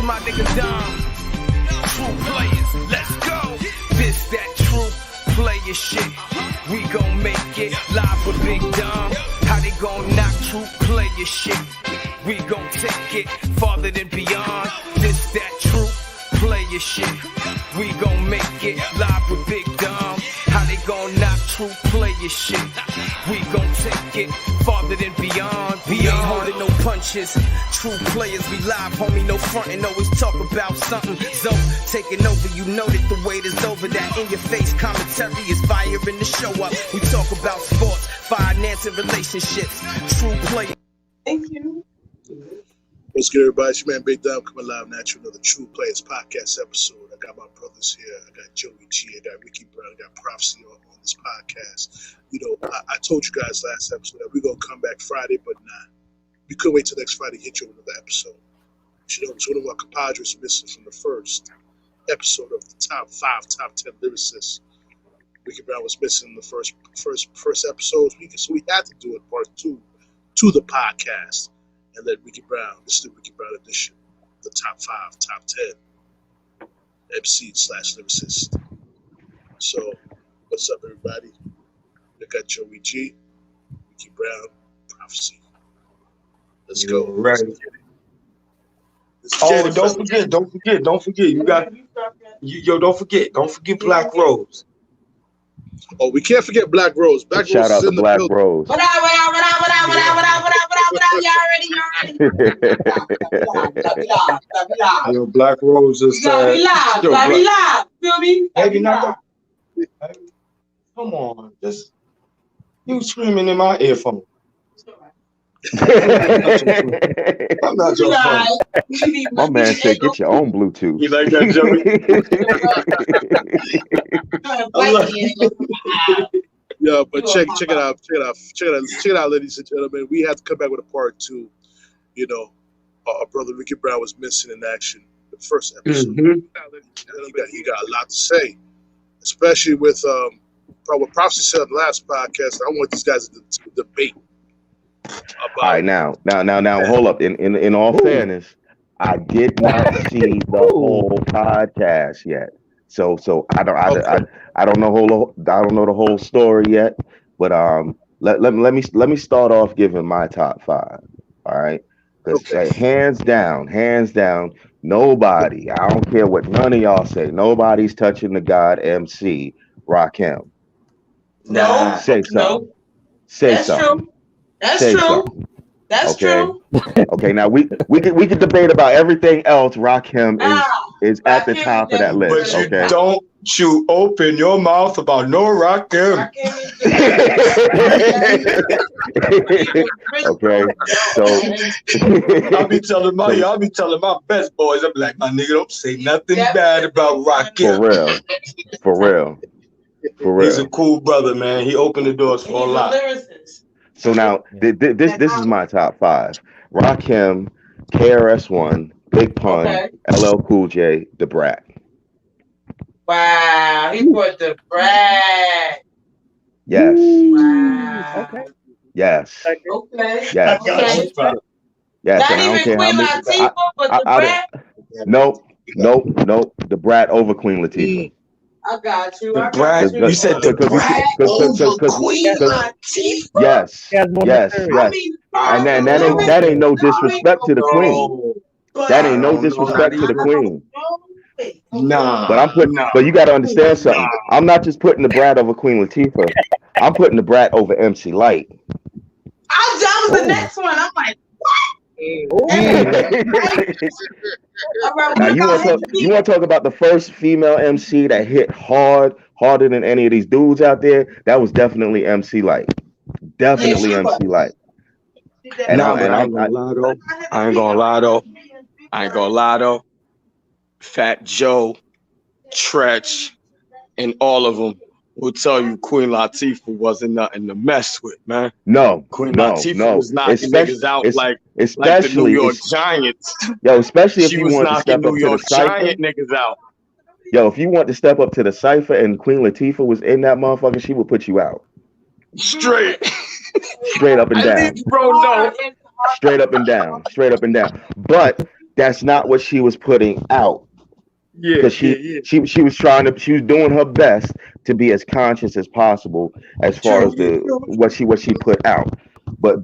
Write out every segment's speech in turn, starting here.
to my nigga Dom. True players, let's go. This that true player shit. We gon' make it live with Big Dom. How they gon' knock true player shit? We gon' take it farther than beyond. This that true player shit. We gon' make it live with Big Dom. How they gon' knock true player shit? We gon' take it farther than beyond. We ain't holding no punches. True players, we live, homie, no frontin'. Always talk about something. So taking over, you know that the wait is over. That in your face commentary is fire in the show up. We talk about sports, finance, and relationships. True players. Thank you. What's good, everybody? It's your man Big Dom coming live now to another True Players podcast episode. I got my brothers here. I got JoeyG, I got Ricky Brown, I got Proph4C on this podcast. You know, I told you guys last episode that we're going to come back Friday, but nah. We couldn't wait till next Friday to hit you with another episode. You know, one of our compadres missing from the first episode of the top 10 lyricists. Ricky Brown was missing in the first episode, so we had to do it part 2 to the podcast. And let Ricky Brown, this is the Ricky Brown edition, the top 10 MC/lyricist. So, what's up, everybody? We got JoeyG, Ricky Brown, Proph4C. Let's go. Right. Don't forget. You got, don't forget Black Rose. Oh, we can't forget Black Rose. Black Shout Rose out is to in the Black building. Rose. What up? Y'all ready? Black Rose is. You gotta be live. Feel me? Maybe not. Come on, just you screaming in my earphone. I'm not your phone. My man said, "Get your own Bluetooth." You like that, Joey? Yeah, but check it out, ladies and gentlemen. We had to come back with a part 2. You know, our brother Ricky Brown was missing in action the first episode. He got a lot to say, especially with what Proph4C said on the last podcast. I want these guys to debate. All right, now, hold up. In all fairness, I did not see the whole podcast yet, so I don't know the whole story yet. But let me start off giving my top 5. All right, because hands down, nobody. I don't care what none of y'all say. Nobody's touching the God MC Rakim. No, say something. No. Say That's something. True. That's Say true. something. That's true. Okay, now we can debate about everything else. Rakim is at the top of that list. But you don't open your mouth about no Rakim. Okay, so I'll be telling my best boys, I'm like, my nigga, don't say nothing bad about Rakim. For real. He's a cool brother, man. He opened the doors for a lot. So now this is my top 5: Rakim, KRS-One, Big Pun, LL Cool J, Da Brat. Wow, he put Da Brat. Yes. Wow. Okay. Yes. Okay. Yes. Okay. Yes. Not And I don't even care Queen how many. Latifah, but Da Brat. Nope. Da Brat over Queen Latifah. I got you. Da Brat. You said Da Brat over Queen Latifah. Yes. And then that ain't no disrespect to the Queen. That ain't no disrespect to the Queen. Nah. But you got to understand something. I'm not just putting Da Brat over Queen Latifah. I'm putting Da Brat over MC Lyte. That was the next one. I'm like, Now you want to talk about the first female MC that hit harder than any of these dudes out there? That was definitely MC Lyte. Definitely MC Lyte. And I ain't gonna lie though. Fat Joe, Tretch, and all of them will tell you Queen Latifah wasn't nothing to mess with, man. Queen Latifah was knocking niggas out like the New York Giants. Yo, especially if you want to step up to the Giant niggas out. Yo, if you want to step up to the cypher and Queen Latifah was in that motherfucker, she would put you out. Straight up and down. Bro, no. Straight up and down. But that's not what she was putting out. Yeah, because she was doing her best to be as conscious as possible as far as what she put out. But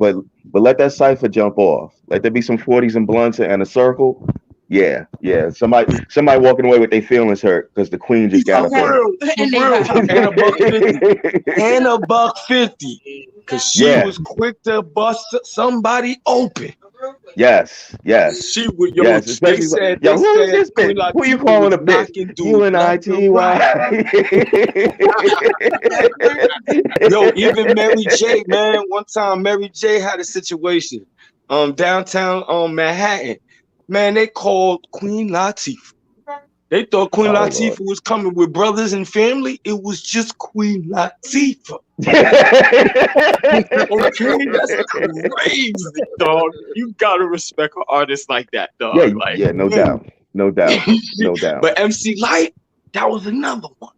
let that cipher jump off. Let there be some 40s and blunts and a circle. Yeah. Somebody walking away with their feelings hurt because the queen just got up in it. And a $1.50. Because she was quick to bust somebody open. Yes. She would, they said, who is this bitch? Who you calling a bitch? You and ITY. Yo, even Mary J, man. One time Mary J had a situation downtown Manhattan. Man, they called Queen Latifah. They thought Queen Latifah was coming with brothers and family. It was just Queen Latifah. Okay, that's crazy, dog. You gotta respect an artist like that, dog. No doubt. But MC Lyte, that was another one.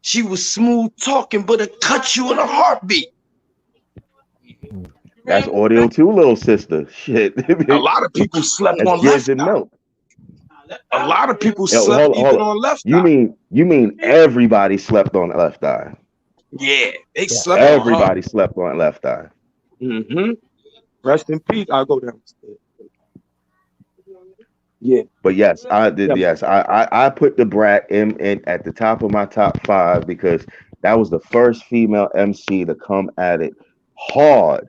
She was smooth talking, but it cut you in a heartbeat. That's audio too, little sister. Shit. A lot of people slept on Left Eye. A lot of people slept even on Left Eye. You mean everybody slept on Left Eye? Yeah, they slept. Everybody slept on Left Eye. Mm-hmm. Rest in peace. I'll go downstairs. Yeah, but yes, I did. Yes, I put the Brat in at the top of my top 5 because that was the first female MC to come at it hard.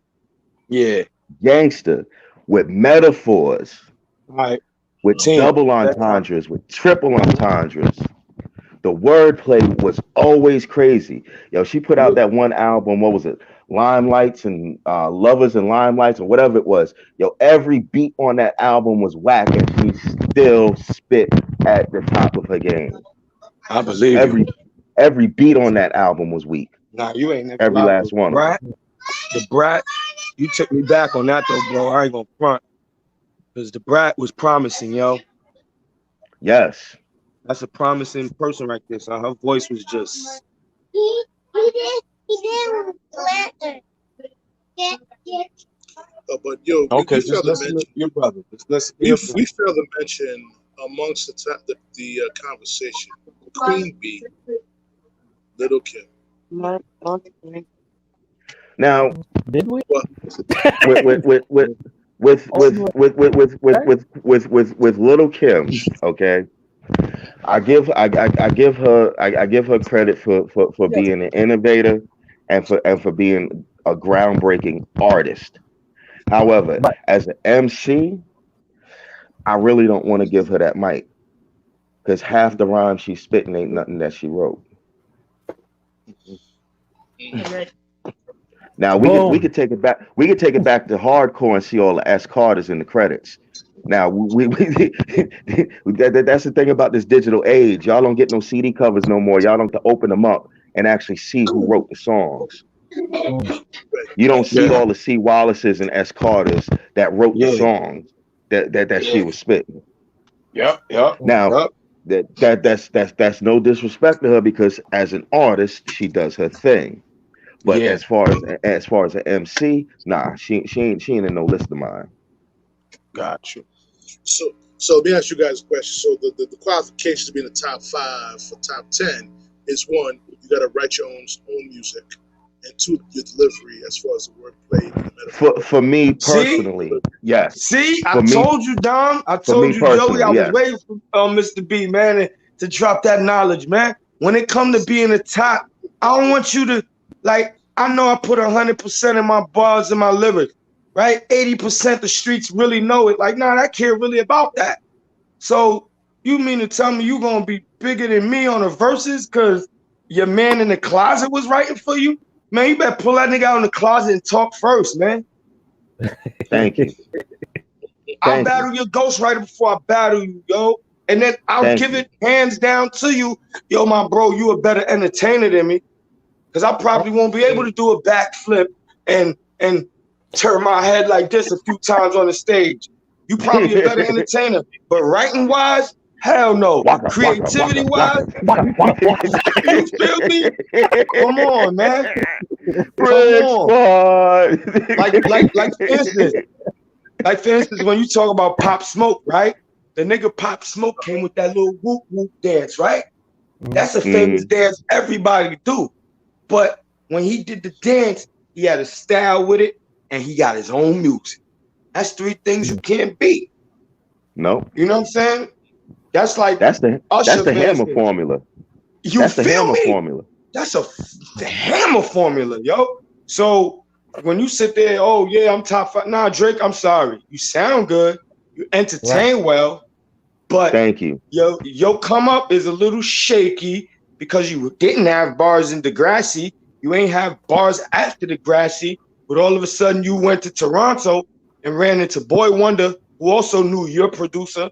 Yeah, gangster with metaphors, right? With double entendres, with triple entendres. The wordplay was always crazy. Yo, she put out that one album. What was it? Limelights and Lovers and Limelights or whatever it was. Yo, every beat on that album was whack, and she still spit at the top of her game. I believe every beat on that album was weak. Nah, you ain't never every last one. The Brat, you took me back on that though, bro. I ain't gonna front. Because the Brat was promising, yo. Yes. That's a promising person right there. So her voice was just. But yo, okay, we failed to mention your brother. We failed to mention amongst the conversation, Queen Bee, Little Kim. Now, did we? With Little Kim, okay. I give her credit for being an innovator and for being a groundbreaking artist. However, as an MC, I really don't want to give her that mic because half the rhymes she's spitting ain't nothing that she wrote. Now we could take it back. We could take it back to hardcore and see all the S Carters in the credits. Now that's the thing about this digital age. Y'all don't get no CD covers no more. Y'all don't have to open them up and actually see who wrote the songs. You don't see all the C. Wallaces and S. Carters that wrote the songs that she was spitting. Yep. Now that's no disrespect to her because as an artist she does her thing. But as far as an MC, nah, she ain't in no list of mine. Got you. So let me ask you guys a question. So the qualifications to be in the top 5 for top 10 is 1, you got to write your own music, and 2, your delivery as far as the wordplay and the metaphor. For me personally, yes. See, I told you, Dom. I told you, Joey. I was waiting for Mr. B, man, to drop that knowledge, man. When it comes to being the top, I don't want you to I know I put 100% in my bars and my lyrics. Right? 80% the streets really know it. Nah, I care really about that. So you mean to tell me you gonna be bigger than me on the verses because your man in the closet was writing for you? Man, you better pull that nigga out in the closet and talk first, man. Thank you. I'll battle your ghostwriter before I battle you, yo. And then I'll give it hands down to you. Yo, my bro, you a better entertainer than me. Because I probably won't be able to do a backflip and turn my head like this a few times on the stage. You probably a better entertainer, but writing wise, hell no. Creativity wise, you feel me? Come on, man. Come on. Like for instance, when you talk about Pop Smoke, right? the nigga Pop Smoke came with that little whoop whoop dance, right? That's a famous dance everybody do. But when he did the dance, he had a style with it, and he got his own music. That's three things you can't beat. No. You know what I'm saying? That's like that's the Hammer formula. That's the Hammer formula. That's the Hammer formula, yo. So when you sit there, oh yeah, I'm top 5. Nah, Drake, I'm sorry. You sound good. You entertain well. But thank you. Yo, come up is a little shaky because you didn't have bars in Degrassi. You ain't have bars after Degrassi, but all of a sudden you went to Toronto and ran into Boy Wonder, who also knew your producer.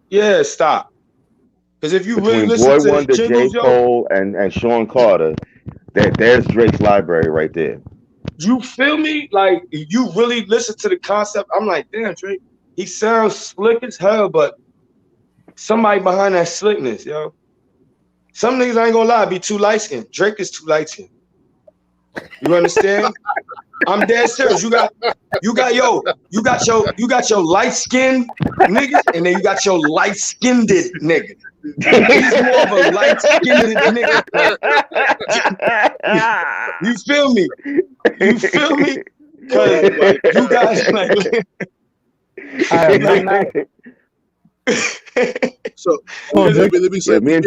Yeah, stop. Because if you really listen to Wonder, jingles, J. Cole, and Sean Carter, there's Drake's library right there. You feel me? Like, you really listen to the concept. I'm like, damn, Drake, he sounds slick as hell, but somebody behind that slickness, yo. Some niggas, I ain't gonna lie, be too light-skinned. Drake is too light-skinned. You understand? I'm dead serious. You got your light-skinned niggas, and then you got your light-skinned nigga. He's more of a light-skinned nigga. You feel me? You feel me? Because you guys like. So let me say, me and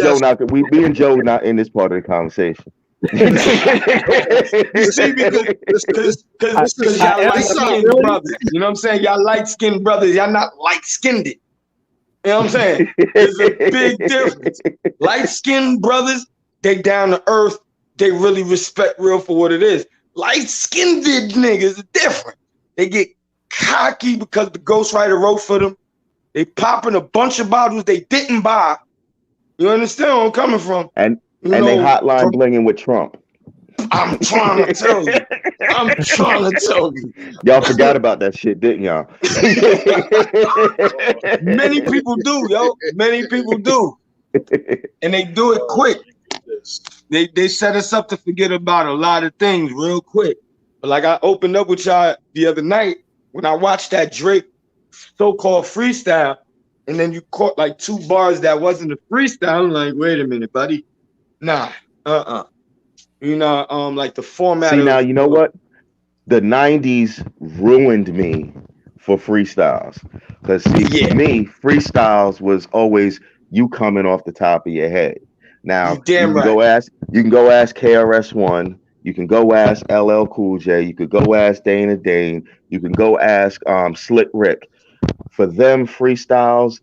Joe not in this part of the conversation. You see, because y'all light-skinned brothers. You know what I'm saying? Y'all light-skinned brothers. Y'all not light-skinned. You know what I'm saying? There's a big difference. Light-skinned brothers, they down to earth. They really respect real for what it is. Light-skinned niggas are different. They get cocky because the ghostwriter wrote for them. They popping a bunch of bottles they didn't buy. You understand where I'm coming from? And they hotline blinging with Trump. I'm trying to tell you. Y'all forgot about that shit, didn't y'all? Many people do, yo. Many people do. And they do it quick. They set us up to forget about a lot of things real quick. But like I opened up with y'all the other night when I watched that Drake so-called freestyle, and then you caught like 2 bars that wasn't a freestyle. I'm like, wait a minute, buddy. Nah, You know, like the format. See, now you know what? The 90s ruined me for freestyles. Because for me, freestyles was always you coming off the top of your head. Now you can go ask KRS-One, you can go ask LL Cool J, you could go ask Dana Dane, you can go ask Slick Rick. For them, freestyles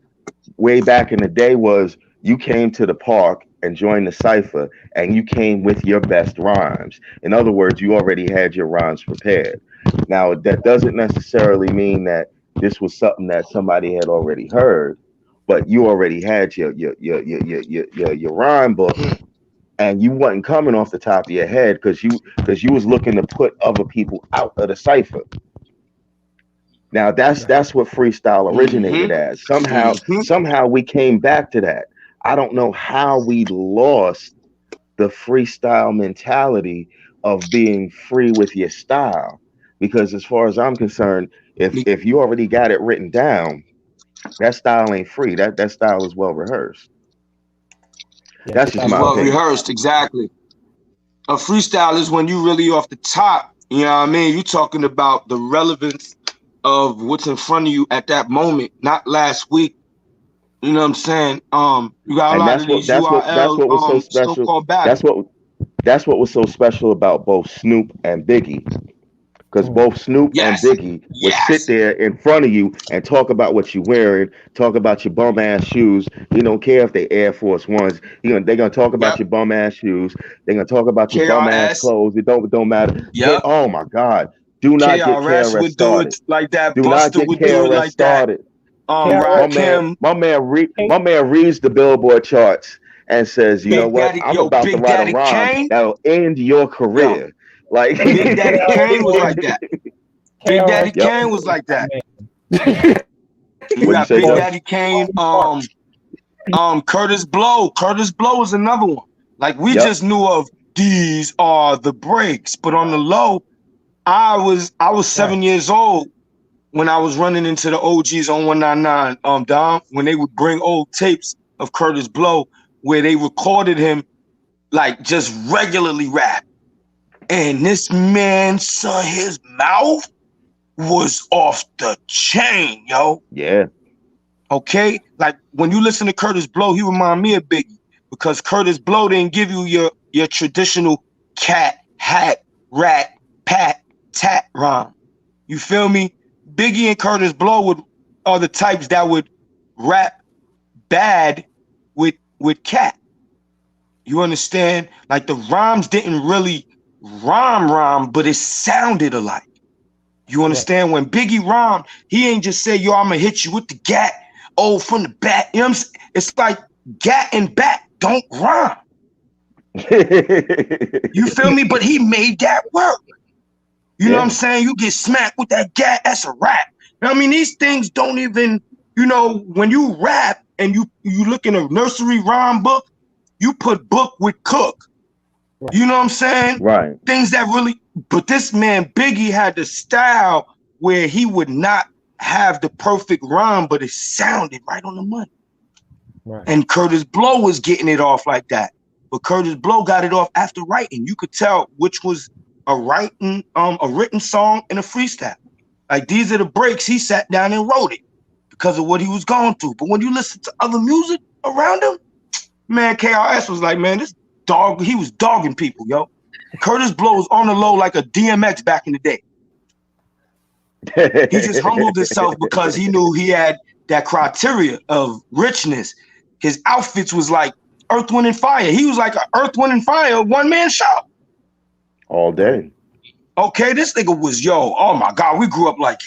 way back in the day was you came to the park and joined the cypher and you came with your best rhymes. In other words, you already had your rhymes prepared. Now, that doesn't necessarily mean that this was something that somebody had already heard, but you already had your rhyme book, and you wasn't coming off the top of your head because you was looking to put other people out of the cypher. Now that's what freestyle originated as. Somehow we came back to that. I don't know how we lost the freestyle mentality of being free with your style, because as far as I'm concerned, if you already got it written down, that style ain't free. That style is well rehearsed. That's just my opinion. Rehearsed, exactly. A freestyle is when you really off the top. You know what I mean? You're talking about the relevance of what's in front of you at that moment, not last week. You know what I'm saying? You got a lot of these URLs. That's what was so special. That's what was so special about both Snoop and Biggie. Because both Snoop and Biggie would sit there in front of you and talk about what you're wearing, talk about your bum ass shoes. You don't care if they Air Force Ones. They're gonna talk about your bum ass shoes. They're gonna talk about your bum ass clothes. It don't matter. Yep. Oh my God! Do not get KRS would started. Do it like that. Do not get KRS started. My man reads the Billboard charts and says, "You know what? I'm about to write a rhyme that'll end your career." Like Big Daddy Kane was like that. Big Daddy Kane was like that. You got Big Daddy Kane, Curtis Blow. Curtis Blow is another one. Like we just knew of these are the breaks, but on the low, I was 7 years old when I was running into the OGs on 199, Dom, when they would bring old tapes of Curtis Blow where they recorded him like just regularly rap. And this man, son, his mouth was off the chain, yo. Yeah. Okay? Like when you listen to Curtis Blow, he remind me of Biggie because Curtis Blow didn't give you your traditional cat, hat, rat, pat, tat rhyme. You feel me? Biggie and Curtis Blow are the types that would rap bad with cat. You understand? Like the rhymes didn't really rhyme, but it sounded alike. You understand? When Biggie rhymed, he ain't just say, yo, I'm gonna hit you with the gat, from the back. You know what I'm saying? It's like gat and bat don't rhyme. You feel me? But he made that work. You know what I'm saying? You get smacked with that gat, that's a rap. I mean, these things don't even, when you rap and you look in a nursery rhyme book, you put book with cook. You know what I'm saying? Right. Things that really, but this man, Biggie, had the style where he would not have the perfect rhyme, but it sounded right on the money. Right. And Curtis Blow was getting it off like that. But Curtis Blow got it off after writing. You could tell which was a written song and a freestyle. Like these are the breaks he sat down and wrote it because of what he was going through. But when you listen to other music around him, man, KRS was like, man, this dog, he was dogging people, yo. Curtis Blow was on the low like a DMX back in the day. He just humbled himself because he knew he had that criteria of richness. His outfits was like Earth, Wind, and Fire. He was like an Earth, Wind, and Fire one-man show. All day. Okay, this nigga was, oh my God, we grew up like,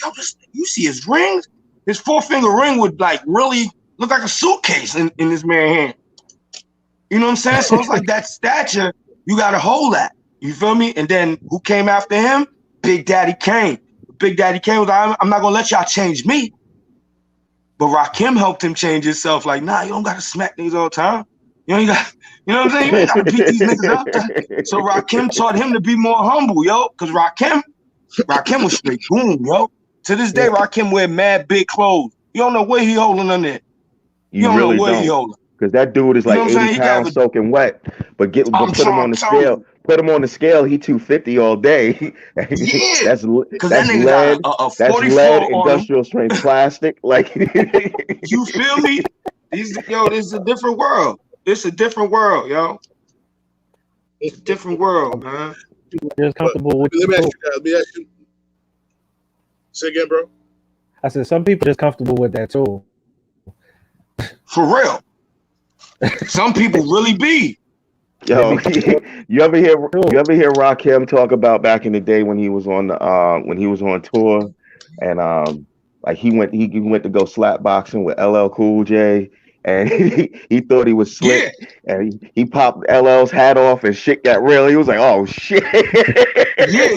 you see his rings? His 4-finger ring would like really look like a suitcase in this man's hand. You know what I'm saying? So it's like that stature, you got to hold that. You feel me? And then who came after him? Big Daddy Kane. Big Daddy Kane was like, I'm not going to let y'all change me. But Rakim helped him change himself. Like, nah, you don't got to smack niggas all the time. You know what I'm saying? You ain't got to beat these niggas up. So Rakim taught him to be more humble, yo. Because Rakim was straight boom, yo. To this day, Rakim wear mad big clothes. You don't know where he holding on there. You don't really know where he holding. Because that dude is like 80 pounds soaking wet. But put him on the scale. Put him on the scale, he 250 all day. Yeah. that's lead. That's lead, industrial strength plastic. Like you feel me? This is a different world. It's a different world, yo. It's a different world, man. Just comfortable with let me ask you. Say again, bro. I said some people just comfortable with that too. For real. Some people really be. Yo, you ever hear Rakim talk about back in the day when he was on tour, and like he went to go slap boxing with LL Cool J, and he thought he was slick, and he popped LL's hat off and shit got real. He was like, oh shit. Yeah.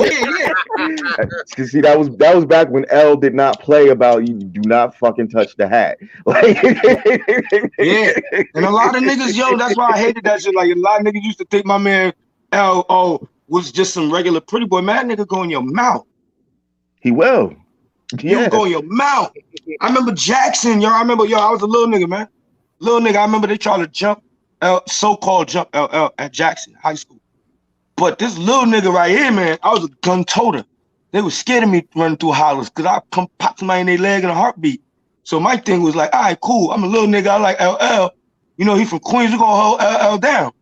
See, that was back when L did not play about you do not fucking touch the hat. Like, yeah, and a lot of niggas, that's why I hated that shit. Like a lot of niggas used to think my man L was just some regular pretty boy. Man, that nigga go in your mouth. He will. Yeah. You go in your mouth. I remember Jackson, I was a little nigga, man. Little nigga, I remember they tried to jump so-called jump LL at Jackson High School. But this little nigga right here, man, I was a gun toter. They were scared of me running through hollers because I come pop somebody in their leg in a heartbeat. So my thing was like, all right, cool. I'm a little nigga. I like LL. He from Queens. We're going to hold LL down.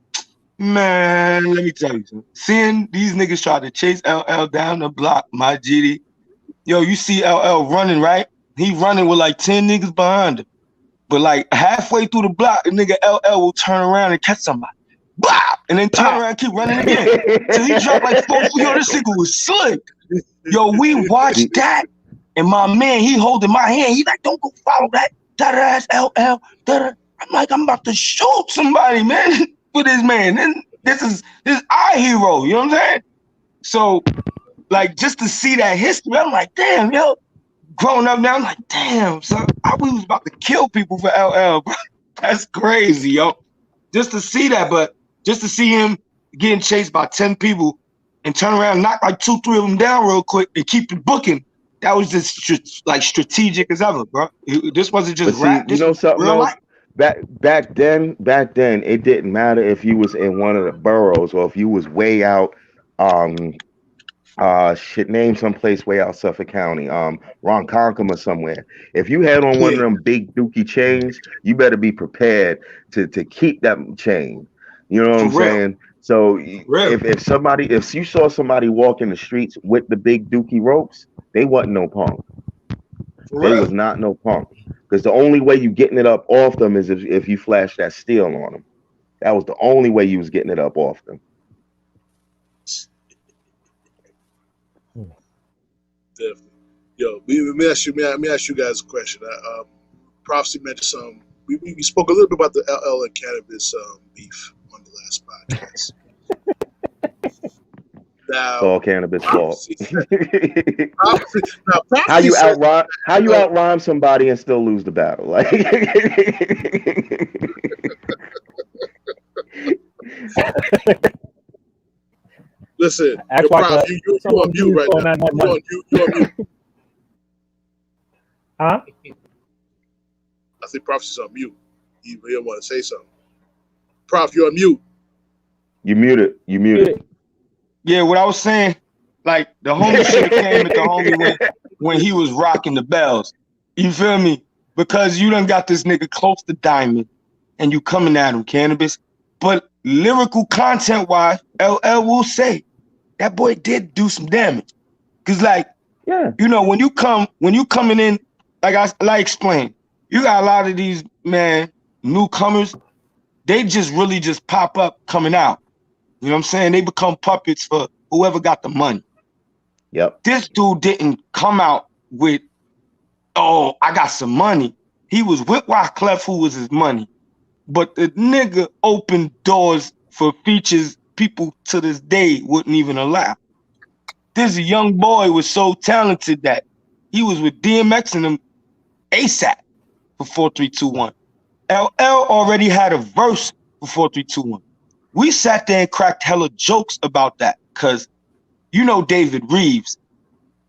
Man, let me tell you something. Seeing these niggas try to chase LL down the block, my GD. You see LL running, right? He running with like 10 niggas behind him. But like halfway through the block, the nigga LL will turn around and catch somebody. Blah! And then turn around and keep running again. So he dropped like 4. This nigga was slick. We watched that. And my man, he holding my hand. He like, don't go follow that. Da-da-da, LL. Da-da. I'm like, I'm about to shoot somebody, man, for this man. And this is our hero. You know what I'm saying? So, like, just to see that history, I'm like, damn, yo. Growing up now, I'm like, damn, son, we was about to kill people for LL, bro. That's crazy, yo. Just to see that, but just to see him getting chased by 10 people and turn around, knock like 2-3 of them down real quick and keep the booking, that was just strategic as ever, bro. This wasn't just rap. This was something real else? life. Back then, it didn't matter if you was in one of the boroughs or if you was way out, name someplace way out Suffolk County, Ronkonkoma or somewhere. If you had on one of them big dookie chains, you better be prepared to keep that chain. You know what I'm saying? So if you saw somebody walking the streets with the big dookie ropes, they wasn't no punk. They was not no punk. Because the only way you getting it up off them is if you flash that steel on them. That was the only way you was getting it up off them. Definitely. Yo, let me ask you guys a question. Proph4C mentioned some. We spoke a little bit about the LL and cannabis beef on the last podcast. Now, all cannabis fault. Now, how you outrhyme somebody and still lose the battle? Like, listen, Act like you're on mute right now. You're on mute. Huh? I think Proph4C's on mute. He don't want to say something. Prof, you're on mute. You muted. Yeah, what I was saying, like the homie should have came at the homie when he was rocking the bells. You feel me? Because you done got this nigga close to diamond and you coming at him cannabis. But lyrical content wise, LL will say that boy did do some damage. Cause like, you know, when you coming in, like I explained, you got a lot of these newcomers, they just really just pop up coming out. You know what I'm saying? They become puppets for whoever got the money. Yep. This dude didn't come out with, oh, I got some money. He was with Wyclef, who was his money. But the nigga opened doors for features people to this day wouldn't even allow. This young boy was so talented that he was with DMX and them ASAP for 4321. LL already had a verse for 4321. We sat there and cracked hella jokes about that because you know David Reeves,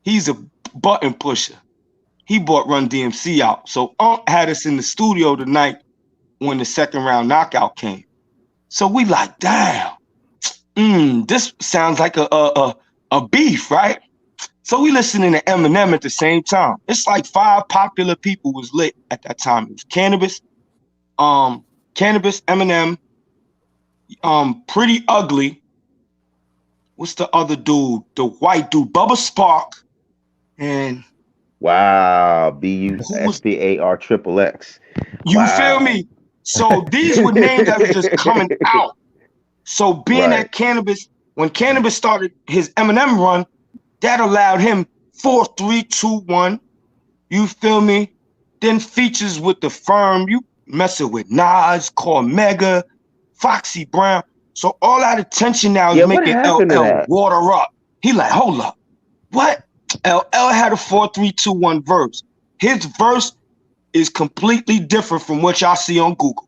he's a button pusher. He bought Run DMC out. So had us in the studio tonight when the second round knockout came. So we like, damn, this sounds like a beef, right? So we listening to Eminem at the same time. It's like 5 popular people was lit at that time. It was Cannabis, Eminem, Pretty Ugly. What's the other dude? The white dude, Bubba Spark, and wow, BUSPARXXX. You feel me? So these were names that were just coming out. So being at Cannabis, when Cannabis started his Eminem run, that allowed him 4321. You feel me? Then features with the Firm. You messing with Nas, Cormega, Foxy Brown. So all that attention now is making LL water up. He like, hold up. What? LL had a 4321 verse. His verse is completely different from what y'all see on Google.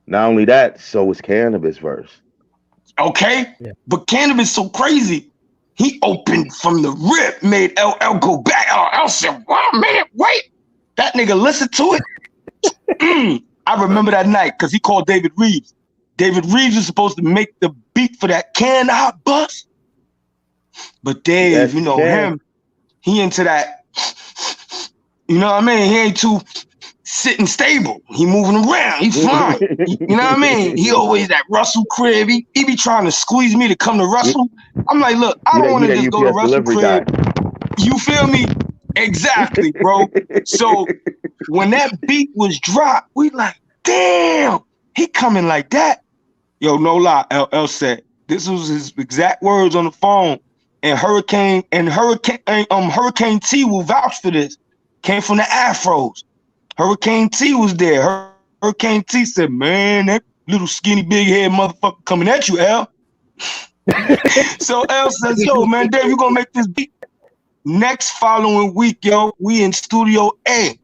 Not only that, so is Cannabis verse. Okay? Yeah. But Cannabis so crazy. He opened from the rip, made LL go back. LL said, wait a minute, wait. That nigga listened to it. I remember that night because he called David Reeves. David Reeves is supposed to make the beat for that Can I Bust? But Dave, you know him, he into that, you know what I mean? He ain't too sitting stable. He moving around, he flying. You know what I mean? He always at Russell crib. He be trying to squeeze me to come to Russell. I'm like, look, I don't want to just go to Russell crib. You feel me? Exactly, bro. So when that beat was dropped, we like, damn, he coming like that. Yo, no lie, LL said, this was his exact words on the phone. And Hurricane T will vouch for this. Came from the Afros. Hurricane T was there. Hurricane T said, man, that little skinny big head motherfucker coming at you, L. So L says, yo, man, Dave, you gonna make this beat? Next following week, yo, we in Studio A.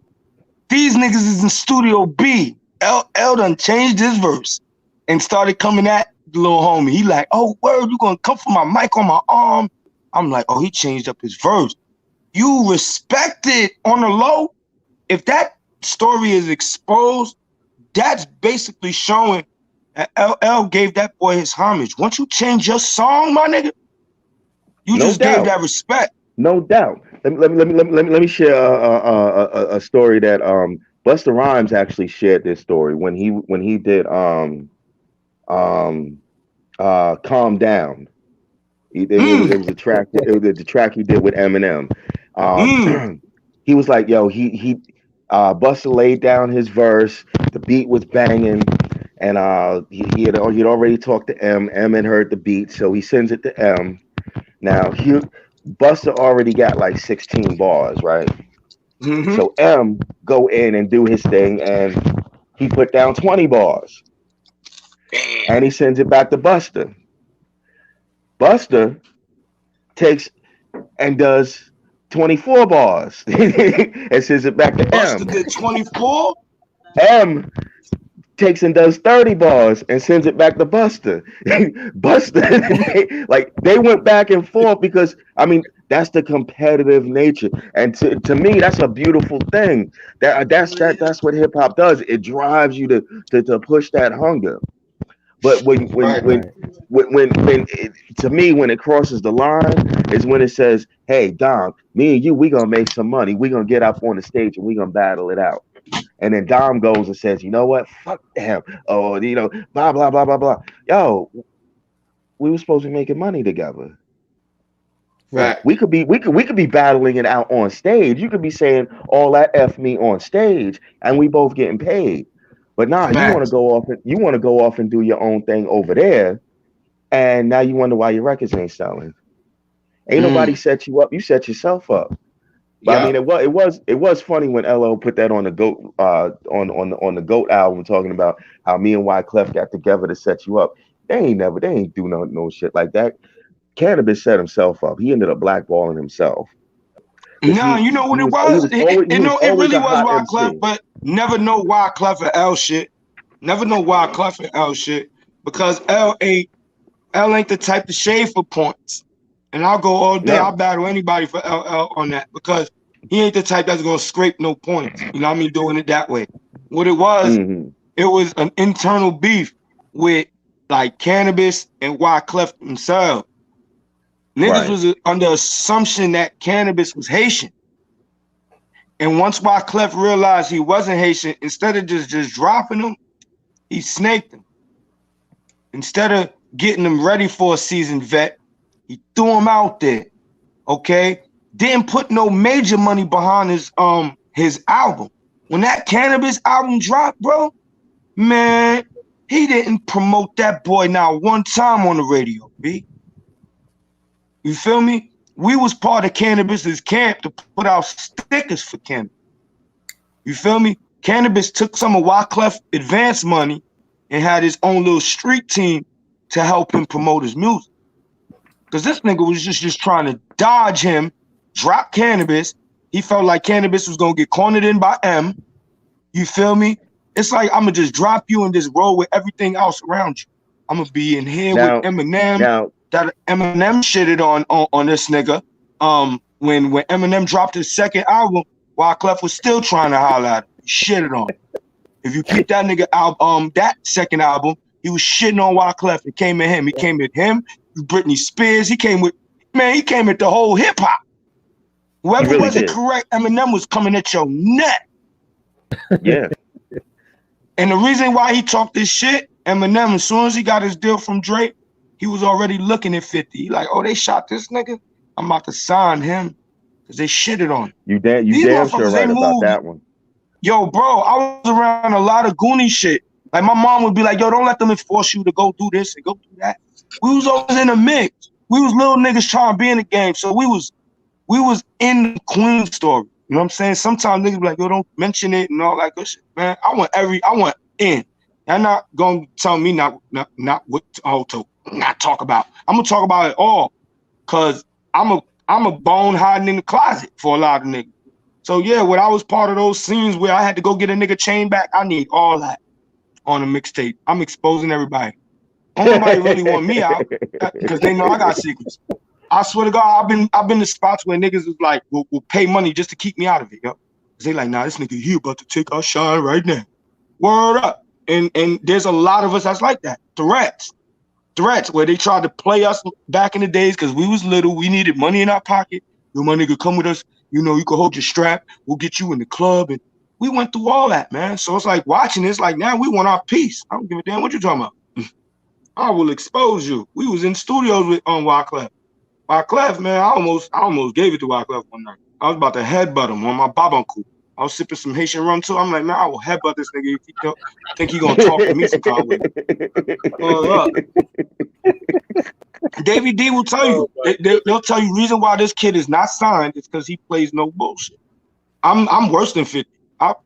These niggas is in Studio B. L done changed his verse and started coming at the little homie. He like, oh, word, you gonna come for my mic on my arm? I'm like, oh, he changed up his verse. You respect it on the low. If that story is exposed, that's basically showing that LL gave that boy his homage. Once you change your song, my nigga, you No just doubt. gave that respect. No doubt. Let me share a story that Busta Rhymes actually shared this story when he did Calm Down. It was a track. It was the track he did with Eminem. He was like, yo, Busta laid down his verse. The beat was banging, and he'd already talked to M. M had heard the beat, so he sends it to M. Now Busta already got like 16 bars, right? So M go in and do his thing, and he put down 20 bars, and he sends it back to Busta. Busta takes and does 24 bars and sends it back to Busta M. did 24. M takes and does 30 bars and sends it back to Busta. Busta, like they went back and forth because I mean that's the competitive nature, and to me that's a beautiful thing. That's what hip hop does. It drives you to push that hunger. But when to me, when it crosses the line is when it says, hey, Dom, me and you, we gonna make some money. We gonna get up on the stage and we gonna battle it out. And then Dom goes and says, you know what? Fuck him. Oh, you know, blah, blah, blah, blah, blah. Yo, we were supposed to be making money together. Right. We could be battling it out on stage. You could be saying all that F me on stage and we both getting paid. But nah, you want to go off and do your own thing over there, and now you wonder why your records ain't selling. Ain't nobody set you up. You set yourself up. But I mean, it was funny when LL put that on the GOAT on the GOAT album, talking about how me and Wyclef got together to set you up. They ain't do no shit like that. Cannabis set himself up. He ended up blackballing himself. No, you know what it was? It really was Wyclef, but never know Wyclef and L shit. Never know Wyclef and L shit because L ain't the type to shave for points. And I'll go all day. I'll battle anybody for LL on that because he ain't the type that's gonna scrape no points. You know what I mean? Doing it that way. What it was, it was an internal beef with like Cannabis and Wyclef themselves. Niggas was under assumption that Cannabis was Haitian. And once Wyclef realized he wasn't Haitian, instead of just dropping him, he snaked him. Instead of getting him ready for a seasoned vet, he threw him out there. Okay? Didn't put no major money behind his album. When that Cannabis album dropped, bro, man, he didn't promote that boy not one time on the radio, B. You feel me? We was part of Cannabis's camp to put out stickers for Cannabis. You feel me? Cannabis took some of Wyclef advance money and had his own little street team to help him promote his music. Because this nigga was just trying to dodge him, drop Cannabis. He felt like Cannabis was going to get cornered in by M. You feel me? It's like, I'm going to just drop you and just roll with everything else around you. I'm going to be in here with Eminem. That Eminem shitted on this nigga. When Eminem dropped his second album, Wyclef was still trying to holler at him. He shitted on him. If you keep that nigga that second album, he was shitting on Wyclef. It came at him. He came at him. Britney Spears. He came at the whole hip hop. Whoever really wasn't correct, Eminem was coming at your neck. Yeah. And the reason why he talked this shit, Eminem, as soon as he got his deal from Drake, he was already looking at 50. He like, oh, they shot this nigga? I'm about to sign him because they shitted on him. You damn sure right about that one. Yo, bro, I was around a lot of Goonie shit. Like my mom would be like, yo, don't let them enforce you to go do this and go do that. We was always in the mix. We was little niggas trying to be in the game. So we was in the Queen story. You know what I'm saying? Sometimes niggas be like, yo, don't mention it and all that good shit. Man, I want in. I'm not gonna tell me not what to not talk about. I'm gonna talk about it all, cause I'm a bone hiding in the closet for a lot of niggas. So yeah, when I was part of those scenes where I had to go get a nigga chain back, I need all that on a mixtape. I'm exposing everybody. Nobody really want me out because they know I got secrets. I swear to God, I've been to spots where niggas is like will pay money just to keep me out of it, yo. They like, nah, this nigga here about to take our shine right now. Word up. And there's a lot of us that's like that. Threats where they tried to play us back in the days because we was little, we needed money in our pocket. Yo, my nigga, come with us. You know, you can hold your strap. We'll get you in the club. And we went through all that, man. So it's like watching this, like now we want our peace. I don't give a damn what you talking about. I will expose you. We was in studios with Wyclef. Wyclef, man, I almost gave it to Wyclef one night. I was about to headbutt him on my babuncle. I was sipping some Haitian rum too. I'm like, man, I will headbutt this nigga if he think he gonna talk to me some kind of way. Davey D will tell you. They'll tell you reason why this kid is not signed is because he plays no bullshit. I'm worse than 50.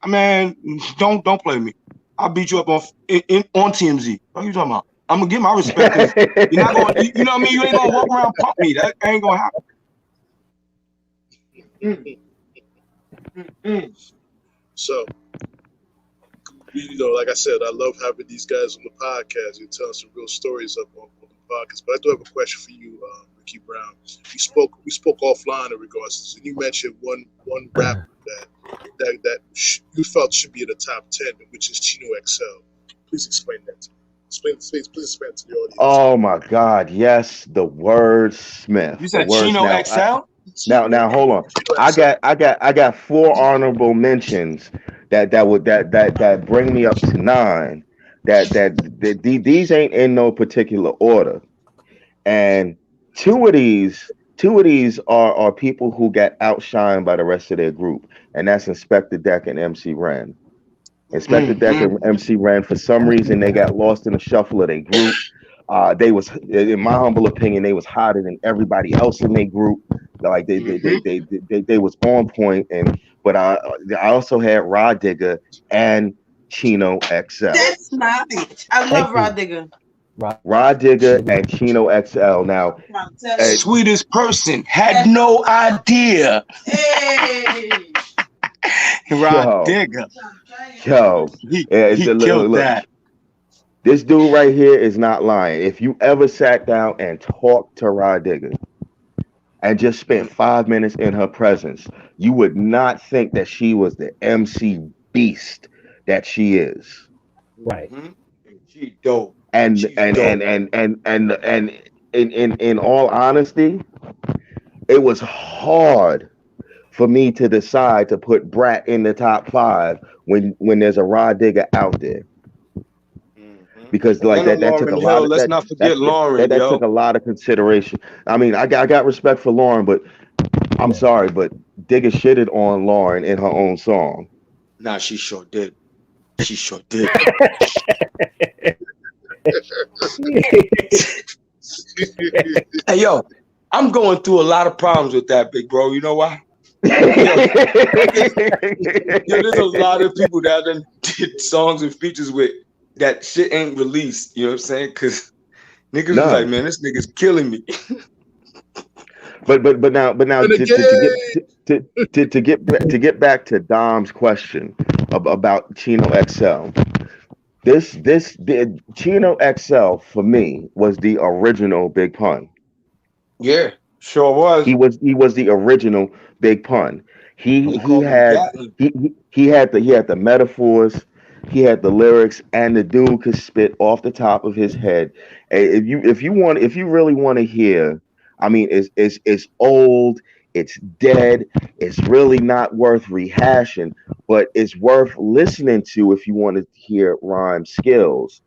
Man, don't play me. I'll beat you up on TMZ. What are you talking about? I'm gonna get my respect. You're not gonna, you know what I mean? You ain't gonna walk around and pump me. That ain't gonna happen. So, you know, like I said, I love having these guys on the podcast. You're telling some real stories up on the podcast. But I do have a question for you, Ricky Brown. We spoke offline in regards to this, and you mentioned one rapper that you felt should be in the top 10, which is Chino XL. Please explain that to me. Please explain to the audience. Oh my God, yes, the Wordsmith. You said Chino XL? Now hold on. I got 4 honorable mentions that bring me up to 9. That these ain't in no particular order, and two of these are people who got outshined by the rest of their group, and that's Inspector Deck and MC Ren. Inspector Deck and MC Ren, for some reason, they got lost in the shuffle of their group. They was, in my humble opinion, they was hotter than everybody else in their group. Like they was on point. But I also had Rod Digger and Chino XL. That's nice. I love Rod Digger. Rod Digger and Chino XL. Now, sweetest person, had no idea. Hey. Rod Digger. Yo, he killed that. This dude right here is not lying. If you ever sat down and talked to Rod Digger and just spent 5 minutes in her presence, you would not think that she was the MC beast that she is. Right. She dope. And in all honesty, it was hard for me to decide to put Brat in the top 5 when there's a Rod Digger out there. Because like that took a lot. Let's not forget Lauren. That took a lot of consideration. I mean, I got respect for Lauren, but I'm sorry, but Digger shitted on Lauren in her own song. Nah, she sure did. She sure did. Hey yo, I'm going through a lot of problems with that, big bro. You know why? There's a lot of people that did songs and features with that shit ain't released. You know what I'm saying? Because niggas was like, man, this nigga's killing me. But now to get back to Dom's question about Chino XL. This Chino XL for me was the original Big Pun. Yeah, sure was. He was the original Big Pun. He had the metaphors, he had the lyrics, and the dude could spit off the top of his head. If you really want to hear, I mean, it's old, it's dead, it's really not worth rehashing, but it's worth listening to if you want to hear rhyme skills.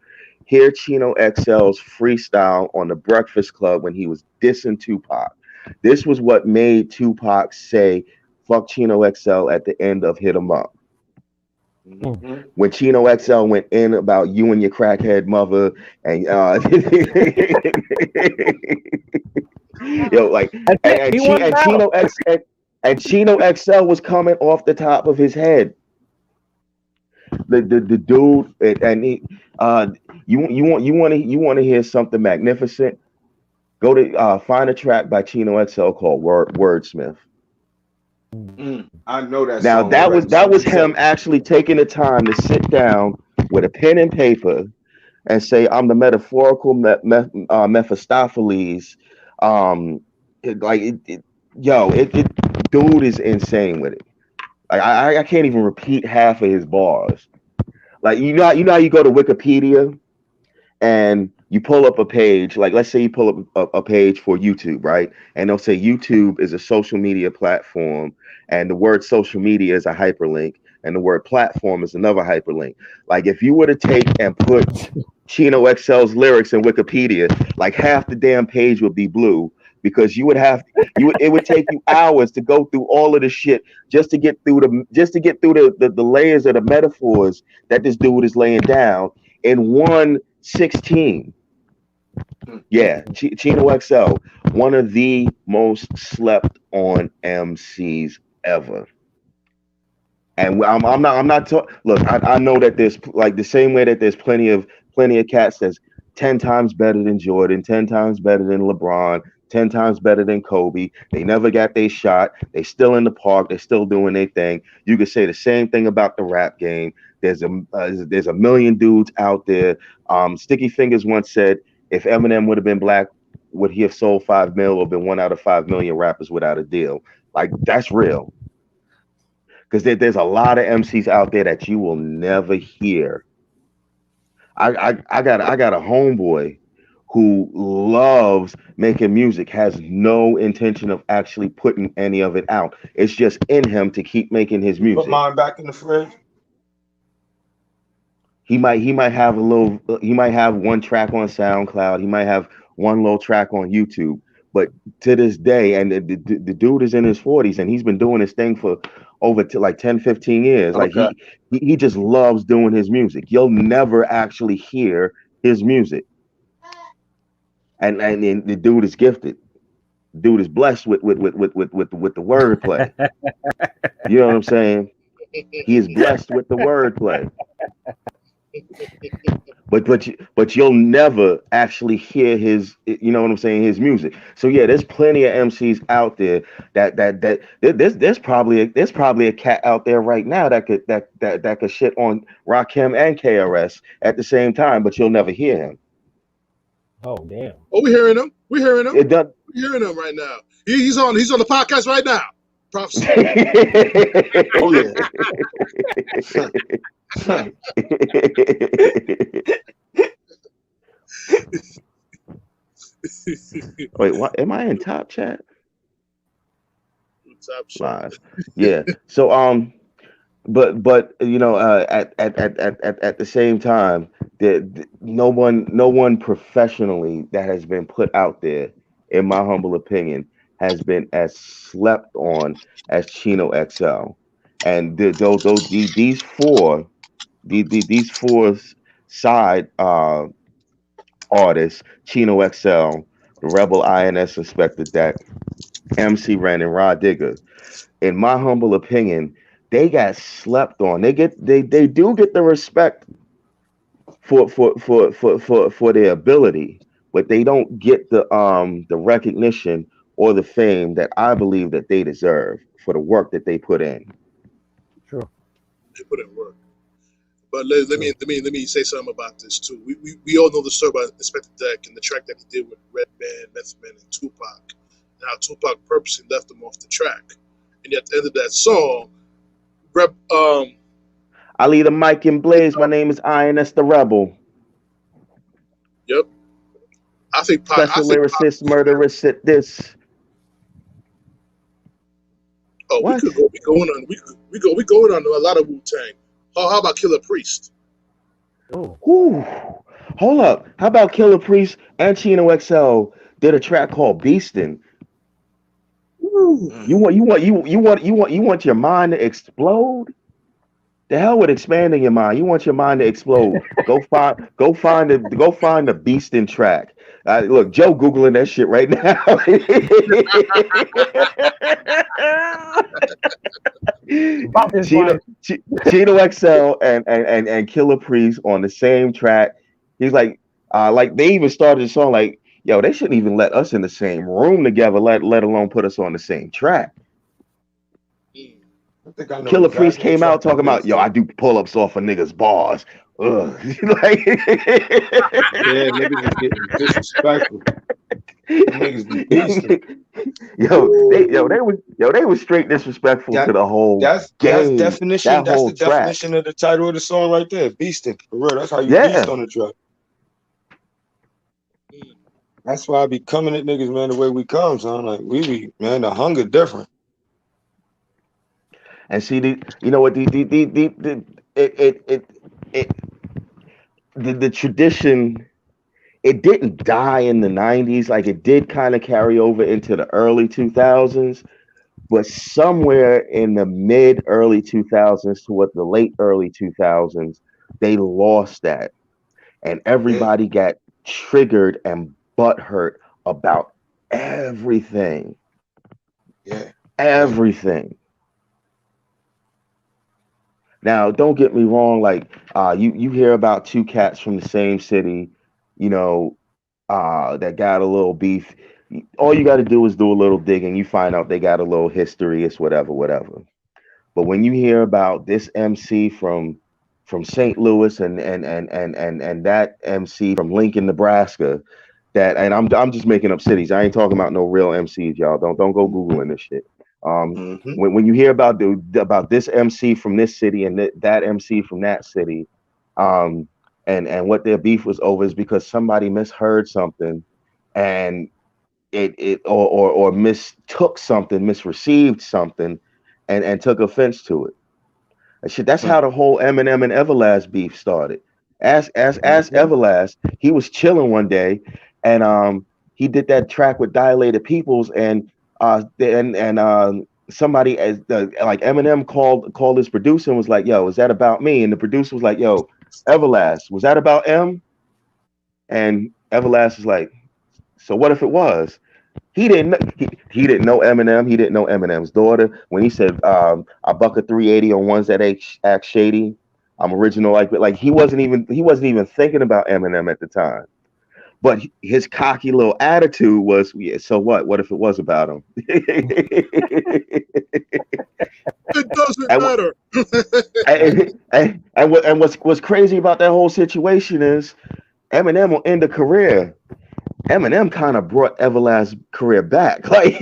Hear Chino XL's freestyle on the Breakfast Club when he was dissing Tupac. This was what made Tupac say, fuck Chino XL at the end of Hit 'Em Up. Mm-hmm. When Chino XL went in about you and your crackhead mother, and yo, like, and Chino XL was coming off the top of his head. The dude, and he, you want to hear something magnificent? Go to find a track by Chino XL called Wordsmith. I know that. Now that was him actually taking the time to sit down with a pen and paper and say, I'm the metaphorical Mephistopheles dude is insane with it. Like I can't even repeat half of his bars. Like you know how you go to Wikipedia and you pull up a page, like let's say you pull up a page for YouTube, right? And they'll say YouTube is a social media platform, and the word social media is a hyperlink, and the word platform is another hyperlink. Like if you were to take and put Chino XL's lyrics in Wikipedia, like half the damn page would be blue because it would take you hours to go through all of the shit just to get through the layers of the metaphors that this dude is laying down in 1/16. Yeah, Chino XL, one of the most slept on MCs ever. And I'm not look, I know that there's like the same way that there's plenty of cats that's 10 times better than Jordan, 10 times better than LeBron, 10 times better than Kobe. They never got their shot. They still in the park. They're still doing their thing. You could say the same thing about the rap game. There's a million dudes out there. Sticky Fingers once said, if Eminem would have been black, would he have sold 5 mil or been 1 out of 5 million rappers without a deal? Like, that's real. Because there's a lot of MCs out there that you will never hear. I got a homeboy who loves making music, has no intention of actually putting any of it out. It's just in him to keep making his music. Put mine back in the fridge. He might have one track on SoundCloud. He might have one little track on YouTube. But to this day, and the dude is in his 40s and he's been doing this thing for over to like 10, 15 years. Okay. Like he just loves doing his music. You'll never actually hear his music. And the dude is gifted. The dude is blessed with the wordplay. You know what I'm saying? He is blessed with the wordplay. But you'll never actually hear his, you know what I'm saying, his music. So yeah, there's plenty of MCs out there that there's probably a cat out there right now that could shit on Rakim and KRS at the same time, but you'll never hear him. Oh damn! Oh, we're hearing him. We're hearing him. We're hearing him right now. He's on the podcast right now. Proph4C. Oh yeah. Wait, what? Am I in top chat? Top chat. Yeah. So but you know, at the same time, no one professionally that has been put out there, in my humble opinion, has been as slept on as Chino XL. And these four side artists, Chino XL, the Rebel INS Inspector Deck, MC Ren, and Rod Digger, in my humble opinion, they got slept on. They do get the respect for their ability, but they don't get the recognition or the fame that I believe that they deserve for the work that they put in. Sure. They put in work. But let me say something about this too. We all know the story about Inspector Deck and the track that he did with Redman, Method Man, and Tupac. Now Tupac purposely left him off the track, and at the end of that song, I lead the mic and blaze. My name is INS the Rebel. Yep. I think special lyricist, murderous at this. Oh, what? we going on a lot of Wu-Tang. How about Killer Priest? Oh, hold up. How about Killer Priest and Chino XL did a track called Beastin'? You want your mind to explode? The hell with expanding your mind. You want your mind to explode. Go find the Beastin' track. Look, Joe Googling that shit right now. Chino XL and Killer Priest on the same track. He's like they even started the song like, yo, they shouldn't even let us in the same room together, let alone put us on the same track. Killer Priest came out talking about, yo, I do pull-ups off of niggas' bars. Ugh. Yeah, niggas is getting disrespectful. Niggas be beasting. They was straight disrespectful to the whole game. That's the definition of the title of the song right there. Beasting. For real. That's how you beast on the track. That's why I be coming at niggas, man, the way we come, son. Like we be, man, the hunger different. And see, the tradition, it didn't die in the 90s. Like it did kind of carry over into the early 2000s, but somewhere in the mid early 2000s to what the late early 2000s, they lost that. And everybody got triggered and butthurt about everything. Yeah. Everything. Now, don't get me wrong, like you hear about two cats from the same city, that got a little beef. All you got to do is do a little digging. You find out they got a little history. It's whatever. But when you hear about this MC from St. Louis and that MC from Lincoln, Nebraska, and I'm just making up cities. I ain't talking about no real MCs, y'all. Don't go Googling this shit. When you hear about this MC from this city and that MC from that city, and what their beef was over is because somebody misheard something, and or mistook something, misreceived something, and took offense to it. That's how the whole Eminem and Everlast beef started. Ask Everlast. He was chilling one day, and he did that track with Dilated Peoples, and somebody like Eminem called his producer and was like, "Yo, is that about me?" And the producer was like, "Yo, Everlast, was that about M?" And Everlast is like, "So what if it was?" He didn't know Eminem. He didn't know Eminem's daughter. When he said, "I buck a 380 on ones that act shady, I'm original," like he wasn't even thinking about Eminem at the time. But his cocky little attitude was, "Yeah, so what? What if it was about him?" It doesn't matter. and what's crazy about that whole situation is Eminem will end a career. Eminem kind of brought Everlast's career back, like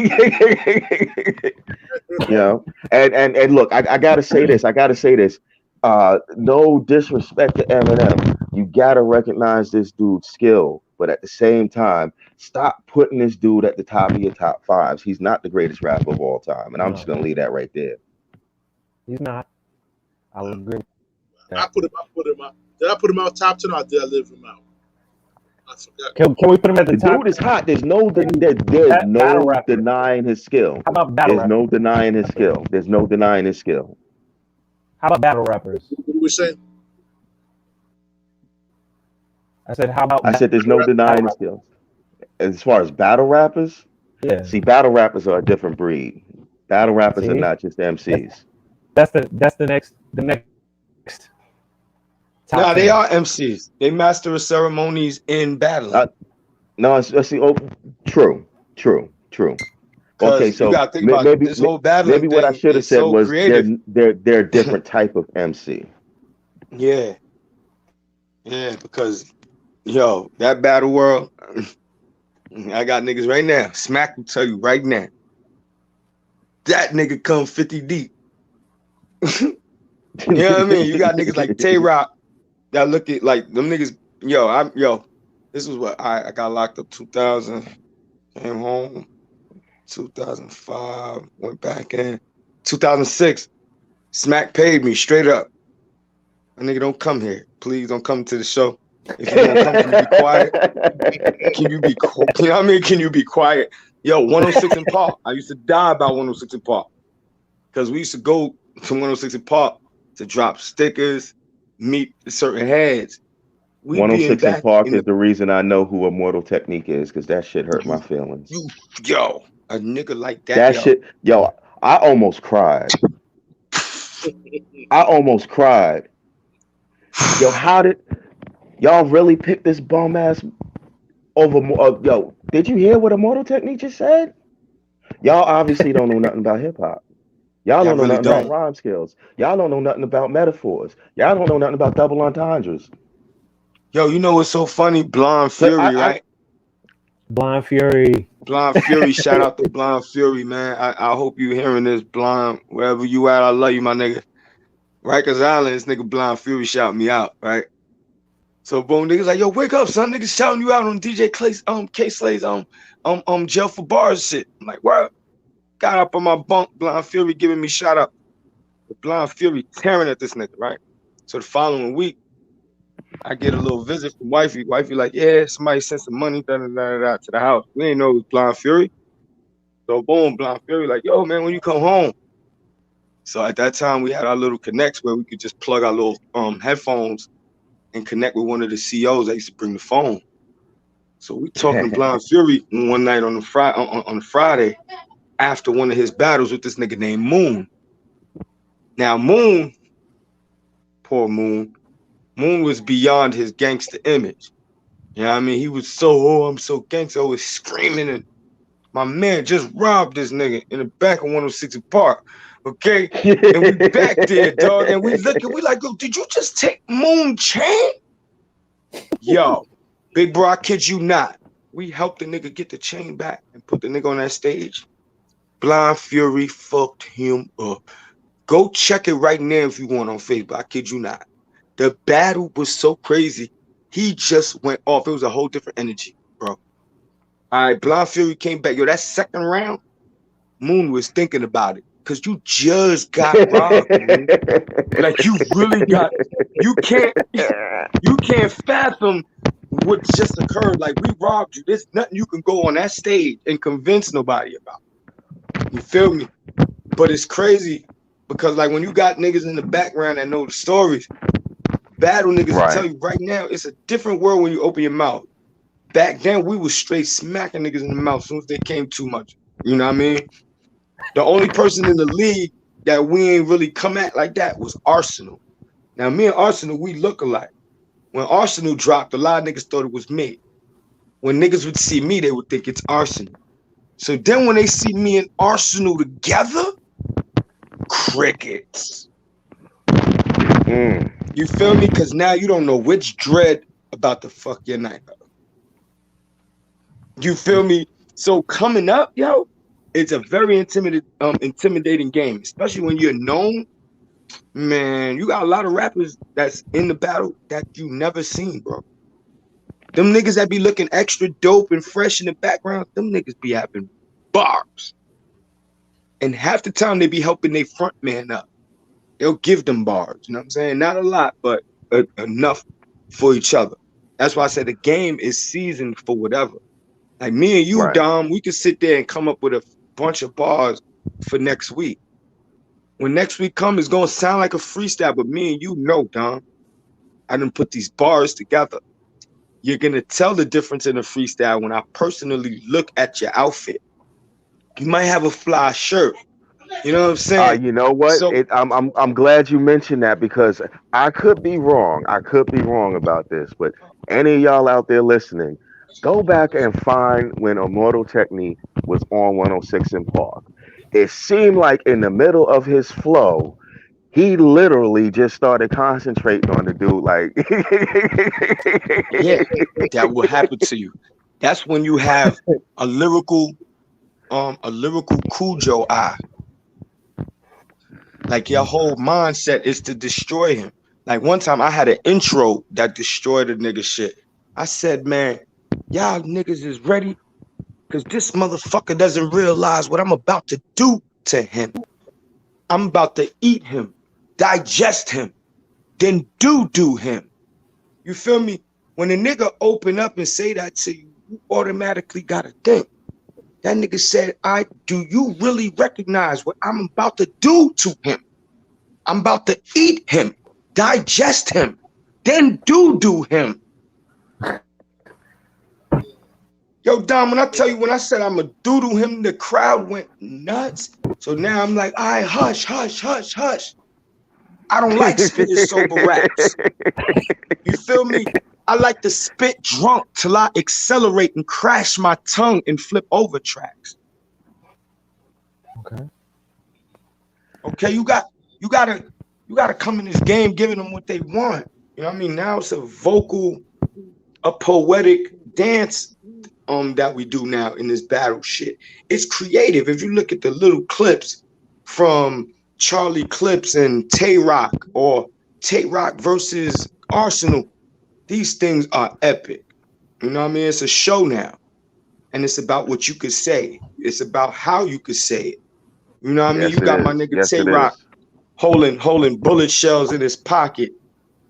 And look, I gotta say this. No disrespect to Eminem. You gotta recognize this dude's skill, but at the same time, stop putting this dude at the top of your top fives. He's not the greatest rapper of all time, and I'm just gonna leave that right there. He's not. I would agree. I put him out. Did I put him out top 10 or did I leave him out? I forgot. Can we put him at the top? Dude is hot. There's no denying his skill. How about battle rappers? There's no denying his skill. There's no denying his skill. How about battle rappers? What were we saying? I said, how about? I said there's no denying his skill. As far as battle rappers, yeah. See, battle rappers are a different breed. Battle rappers are not just MCs. That's the next. No, they are MCs. They master of ceremonies in battling. No, see. Oh, true. Okay, so you gotta think about maybe this whole battling. Maybe what I should have said was they're a different type of MC. Yeah, because that battle world, I got niggas right now. Smack will tell you right now. That nigga come 50 deep. You know what I mean? You got niggas like Tay-Rock that look at like them niggas. This was what I got locked up 2000, came home 2005, went back in 2006. Smack paid me straight up. A nigga, don't come here. Please don't come to the show. If you don't come, can you be quiet? Can you be quiet? You know what I mean? Can you be quiet? 106 in Park. I used to die about 106 in Park. Because we used to go to 106 in Park to drop stickers, meet certain heads. 106 in Park is the reason I know who Immortal Technique is, because that shit hurt my feelings. A nigga like that. That shit, I almost cried. How did y'all really pick this bum ass over? Did you hear what Immortal Technique just said? Y'all obviously don't know nothing about hip hop. Y'all don't know nothing about rhyme skills. Y'all don't know nothing about metaphors. Y'all don't know nothing about double entendres. You know what's so funny? Blonde Fury, right? Blind Fury. Blind Fury, shout out to Blind Fury, man. I hope you hearing this, Blind. Wherever you at, I love you, my nigga. Rikers Island, this nigga Blind Fury shout me out, right? So boom, niggas like, yo, wake up, son. Niggas shouting you out on DJ Clay's, K Slay's jail for bars shit. I'm like, what? Got up on my bunk, Blind Fury giving me shout out. Blind Fury tearing at this nigga, right? So the following week, I get a little visit from wifey. Wifey like, yeah, somebody sent some money to the house. We ain't know it was Blind Fury. So boom, Blind Fury like, yo, man, when you come home. So at that time, we had our little connects where we could just plug our little headphones and connect with one of the CEOs that used to bring the phone. So we talking to Blind Fury one night on the Friday after one of his battles with this nigga named Moon. Now Moon, poor Moon was beyond his gangster image. You know what I mean? He was so, I'm so gangster, always screaming, and my man just robbed this nigga in the back of 106 Park. Okay, and we back there, dog, and we looking, we like, yo, did you just take Moon chain? Yo, big bro, I kid you not. We helped the nigga get the chain back and put the nigga on that stage. Blind Fury fucked him up. Go check it right now if you want on Facebook. I kid you not. The battle was so crazy. He just went off. It was a whole different energy, bro. All right, Blind Fury came back. Yo, that second round, Moon was thinking about it. Because you just got robbed, man. Like you really got, you can't fathom what just occurred. Like we robbed you. There's nothing you can go on that stage and convince nobody about. You feel me? But it's crazy because like when you got niggas in the background that know the stories, battle niggas will tell you right now, it's a different world when you open your mouth. Back then we was straight smacking niggas in the mouth as soon as they came too much. You know what I mean? The only person in the league that we ain't really come at like that was Arsenal. Now, me and Arsenal, we look alike. When Arsenal dropped, a lot of niggas thought it was me. When niggas would see me, they would think it's Arsenal. So then when they see me and Arsenal together, crickets. You feel me? Because now you don't know which dread about to fuck your night up. You feel me? So coming up, yo, it's a very intimidating game, especially when you're known. Man, you got a lot of rappers that's in the battle that you never seen, bro. Them niggas that be looking extra dope and fresh in the background, them niggas be having bars. And half the time they be helping their front man up. They'll give them bars, you know what I'm saying? Not a lot, but enough for each other. That's why I said the game is seasoned for whatever. Like me and you, Dom, we could sit there and come up with a bunch of bars for next week. When next week comes, it's gonna sound like a freestyle, but me and you know, Dom, I done put these bars together. You're gonna tell the difference in a freestyle when I personally look at your outfit. You might have a fly shirt. You know what I'm saying? You know what? So, I'm glad you mentioned that because I could be wrong. I could be wrong about this, but any of y'all out there listening, go back and find when Immortal Technique was on 106 in Park. It seemed like in the middle of his flow, he literally just started concentrating on the dude. Like, yeah, that will happen to you. That's when you have a lyrical Cujo eye. Like your whole mindset is to destroy him. Like one time I had an intro that destroyed a nigga shit. I said, man, y'all niggas is ready because this motherfucker doesn't realize what I'm about to do to him. I'm about to eat him, digest him, then do him. You feel me? When a nigga open up and say that to you, you automatically gotta think. That nigga said, do you really recognize what I'm about to do to him? I'm about to eat him, digest him, then do him. Yo, Dom, when I tell you, when I said I'm a doodle him, the crowd went nuts. So now I'm like, all right, hush. I don't like spitting sober raps. You feel me? I like to spit drunk till I accelerate and crash my tongue and flip over tracks. Okay, you gotta come in this game giving them what they want. You know what I mean? Now it's a vocal, a poetic dance that we do now in this battle shit. It's creative. If you look at the little clips from Charlie Clips and Tay Rock or Tay Rock versus Arsenal, these things are epic. You know what I mean? It's a show now. And it's about what you could say. It's about how you could say it. You know what I mean? You got my nigga Tay Rock holding bullet shells in his pocket.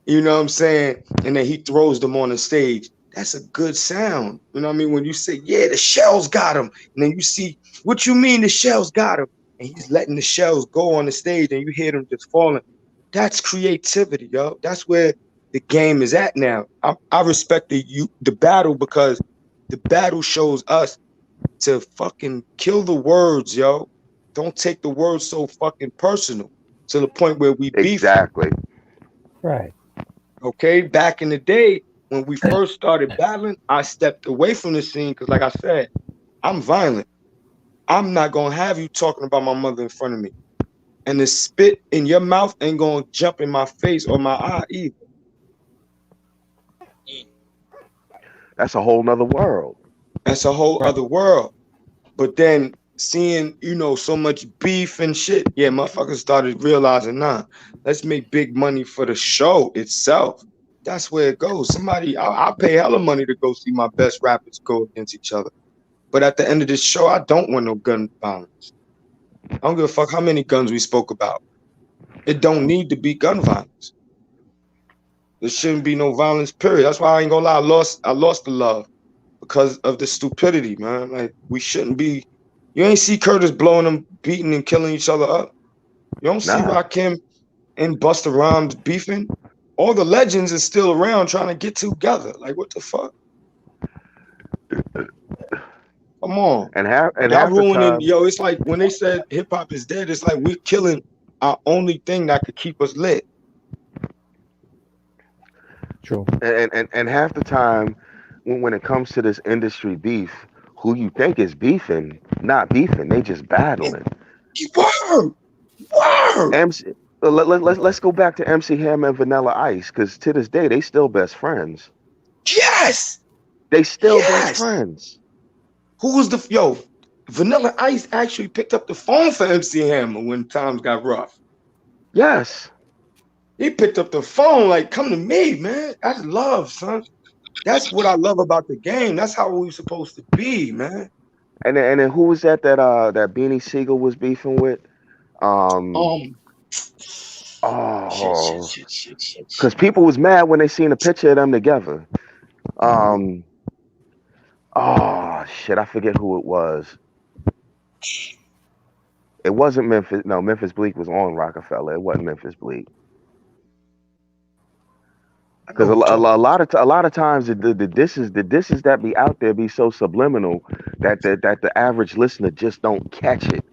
You know what I'm saying? And then he throws them on the stage. That's a good sound. You know what I mean? When you say, yeah, the shells got him. And then you see, what you mean the shells got him? And he's letting the shells go on the stage and you hear them just falling. That's creativity, yo. That's where the game is at now. I respect the battle because the battle shows us to fucking kill the words, yo. Don't take the words so fucking personal to the point where we beef. Exactly. Right. Okay, back in the day when we first started battling, I stepped away from the scene because, like I said, I'm violent. I'm not gonna have you talking about my mother in front of me, and the spit in your mouth ain't gonna jump in my face or my eye either. That's a whole nother world. That's a whole other world. But then seeing, you know, so much beef and shit, yeah, motherfuckers started realizing, nah, let's make big money for the show itself. That's where it goes. I'll pay hella money to go see my best rappers go against each other. But at the end of this show, I don't want no gun violence. I don't give a fuck how many guns we spoke about. It don't need to be gun violence. There shouldn't be no violence, period. That's why I ain't gonna lie, I lost the love because of the stupidity, man. Like, we shouldn't be. You ain't see Curtis blowing them, beating and killing each other up. You don't see Rakim and Busta Rhymes beefing. All the legends is still around trying to get together. Like, what the fuck? Come on. And half ruining, yo, it's like when they said hip hop is dead, it's like we're killing our only thing that could keep us lit. True. And half the time when it comes to this industry beef, who you think is beefing, not beefing, they just battling. Word. Let's go back to MC Hammer and Vanilla Ice, because to this day they still best friends. Yes. They still best friends. Who was Vanilla Ice actually picked up the phone for MC Hammer when times got rough. Yes. He picked up the phone, like, come to me, man. That's love, son. That's what I love about the game. That's how we supposed to be, man. And then who was that Beanie Siegel was beefing with? Because people was mad when they seen a picture of them together. I forget who it was. It wasn't Memphis. No, Memphis Bleak was on Rockefeller. It wasn't Memphis Bleak. Because a lot of times the disses that be out there be so subliminal that the average listener just don't catch it,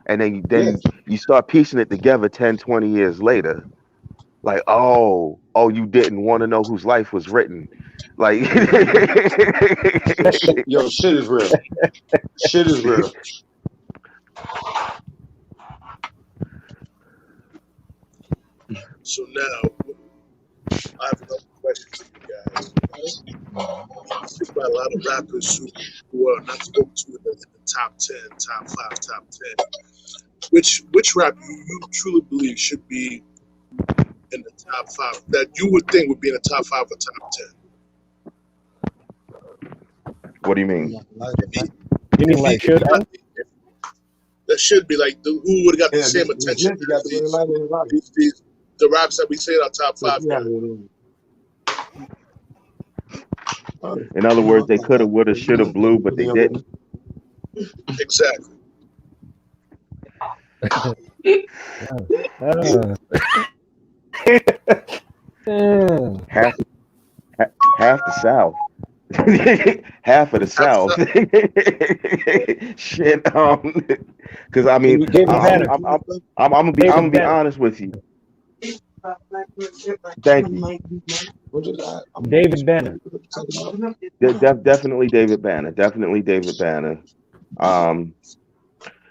and then you start piecing it together 10, 20 years later, like, oh, you didn't want to know whose life was written, like, yo, shit is real. Shit is real. So now I have another question for you guys. Think about a lot of rappers who are not spoken to in the top 10, top 5, top 10. Which rapper you truly believe should be in the top 5 that you would think would be in the top 5 or top 10? What do you mean? You mean like should I? That should be like who would have got the same attention. The raps that we say are top 5. In other words, they could have, would have, should have, blew, but they didn't. Exactly. Half the South. Half of the South. Shit. Because I mean, I'm gonna be honest with you. Thank you. David Banner. Definitely David Banner. Definitely David Banner.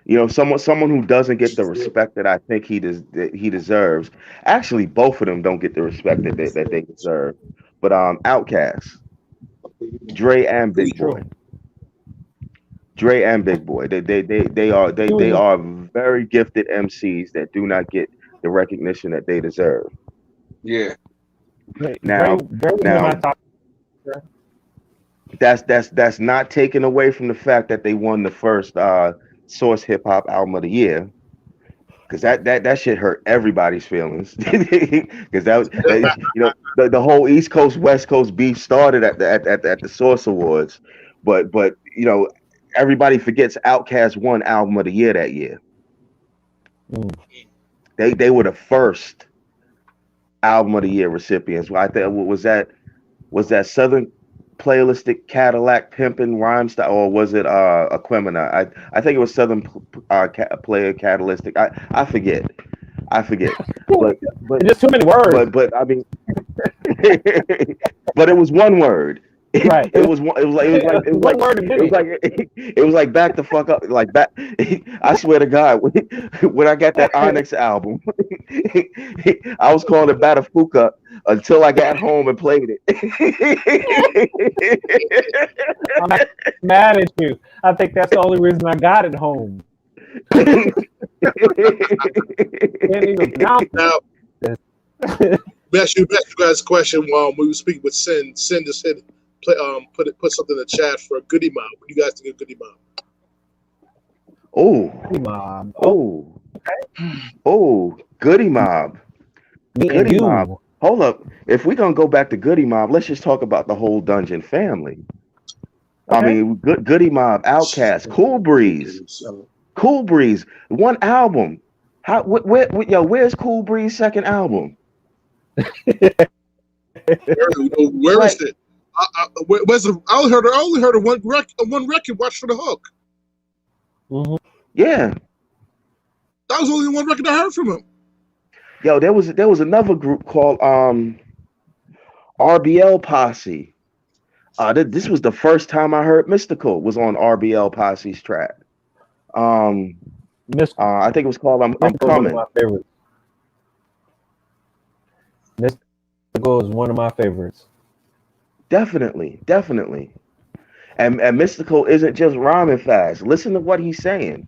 You know, someone who doesn't get the respect that I think he deserves. Actually, both of them don't get the respect that they deserve. But Outkast, Dre and Big Boy. Dre and Big Boy. They are very gifted MCs that do not get the recognition that they deserve. Yeah. Now, that's not taken away from the fact that they won the first Source Hip Hop Album of the Year. Because that shit hurt everybody's feelings. Because the whole East Coast West Coast beef started at the Source Awards, but everybody forgets Outkast won Album of the Year that year. They were the first Album of the Year recipients. I think was that Southern Playlistic Cadillac Pimpin' Rhyme Style, or was it Aquemini? I think it was Southern Player Catalytic. I forget. But just too many words. But I mean, but it was one word. Right. It was like back the fuck up. Like back. I swear to God, when I got that Onyx album, I was calling it Batafuka until I got home and played it. I'm mad at you. I think that's the only reason I got it home. Now, ask you guys a question while we were speaking with Sin. Sin just said, put something in the chat for a Goody Mob. What do you guys think of Goody Mob? Goody Mob. Goody Mob. Hold up. If we're gonna go back to Goody Mob, let's just talk about the whole Dungeon family. Okay. I mean, Goody Mob, Outkast, Cool Breeze, one album. Where's Cool Breeze's second album? Where is it? I only heard of one record. Watch for the Hook. Mm-hmm. Yeah, that was only one record I heard from him. Yo, there was another group called RBL Posse. This was the first time I heard Mystical was on RBL Posse's track. I think it was called I'm Coming. One of my favorites. Mystical is one of my favorites. Definitely. And Mystical isn't just rhyming fast. Listen to what he's saying.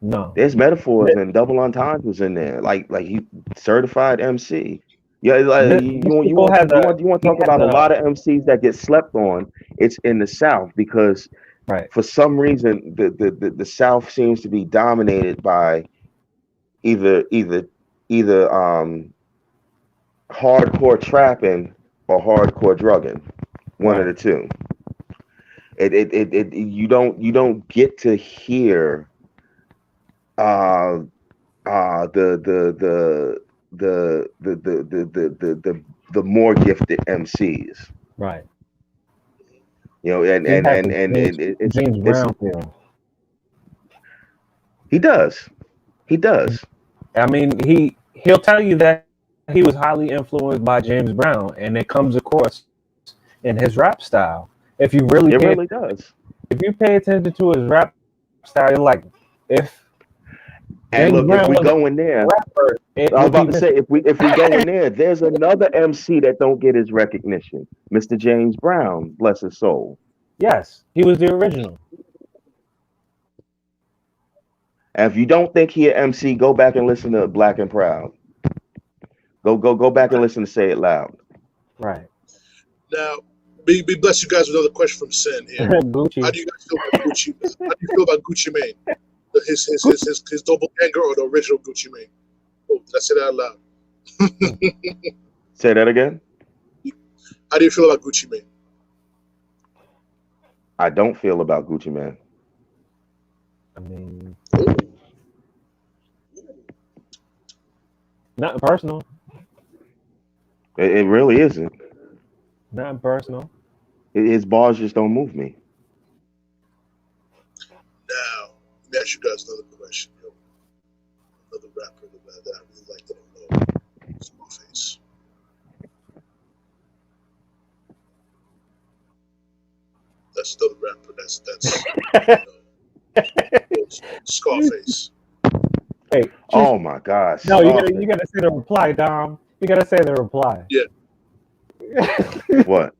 No. There's metaphors and double entendres in there. Like he certified MC. Yeah, like you want to talk about a lot of MCs that get slept on. It's in the South because for some reason the South seems to be dominated by either hardcore trapping or hardcore drugging. One of the two. You don't get to hear the more gifted MCs, right? And it's James Brown film. He does. I mean, he'll tell you that he was highly influenced by James Brown, and it comes across in his rap style. If you really does. If you pay attention to his rap style, you're like, if we go in there, rapper, I was about to say, if we go in there, there's another MC that don't get his recognition, Mr. James Brown, bless his soul. Yes, he was the original. And if you don't think he an MC, go back and listen to Black and Proud. Go back and listen to Say It Loud. Right. Now, be blessed, you guys, with another question from Sin here. Gucci. How do you guys feel about Gucci? How do you feel about Gucci Mane? His doppelganger or the original Gucci Mane? Oh, did I say that out loud? Say that again. How do you feel about Gucci Mane? I don't feel about Gucci Mane. I mean, nothing personal. It really isn't. Nothing personal. His bars just don't move me. Now, let me ask you guys another question. Another rapper that I really like that I know, Scarface. That's another rapper. That's Scarface. Hey. Oh my gosh. No, you gotta say the reply, Dom. You gotta say the reply. Yeah. What?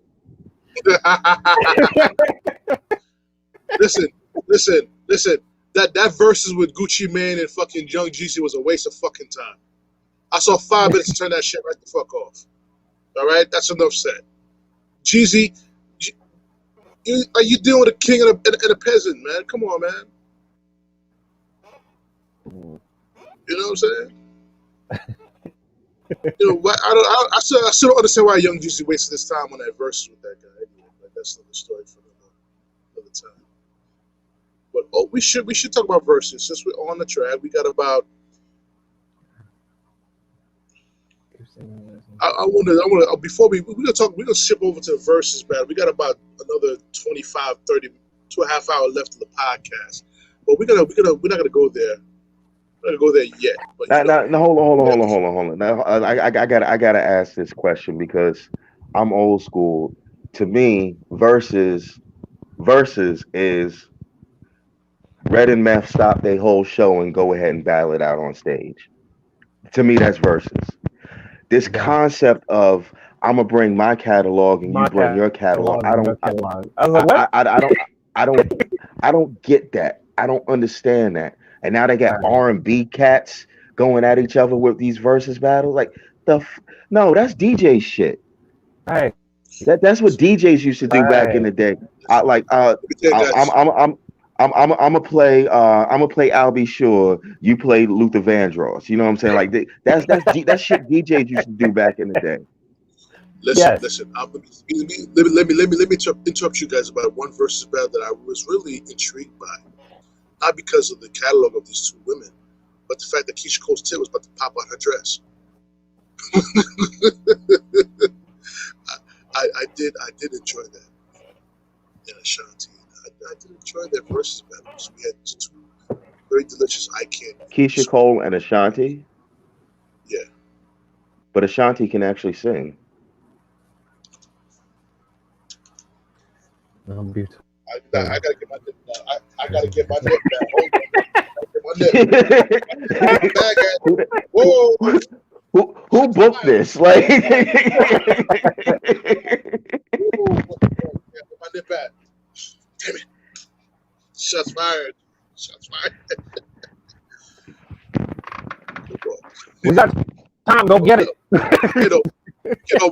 Listen, listen. That verses with Gucci Mane and fucking Young Jeezy was a waste of fucking time. I saw 5 minutes to turn that shit right the fuck off. All right, that's enough said. Jeezy, are you dealing with a king and a peasant, man? Come on, man. You know what I'm saying? I still don't understand why Young Jeezy wasted his time on that verse with that guy. Anyway, but that's another story for another time. But we should talk about verses since we're on the track. We got about. I want to before we're gonna ship over to the verses battle. We got about another 25, 30, 2.5 hours left of the podcast, but we're not gonna go there. We're not gonna go there yet. But no, hold on. Now, I gotta ask this question because I'm old school. To me, verses is Red and Meth stop their whole show and go ahead and battle it out on stage. To me, that's verses. This concept of I'm gonna bring my catalog and you bring your catalog. I don't get that. I don't understand that. And now they got R&B cats going at each other with these versus battles. Like no, that's DJ shit. Right. That's what DJs used to do back in the day. I'm gonna play I'll Be Sure. You play Luther Vandross. You know what I'm saying? Like that's shit DJs used to do back in the day. Listen. Let me interrupt you guys about one versus battle that I was really intrigued by. Not because of the catalog of these two women, but the fact that Keisha Cole's tit was about to pop out her dress. I did enjoy that. And Ashanti. I did enjoy that versus battles. We had two very delicious eye candy. Keisha Cole and Ashanti? Yeah. But Ashanti can actually sing. I'm beautiful. I gotta get my nip back. I gotta get my nip back. Hold on. Whoa. Who booked this? Like my nip back. Damn it. Shots fired. We got time. Go get it.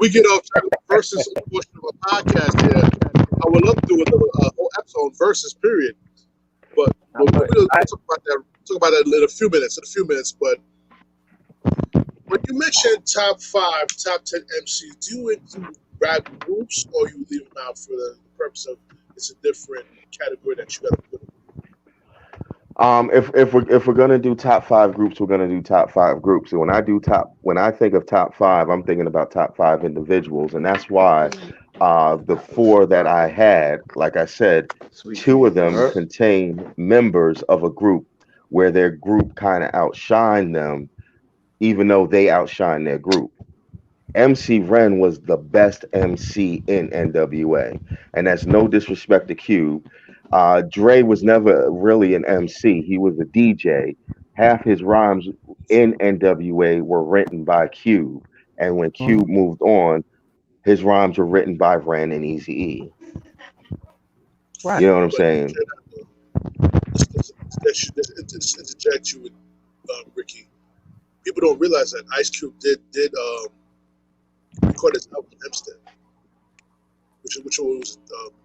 We get off track with the versus portion of our podcast here. I would love to do a whole episode on versus period, but we'll talk about that in a few minutes. But when you mention top 5, top 10 MCs, do you include rap groups or you leave them out for the purpose of it's a different category that you got to put in? If we're gonna do top 5 groups, we're gonna do top 5 groups. So when I think of top 5, I'm thinking about top 5 individuals, and that's why the 4 that I had, like I said, 2 of them contain members of a group where their group kind of outshined them, even though they outshined their group. MC Ren was the best MC in NWA, and that's no disrespect to Cube. Dre was never really an MC. He was a DJ. Half his rhymes in NWA were written by Cube. And when Cube moved on, his rhymes were written by Ren and Eazy-E. Right. You know what I'm saying? Just interject you with Ricky. People don't realize that Ice Cube did record his album in Hempstead, which was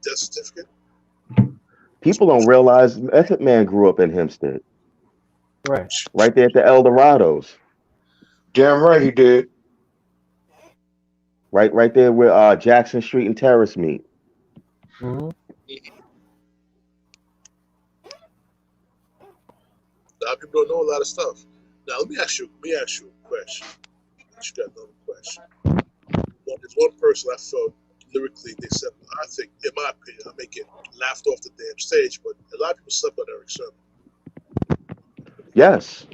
Death Certificate. People don't realize Method Man grew up in Hempstead. Right there at the Eldorados. Damn right he did. Right there where Jackson Street and Terrace meet. Mm-hmm. A lot of people don't know a lot of stuff. Now let me ask you a question. You got another question. There's one person I felt lyrically they said, I think, in my opinion, I may get laughed off the damn stage, but a lot of people slept on Eric Sermon. Yes,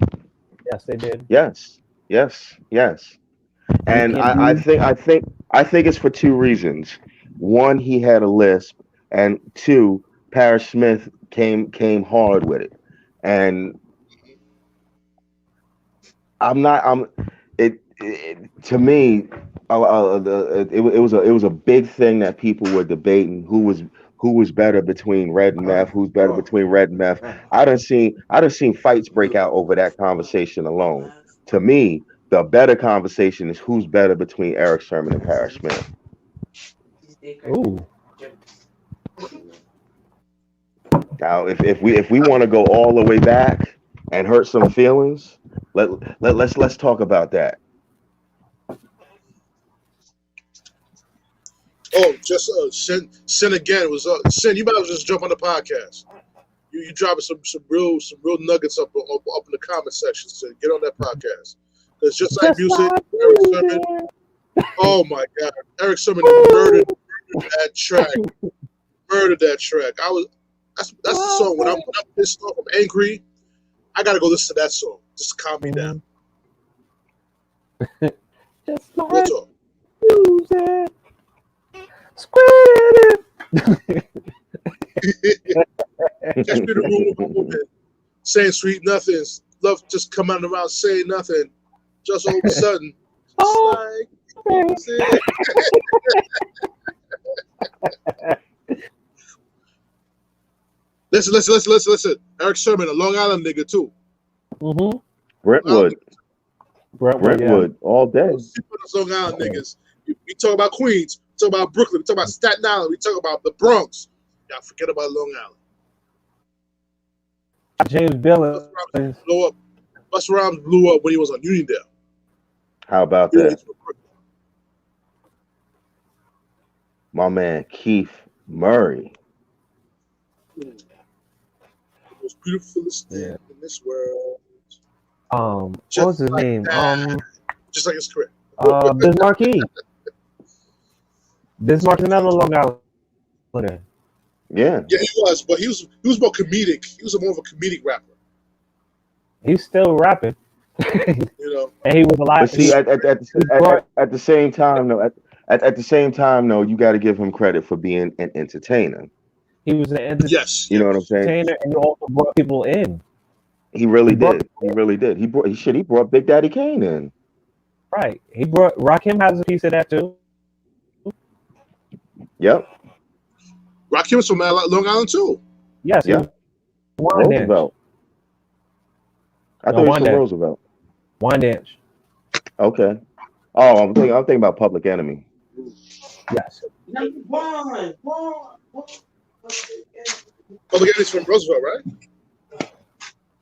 they did. Yes. And I think it's for 2 reasons. 1, he had a lisp, and 2, Parrish Smith came hard with it. And to me, it was a big thing that people were debating who who was better between Red and Meth, who's better between Red and Meth. I done seen fights break out over that conversation alone. To me, the better conversation is who's better between Eric Sermon and Parrish Smith. Ooh. Now, if we want to go all the way back and hurt some feelings, let's talk about that. Oh, just Sin again was Sin. You might as well just jump on the podcast. You dropping some real nuggets up in the comment section. So get on that podcast. Because just like music, Eric Sermon. Oh my God, Eric Sermon murdered that track. Murdered that track. That's the song when I'm pissed off, I'm angry. I gotta go listen to that song just to calm me down. Just Real like talk. music. Squid. Catch me in the room with a woman saying sweet nothings. Love just come out around saying nothing. Just all of a sudden, just like music. Listen. Eric Sermon, a Long Island nigga too. Mm-hmm. Brentwood, yeah. All day. Long Island niggas. We talk about Queens. We talk about Brooklyn. We talk about Staten Island. We talk about the Bronx. Y'all forget about Long Island. James Billings. Busta Rhymes blew up when he was on Uniondale. How about that? My man Keith Murray. The most beautifulest thing in this world. What was his name? Just like his career. Bismarcky. Bismarck's another Long Islander. Yeah, he was, but he was more comedic. He was more of a comedic rapper. He's still rapping. You know, and he was alive. But see, at the same time, though, at the same time, though, you got to give him credit for being an entertainer. He was an entertainer. Yes, you know what I'm saying. And he also brought people in. He really did. He really did. He brought Big Daddy Kane in. Right. He brought Rakim has a piece of that too. Yep. Rakim was from Long Island too. Yes. Yeah. Roosevelt. I thought he was from Roosevelt. Wyandanch. Okay. Oh, I'm thinking about Public Enemy. Yes. Number one. Public Enemy's from Roosevelt, right?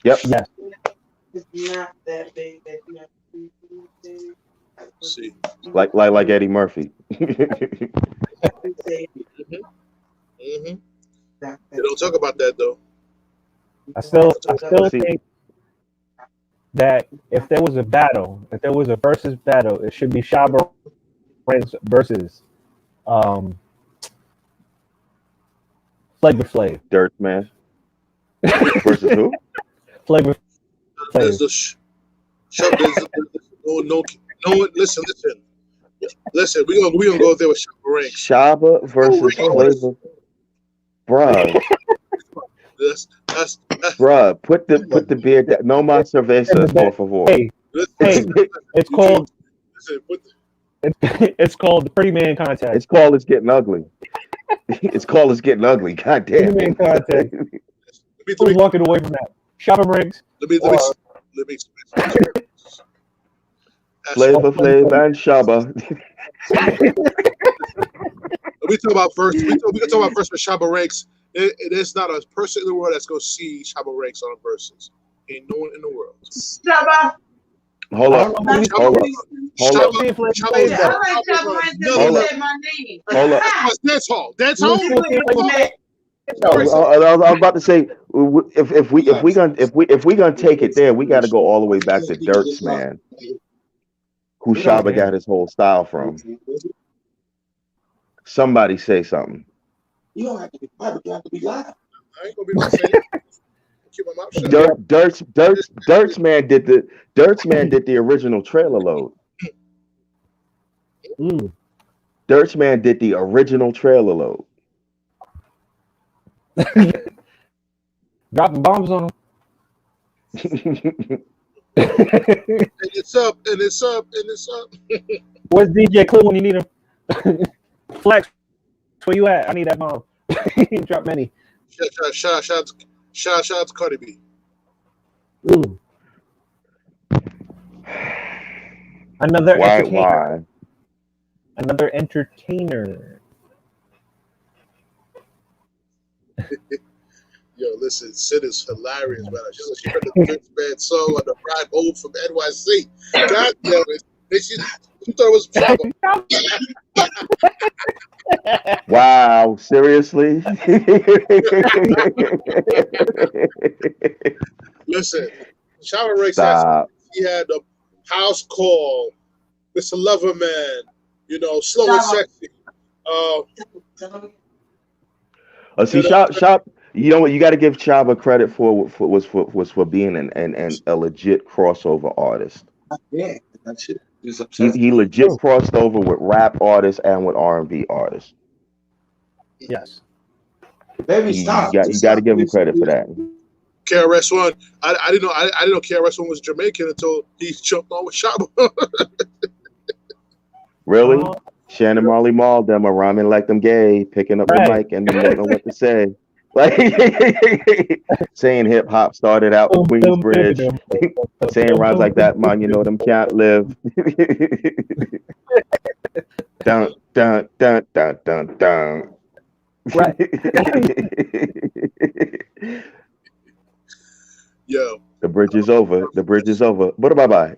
Yep. Yes. It's not that big that you have to see. Like Eddie Murphy. Mm-hmm. They don't talk about that though. I still think that if there was a battle, if there was a versus battle, it should be Shabba Ranks versus Flavor Flav. Dirt Man. Versus who? Flavor Flav. Listen. We gonna go there with Shabba Ranks. Shabba versus Flavor. Bruh. Bruh, put the beer down. No más cervezas, por favor. Hey, it's called. It's called the Pretty Man Contest. It's called It's Getting Ugly. It's called It's Getting Ugly. God damn. Pretty Man Contest. Who's walking away from that? Shabba Ranks. Let me Flavor Flav and Shabba. We talk about first. We can talk about first with Shabba Ranks. There's not a person in the world that's gonna see Shabba Ranks on a versus. Ain't no one in the world. Shabba. Hold up. I like Shabba Ranks my name. Hold up. Dance hall. Dance hall. I was about to say, if we gonna take it there, we got to go all the way back to Dirks Man, who Shabba got his whole style from. Somebody say something. You don't have to be private. You have to be live. I ain't gonna be able to say it. Keep my mouth shut. Dirks Man did the original trailer load. Dirks Man did the original trailer load. Dropping bombs on him. And it's up. Where's DJ Clue when you need him? Flex, where you at? I need that bomb. He dropped many. Shout out to Cardi B. Ooh. Another entertainer. Another entertainer. Yo, listen, Sid is hilarious, man. She heard the Good Bad song on the ride home from NYC. God damn it. She thought it was trouble. Wow, seriously? Listen, Chava Ray said he had a house call, Mr. Loverman, slow and sexy. See, Shop. You know what? You got to give Chava credit for being a legit crossover artist. Yeah, that's it. He legit crossed over with rap artists and with R&B artists. Yes. Baby, stop. You got to give him credit for that. KRS-One, I didn't know KRS-One was Jamaican until he jumped on with Chava. Really? Shannon Marley Mall, them are rhyming like them gay, picking up the mic and don't know what to say. Like saying hip hop started out in Queensbridge, saying rhymes like that, man, them can't live. Dun dun dun dun dun dun. Right. Yo. The bridge is over. The bridge is over. But bye-bye.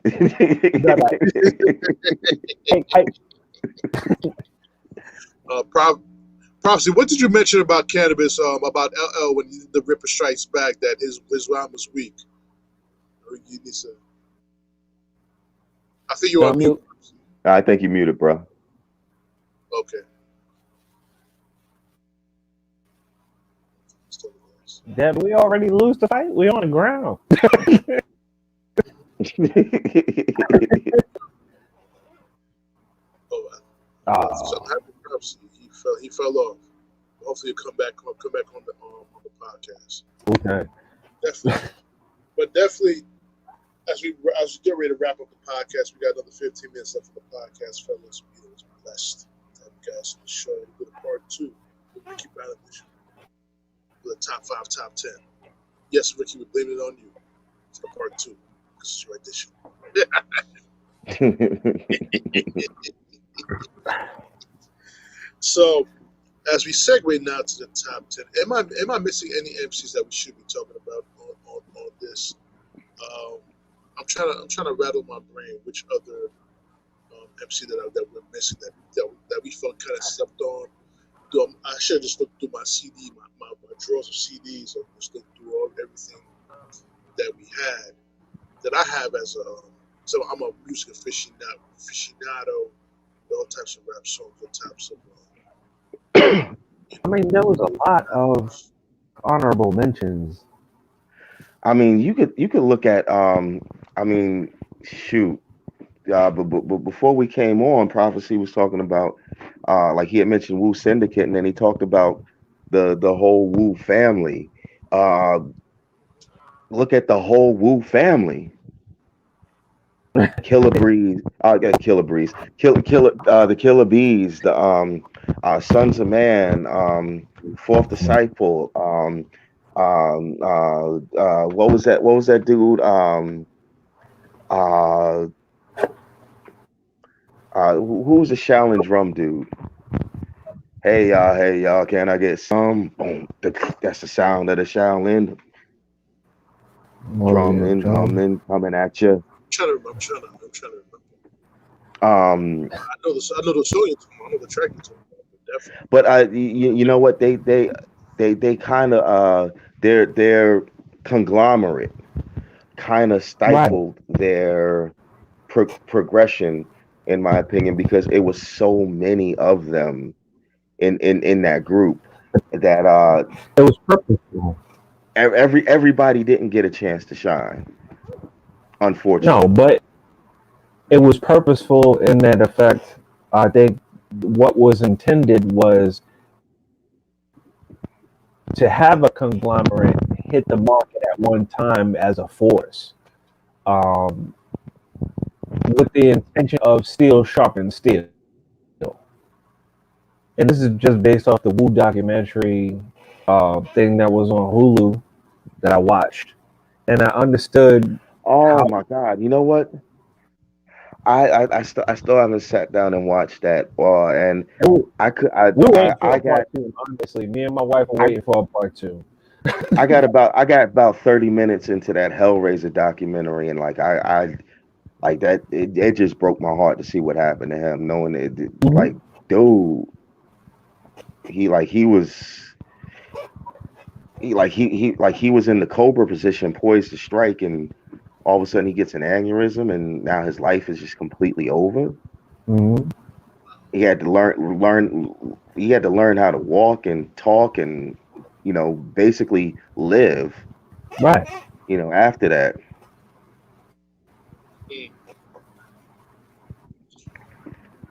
Proph4C, what did you mention about cannabis? About LL when the Ripper strikes back, that his rhyme was weak. I think you're on mute. I think you muted, bro. Okay. Did we already lose the fight? We on the ground. He fell off. Hopefully he'll come back on the podcast. Okay. Definitely. But definitely, as we get ready to wrap up the podcast, we got another 15 minutes left of the podcast, fellas. We was blessed to have you guys on the show. We did a part 2 with Ricky Brown edition. The top 5, top 10. Yes, Ricky, we're blaming it on you for part 2. This is your edition. So, as we segue now to the top 10, am I missing any MCs that we should be talking about on this? I'm trying to rattle my brain which other MC that we're missing that we felt kind of stepped on. I should have just looked through my CD, my drawers of CDs, or just looked through everything that we had, that I have as so I'm a music aficionado, all types of rap songs, all types of. I mean, there was a lot of honorable mentions. I mean, you could look at shoot. But before we came on, Proph4C was talking about like he had mentioned Wu Syndicate, and then he talked about the whole Wu family. Look at the whole Wu family. Killer Breeze, the Killer Bees, the Sons of Man, Fourth Disciple, what was that dude? Who was the Shaolin drum dude? Hey y'all, can I get some? Boom. That's the sound of the Shaolin drum coming at you. I'm trying to remember. I know the song you're talking about. I know the track you're talking about. But you know what, they kind of their conglomerate kind of stifled their progression, in my opinion, because it was so many of them in that group that it was purposeful. Everybody didn't get a chance to shine, unfortunately. No, but it was purposeful in that effect. I think what was intended was to have a conglomerate hit the market at one time as a force, with the intention of steel sharpens steel. And this is just based off the Wu documentary thing that was on Hulu that I watched, and I understood. Oh my God! You know what? I still haven't sat down and watched that. And I could We're waiting for I a part got two. Honestly, me and my wife are waiting for a part two. I got about 30 minutes into that Hellraiser documentary, and like I like that it just broke my heart to see what happened to him, knowing it like dude, he was he was in the Cobra position, poised to strike, and all of a sudden he gets an aneurysm, and now his life is just completely over. Mm-hmm. He had to learn how to walk and talk and basically live. Right. After that.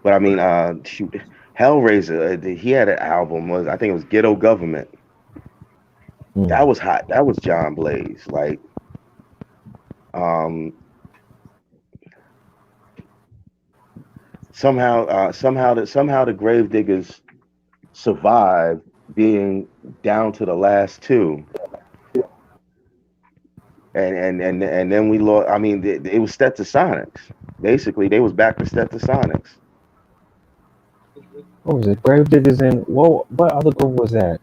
But I mean, shoot, Hellraiser, he had an album, I think it was Ghetto Government. That was hot. That was John Blaze. Like, somehow the Gravediggers survived being down to the last two. And then we lost. I mean, it was Stetsasonics. Basically, they was back to Stetsasonics. What was it? Gravediggers and what other group was that?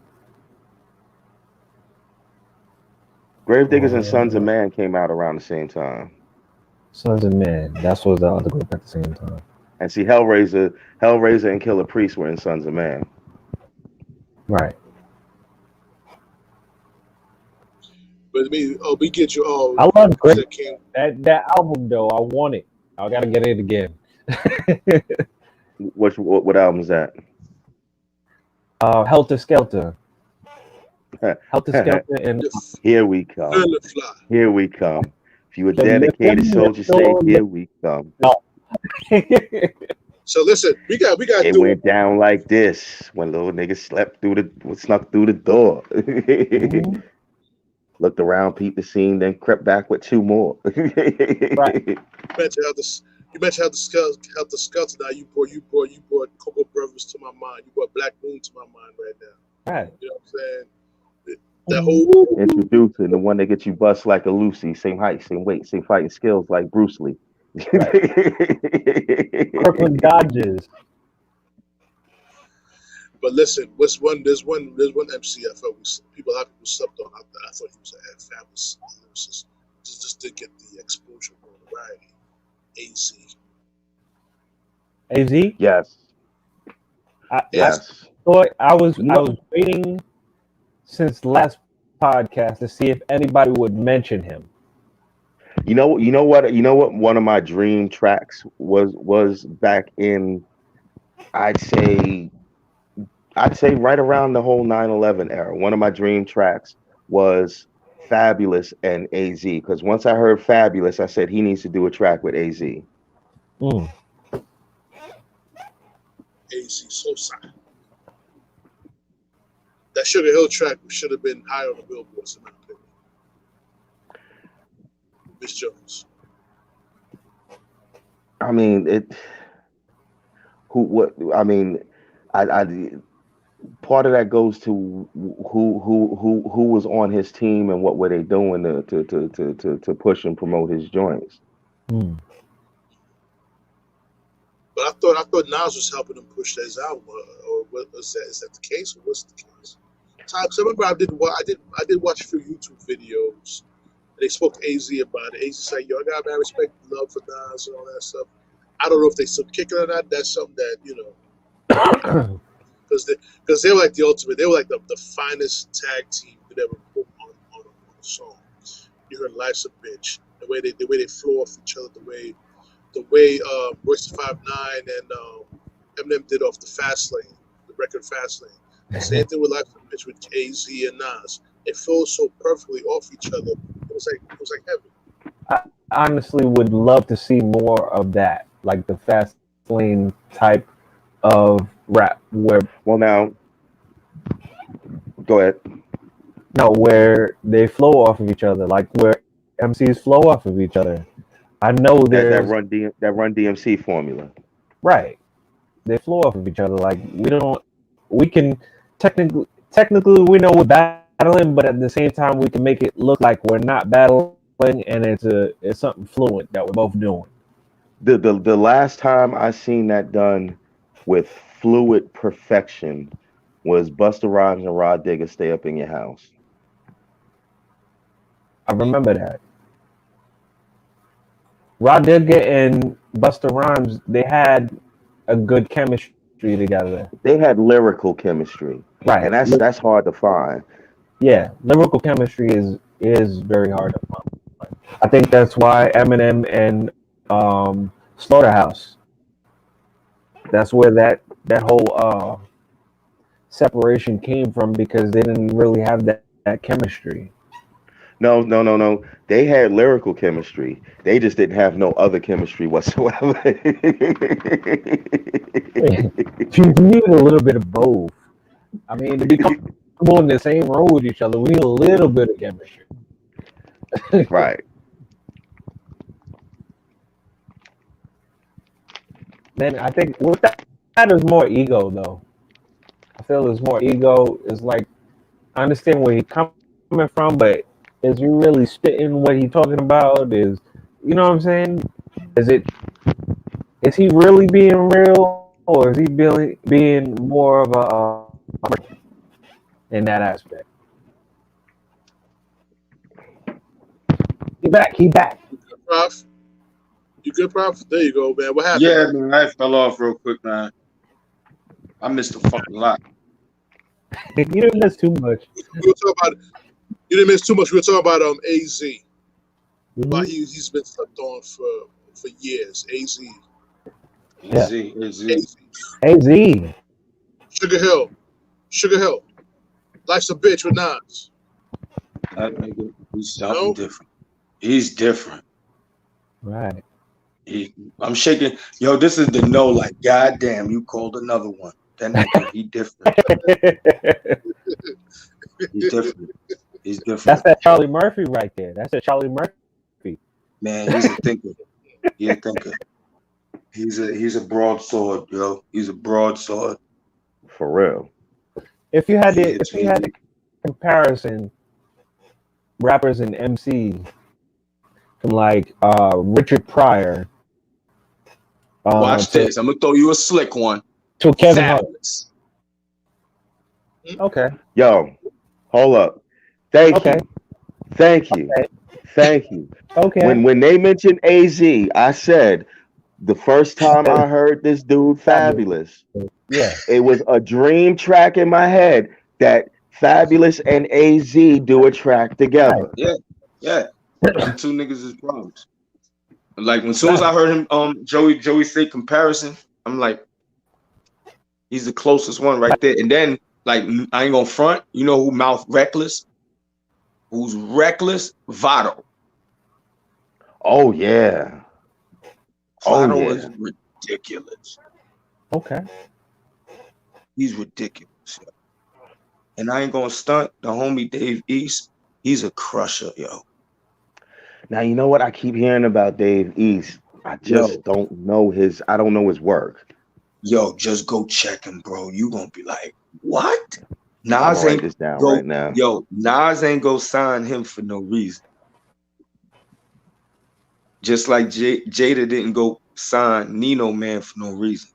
Gravediggers and Sons of Man came out around the same time. Sons of Man. That was the other group at the same time. And see, Hellraiser and Killer Priest were in Sons of Man. Right. But we get you all. I love that album though. I want it. I gotta get it again. What album is that? Helter Skelter. Helter Skelter and Here we come. Here we come. If you a dedicated soldier, say here we come. No. So listen, we got. It went down like this when little nigga snuck through the door. Mm-hmm. Looked around, peeped the scene, then crept back with two more. Right. You mentioned how the Skelter. Now you brought Cocoa Brothers to my mind. You brought Black Moon to my mind right now. Right. You know what I'm saying? That whole introducing the one that gets you bust like a Lucy, same height, same weight, same fighting skills like Bruce Lee. Right. Kirkland Dodgers. But listen, there's one MC I felt a lot of people slept on. I thought he was a fabulous lyricist. Just didn't get the exposure or notoriety. AZ. AZ? Yes. Yes. I was waiting since last podcast to see if anybody would mention him. You know what? One of my dream tracks was back in, I'd say right around the whole 9/11 era. One of my dream tracks was Fabulous and AZ, because once I heard Fabulous, I said he needs to do a track with AZ. AZ so sad. That Sugar Hill track should have been higher on the billboards, in my opinion. Miss Jones. I mean, part of that goes to who was on his team and what were they doing to push and promote his joints. But I thought Nas was helping him push his album, or what is that? Is that the case, or what's the case? So I remember I did watch a few YouTube videos. They spoke to AZ about it. AZ said, "Yo, I got mad respect, love for Nas and all that stuff." I don't know if they still kicking or not. That's something that because they were like the ultimate. They were like the finest tag team you could ever put on a song. You heard "Life's a Bitch," the way they flow off each other, the way Royce the 5'9" and Eminem did off the Fast Lane, the record Fast Lane. The same thing with "Life's a Bitch" with AZ and Nas. It flows so perfectly off each other. It was like heaven. I honestly would love to see more of that, like the Fast Lane type of rap. Now, go ahead. No, where they flow off of each other, like where MCs flow off of each other. I know there's that Run DMC formula. Right. They flow off of each other. Like we don't we can technically we know we're battling, but at the same time we can make it look like we're not battling, and it's something fluent that we're both doing. The last time I seen that done with fluid perfection was Busta Rhymes and Rod Digger Stay Up in Your House. I remember that. Rod Digger and Busta Rhymes, they had a good chemistry together. They had lyrical chemistry, right? And that's hard to find. Yeah, lyrical chemistry is very hard to find. I think that's why Eminem and Slaughterhouse. That's where that whole separation came from, because they didn't really have that chemistry. No. They had lyrical chemistry. They just didn't have no other chemistry whatsoever. You need a little bit of both. I mean, to be comfortable in the same row with each other, we need a little bit of chemistry. Right. Then I think with that is more ego, though. I feel there's more ego. It's like, I understand where he's coming from, but is he really spitting what he's talking about? You know what I'm saying? Is he really being real, or is he being more of a in that aspect? He back. Prof. You good, Prof? There you go, man. What happened? Yeah, man, I fell off real quick, man. I missed a fucking lot. You didn't miss too much. You didn't miss too much. We were talking about AZ. Why he's been slept on for years. AZ. Sugar Hill. Life's a bitch with Nas. That nigga, he's something different. He's different. Right. I'm shaking. Yo, this is the no, like, goddamn, you called another one. That nigga, he different. He's different. He's different. That's that Charlie Murphy right there. That's that Charlie Murphy. Man, he's a thinker. He's a thinker. He's a broadsword, yo. He's a broadsword. For real. If you had the comparison rappers and MCs from like Richard Pryor. Watch this. I'm gonna throw you a slick one. To Kevin Hart. Okay. Yo, hold up. Thank you. Okay. When they mentioned AZ, I said the first time I heard this dude Fabulous, it was a dream track in my head that Fabulous and AZ do a track together. Yeah. Them two niggas is problems. Like, as soon as I heard him, Joey say comparison, I'm like, he's the closest one right there. And then, like, I ain't gonna front. You know who mouth reckless? Who's reckless? Votto. Oh yeah. Votto is ridiculous. Okay. He's ridiculous. And I ain't gonna stunt. The homie Dave East, he's a crusher, yo. Now you know what I keep hearing about Dave East. I just don't know his work. Yo, just go check him, bro. You gonna be like, what? Nas ain't this down right now. Yo, Nas ain't go sign him for no reason. Just like Jada didn't go sign Nino Man for no reason.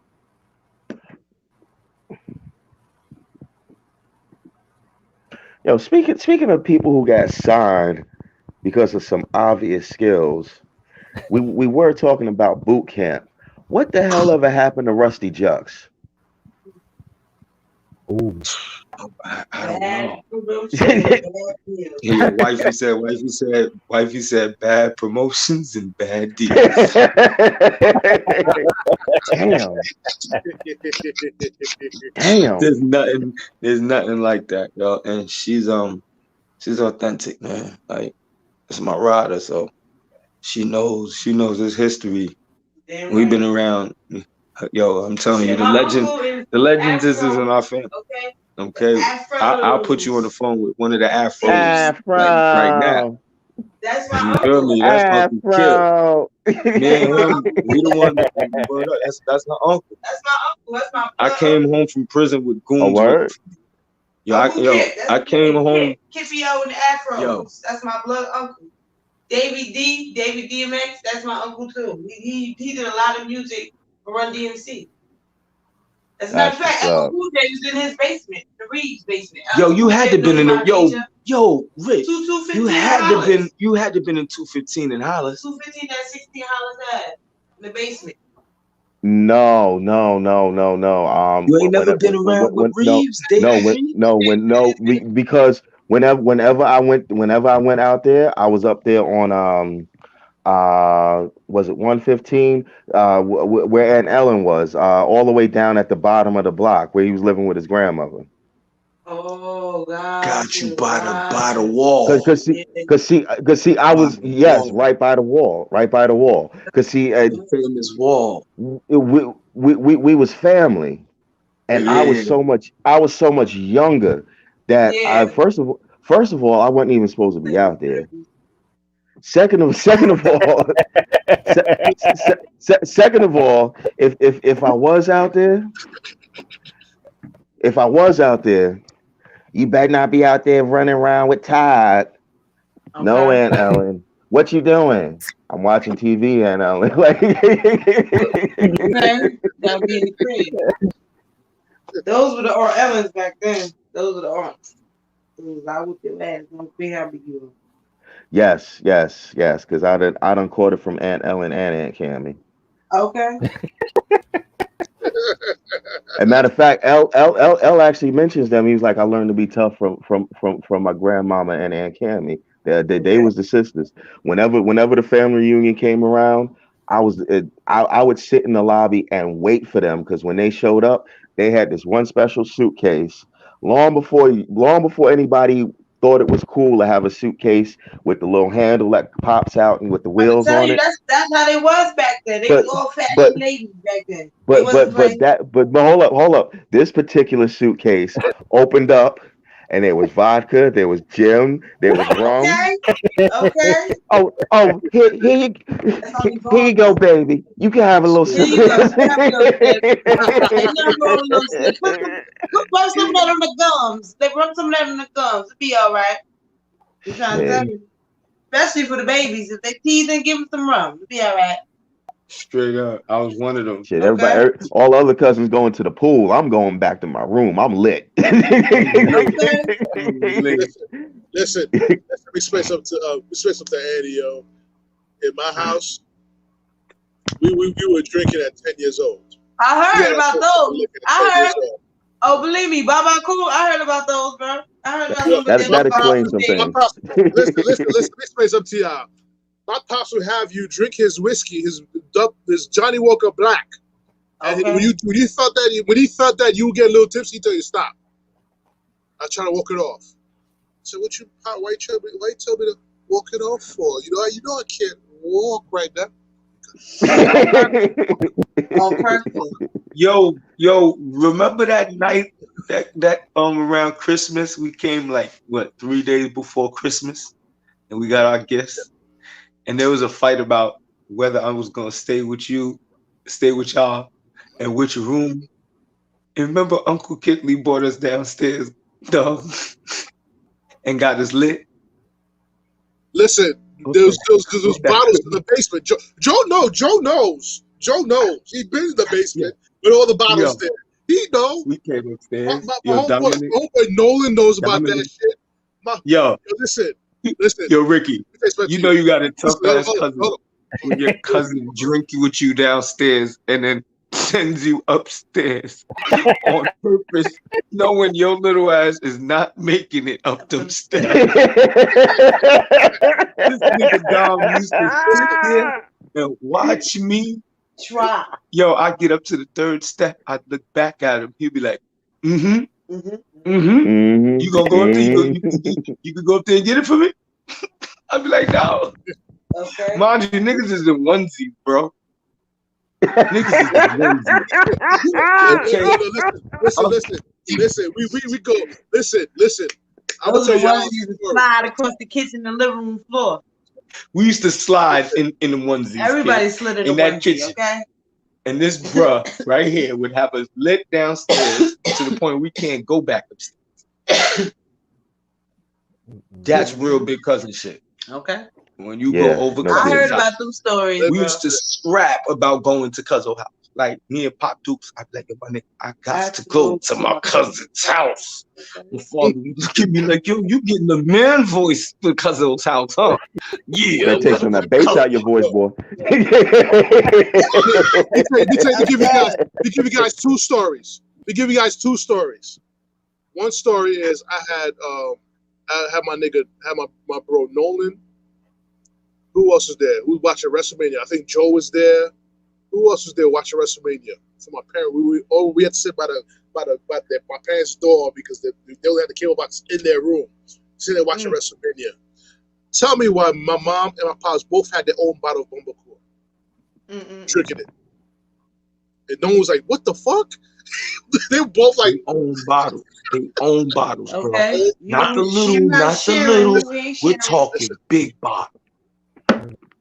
Yo, speaking of people who got signed because of some obvious skills, we were talking about boot camp. What the hell ever happened to Rusty Jux? Ooh. I don't know. Yeah, wifey said bad promotions and bad deals. Damn. There's nothing like that, yo. And she's authentic, man. Like, it's my rider, so she knows his history. We've been around. Yo, I'm telling you, the legends is in our family. Okay, I'll put you on the phone with one of the Afros like, right now. That's my You uncle. hear me? That's Uncle Kip. Afro. Me and him, we the one that word up. That's my uncle. That's my uncle. That's my I came home from prison with A goons. word? I came home. Kipio and the Afros. Yo. That's my blood uncle. David DMX, that's my uncle too. He did a lot of music for Run DMC. As a matter of fact, Uncle Cool J was in his basement, the Reed's basement. Yo, you had to been in the Rich. You had to been in 215 in Hollis. 215 at 16 Hollis Ave in the basement. No. You ain't never been around with Reeves, because whenever I went out there, I was up there on was it 115 where Aunt Ellen was, all the way down at the bottom of the block where he was living with his grandmother. Oh God! Got you by the wall. Cause see, I was right by the wall. Cause see, famous wall. We was family, and I was so much younger that I first of all I wasn't even supposed to be out there. Second of all, if I was out there, you better not be out there running around with Todd. Okay. No, Aunt Ellen. What you doing? I'm watching TV, Aunt Ellen. That'd be in the crib. Those were the Ellens back then. Those were the aunts. I would your ass. Don't be happy you. Yes. Because I done caught it from Aunt Ellen and Aunt Cammy. Okay. As a matter of fact, L actually mentions them. He was like, I learned to be tough from my grandmama and Aunt Cammy. They was the sisters. Whenever the family reunion came around, I would sit in the lobby and wait for them, because when they showed up, they had this one special suitcase. Long before anybody thought it was cool to have a suitcase with the little handle that pops out and with the wheels on it. That's how they was back then. They was all fashioned ladies back then. But hold up. This particular suitcase opened up, and there was vodka, there was gin, there was rum. Okay. Here you go, baby. You can have a little sip. Put some of that on the gums. They rub some of that on the gums. It'll be all right. I'm trying to tell you. Especially for the babies. If they tease and give them some rum, it'll be all right. Straight up. I was one of them. Shit, everybody, all the other cousins going to the pool. I'm going back to my room. I'm lit. Listen. Let me space up to Andy, yo. In my house, we were drinking at 10 years old. I heard about those. Oh, believe me, Baba Cool. I heard about those, bro. I heard about those. That explains some things. Listen. Let me space up to y'all. My pops would have you drink his whiskey, his Johnny Walker Black, and when he felt that you would get a little tipsy, he'd tell you stop. I try to walk it off. So why you tell me to walk it off for? You know I can't walk right now. Yo, remember that night that around Christmas we came 3 days before Christmas, and we got our gifts. And there was a fight about whether I was gonna stay with y'all, and which room. And remember, Uncle Kitley brought us downstairs, dog, and got us lit. Listen, those bottles in the basement. Joe knows. Joe knows. He's been in the basement with all the bottles there. He knows. We came upstairs. My homeboy Nolan knows about that shit. Listen. Yo, Ricky, you know you got a tough ass cousin. When your cousin drink you with you downstairs and then sends you upstairs on purpose, knowing your little ass is not making it up them stairs. This nigga Dom used to sit there and watch me try. Yo, I get up to the third step, I look back at him, he'll be like, you gonna go up there? You can go up there and get it for me? I'd be like, no. Okay. Mind you, niggas is in onesie, bro. Niggas is in onesie. Listen. We go. Listen. I'm gonna tell you. Slide across the kitchen and living room floor. We used to slide in the onesies. Everybody slid in that kitchen. Okay. And this bruh right here would have us lit downstairs to the point we can't go back upstairs. That's real big cousin shit. Okay. When you go over, I heard about them stories. We used to scrap about going to cousin's house. Like me and Pop Dukes, I'd be like, my nigga, I got to go to my cousin's house. My father would look at me like, yo, you getting the man voice to cousin's house, huh? Yeah. That takes some of that bass out your voice, boy. We give you guys two stories. One story is I had my bro Nolan. Who else was there? Who was watching WrestleMania? I think Joe was there. Who else was there watching WrestleMania? For my parents, we had to sit by my parents' door because they only had the cable box in their room, sitting there watching WrestleMania. Tell me why my mom and my pops both had their own bottle of Bumbacore, drinking it, and no one was like, "What the fuck?" They were both like, own bottles, bro. Okay. Not the little. We're talking big bottles.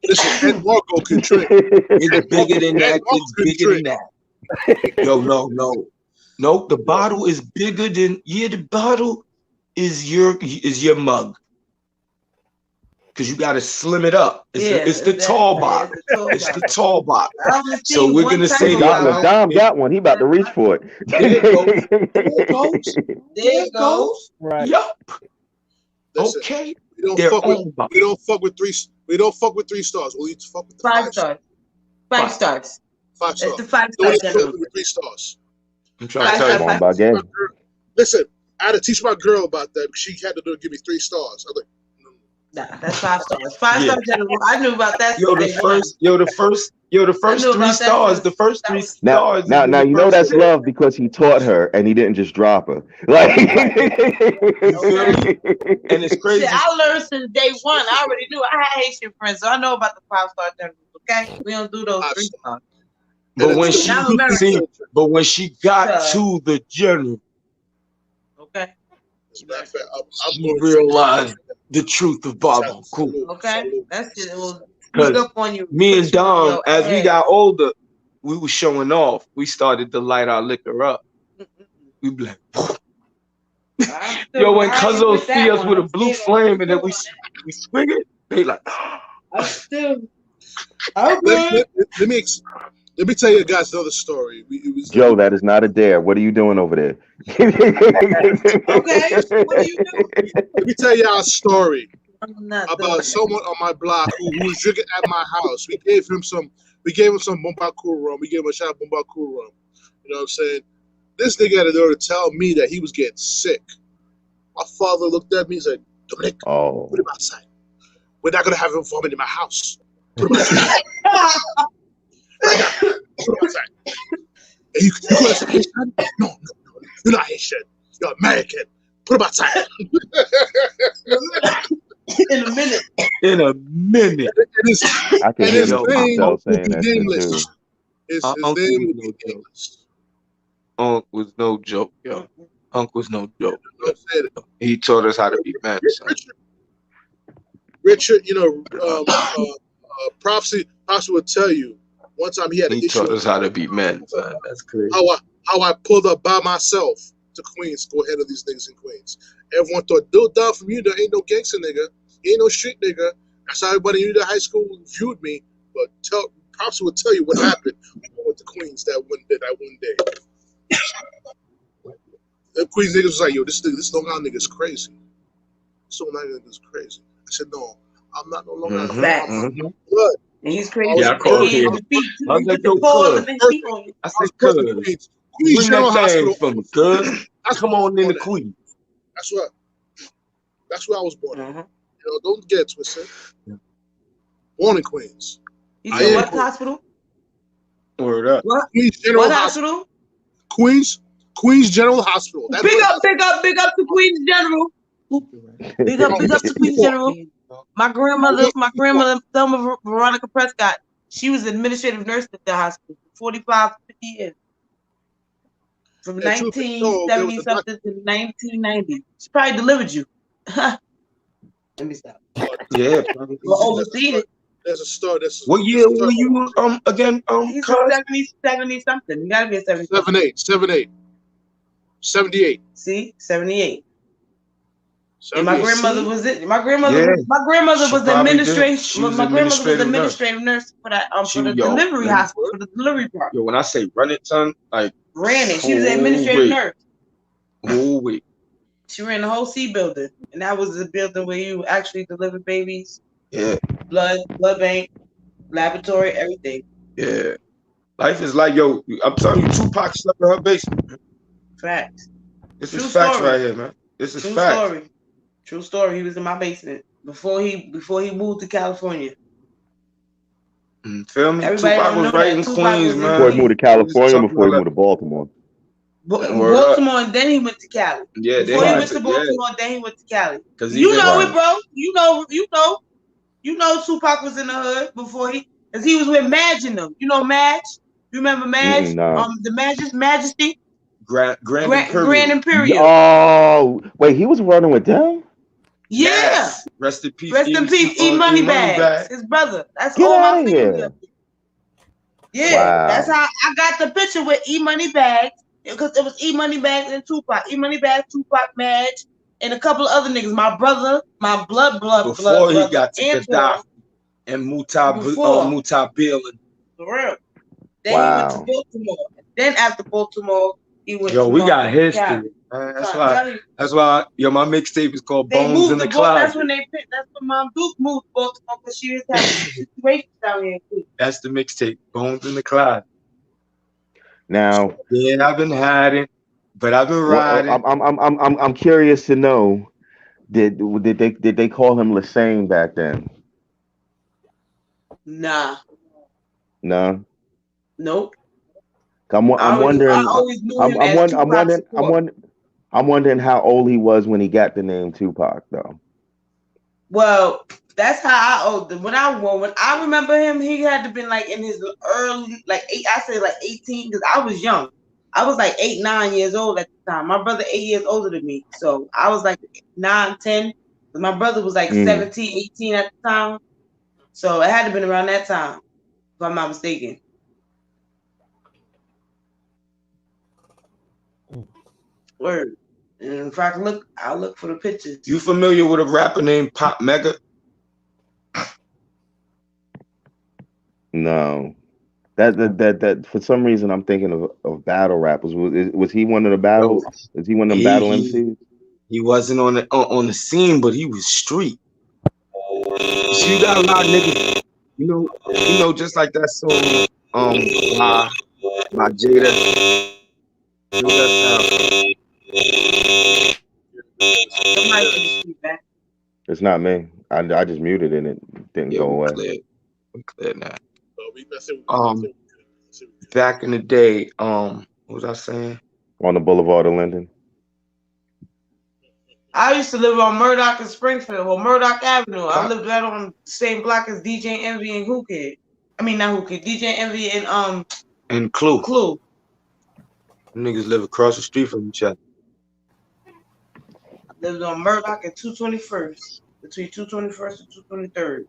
Listen, Ed Marco can drink. It's bigger than that. It's bigger than that. Yo, no. The bottle is bigger than. Yeah, the bottle is your mug. Because you got to slim it up. It's the tall bottle. It's the tall bottle. So we're gonna say Dom got one. He about to reach for it. There it goes. Right. Yup. Listen, Okay. We don't fuck with 3 stars. We fuck with the 5 stars. 5 stars. 5 stars. It's the 5 stars. With 3 stars. I'm trying to tell you about game. Listen, I had to teach my girl about that because she had to give me 3 stars. I was like, nah, that's 5 stars. 5 stars general. I knew about that. The first 3 stars. The first 3 stars. Now you know that's love because he taught her and he didn't just drop her. Like, and it's crazy. See, I learned since day one. I already knew. I had Haitian friends, so I know about the 5-star generals. Okay, we don't do those 3 stars. But when she got to the general, okay, she realized the truth of Baba. Cool. Okay, that's it. It was Because up on you. me and Dom, as we got older, we were showing off. We started to light our liquor up. We be like, yo, when Cuzzo see us with a blue flame and then we swing it, they like, Let me tell you guys another story. Joe, that is not a dare. What are you doing over there? Okay, what are you doing? Let me tell y'all a story about someone on my block who was drinking at my house. We gave him some Bumbaku rum. We gave him a shot of Bumbaku rum. You know what I'm saying? This nigga had the nerve to tell me that he was getting sick. My father looked at me and said, Dominic, put him outside. We're not going to have him vomit in my house. Put him outside. Put him outside. And you call us Haitian? No. You're not Haitian. You're American. Put him outside. In a minute. I can hear myself saying that too. His name would be nameless. Unc was no joke, yo. Unc was no joke. He taught us how to be men. Richard, Proph4C would tell you. One time he had an issue. He taught us how to be men, son. That's crazy. How I pulled up by myself to Queens, go ahead of these niggas in Queens. Everyone thought, dude, down from you, there ain't no gangster nigga, ain't no street nigga. That's how everybody in the high school viewed me. But Proph4C would tell you what happened when I went to Queens that one day. The Queens niggas was like, yo, this Long Island nigga's crazy. This Long Island nigga's crazy. I said, no, I'm not no Long Island. Blood. He's crazy. Yeah, I called him. I was like, yo, cuz. I said, cuz. Queens General Hospital. From cuz. Come on in the Queens. That's where I was born. Don't get it twisted. Born in Queens. You said what hospital? Word up. What? Queens General Hospital? Queens General Hospital. Big up to Queens General. Big up to Queens General. My grandmother, Thelma Veronica Prescott, she was an administrative nurse at the hospital for 45, 50 years. From 1970 something to 1990. She probably delivered you. Let me stop. Yeah, probably. Well, overseen it. There's a start. What year were you again? He's a 70 something. You gotta be a 70. 78. See, 78. 78. And my grandmother was it. My grandmother was the administration. My grandmother was the administrative nurse for that for the delivery hospital, for the delivery part. Yo, when I say run it, son, like ran it. She was the administrative nurse. Oh wait. She ran the whole C building, and that was the building where you actually deliver babies. Yeah. Blood bank, laboratory, everything. Yeah. Life is like, yo, I'm telling you, Tupac slept in her basement. Facts. This is facts right here, man. This is facts. True story. He was in my basement before he moved to California. Feel me? Everybody Tupac was right in Queens, man. Before he moved to California, before he moved to Baltimore. Baltimore, and then he went to Cali. Yeah, before he went to Baltimore, then he went to Cali. Cause you know it, bro. You know Tupac was in the hood before because he was with Madge in them. You know Madge? You remember Madge? No. The Majesty? Grand Imperial. Oh, wait, he was running with them? Yeah. Yes. Rest in peace. Rest in peace. E-Money Bags. His brother. That's Get all out my of fingers. here. Yeah. Wow. That's how I got the picture with E-Money Bags. Because it was E-Money Bags and Tupac. E-Money Bags, Tupac, Madge, and a couple of other niggas. My brother, my blood before he brother, got to Gaddafi and Mutab Bilin. For real. Then he went to Baltimore. Then after Baltimore, he went to we got history. Cali. That's why my mixtape is called Bones in the Closet. That's when Mom Duke moved to Baltimore because she was having situations down here too. That's the mixtape, Bones in the Closet. Now, yeah, I've been hiding, but I've been riding. I'm curious to know, did they call him Lassane back then? Nah. No. Nope. I'm wondering how old he was when he got the name Tupac, though. Well, that's how when I remember him, he had to been like in his early, like 18, because I was young. I was like 8, 9 years old at the time. My brother 8 years older than me, so I was like 9, 10. But my brother was like 17, 18 at the time, so it had to have been around that time, if I'm not mistaken. Word. And if I can look, I'll look for the pictures. You familiar with a rapper named Pop Mega? No. That for some reason I'm thinking of battle rappers. Was he one of the battles? Is he one of them battle MCs? He wasn't on the scene, but he was street. So you got a lot of niggas, you know, just like that song, by Jada. It's not me. I just muted it and it didn't go away. We clear now. Back in the day, what was I saying? On the Boulevard of Linden. I used to live on Murdoch and Springfield, Murdoch Avenue. I lived right on the same block as DJ Envy and Who Kid. I mean, not Who Kid, DJ Envy and Clue. Niggas live across the street from each other. I lived on Murdoch and 221st, between 221st and 223rd.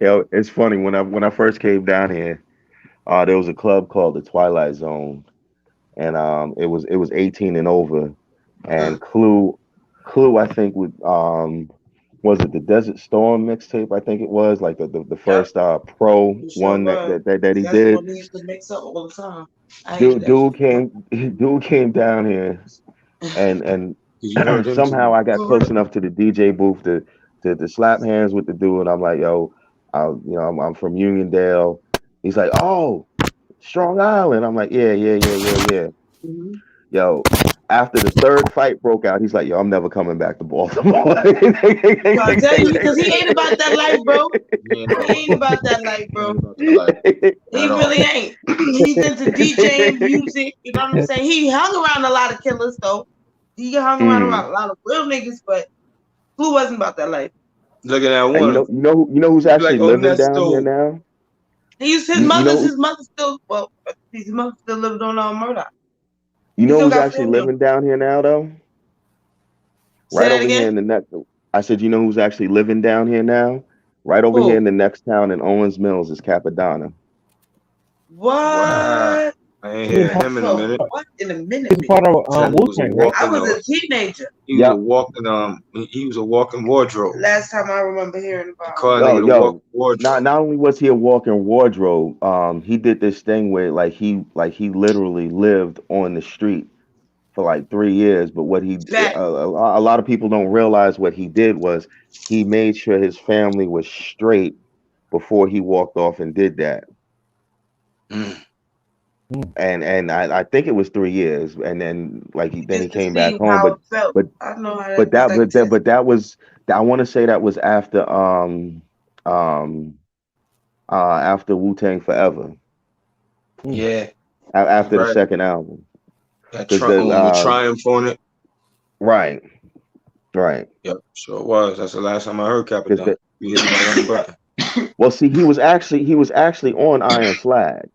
Yo, it's funny when I first came down here, there was a club called the Twilight Zone, and it was 18 and over, and Clue I think was it the Desert Storm mixtape? I think it was like the first pro one that he did. What he used to mix up all the time. Dude came down here, and somehow I got close enough to the DJ booth to slap hands with the dude, and I'm like, yo, I'm from Uniondale. He's like, oh, Strong Island. I'm like, yeah. Mm-hmm. Yo, after the third fight broke out, he's like, yo, I'm never coming back to Baltimore. I tell you, because he ain't about that life, bro. He ain't about that life, bro. He really ain't. He's into DJing, music, you know what I'm saying? He hung around a lot of killers, though. He hung around a lot of real niggas, but Blue wasn't about that life. Look at that one. You know who's actually living down here now? His mother still lived on Murdoch. You know who's actually living down here now, though? Right over here in the next. I said, you know who's actually living down here now? Right over here in the next town in Owens Mills is Capadonna. What? Wow. I ain't hear him in a minute. What in a minute? He's part of Wu-Tang, right? I was a teenager. He was a walking he was a walking wardrobe. Last time I remember hearing about not only was he a walking wardrobe, he did this thing where like he literally lived on the street for like 3 years. But what he a lot of people don't realize what he did was he made sure his family was straight before he walked off and did that. And I think it was 3 years, and then he came back home. But I know how that was I want to say that was after after Wu-Tang Forever. Yeah. After the second album. That Triumph on it. Right. Yep, sure was. That's the last time I heard Capadonna. Well, see, he was actually on Iron Flag.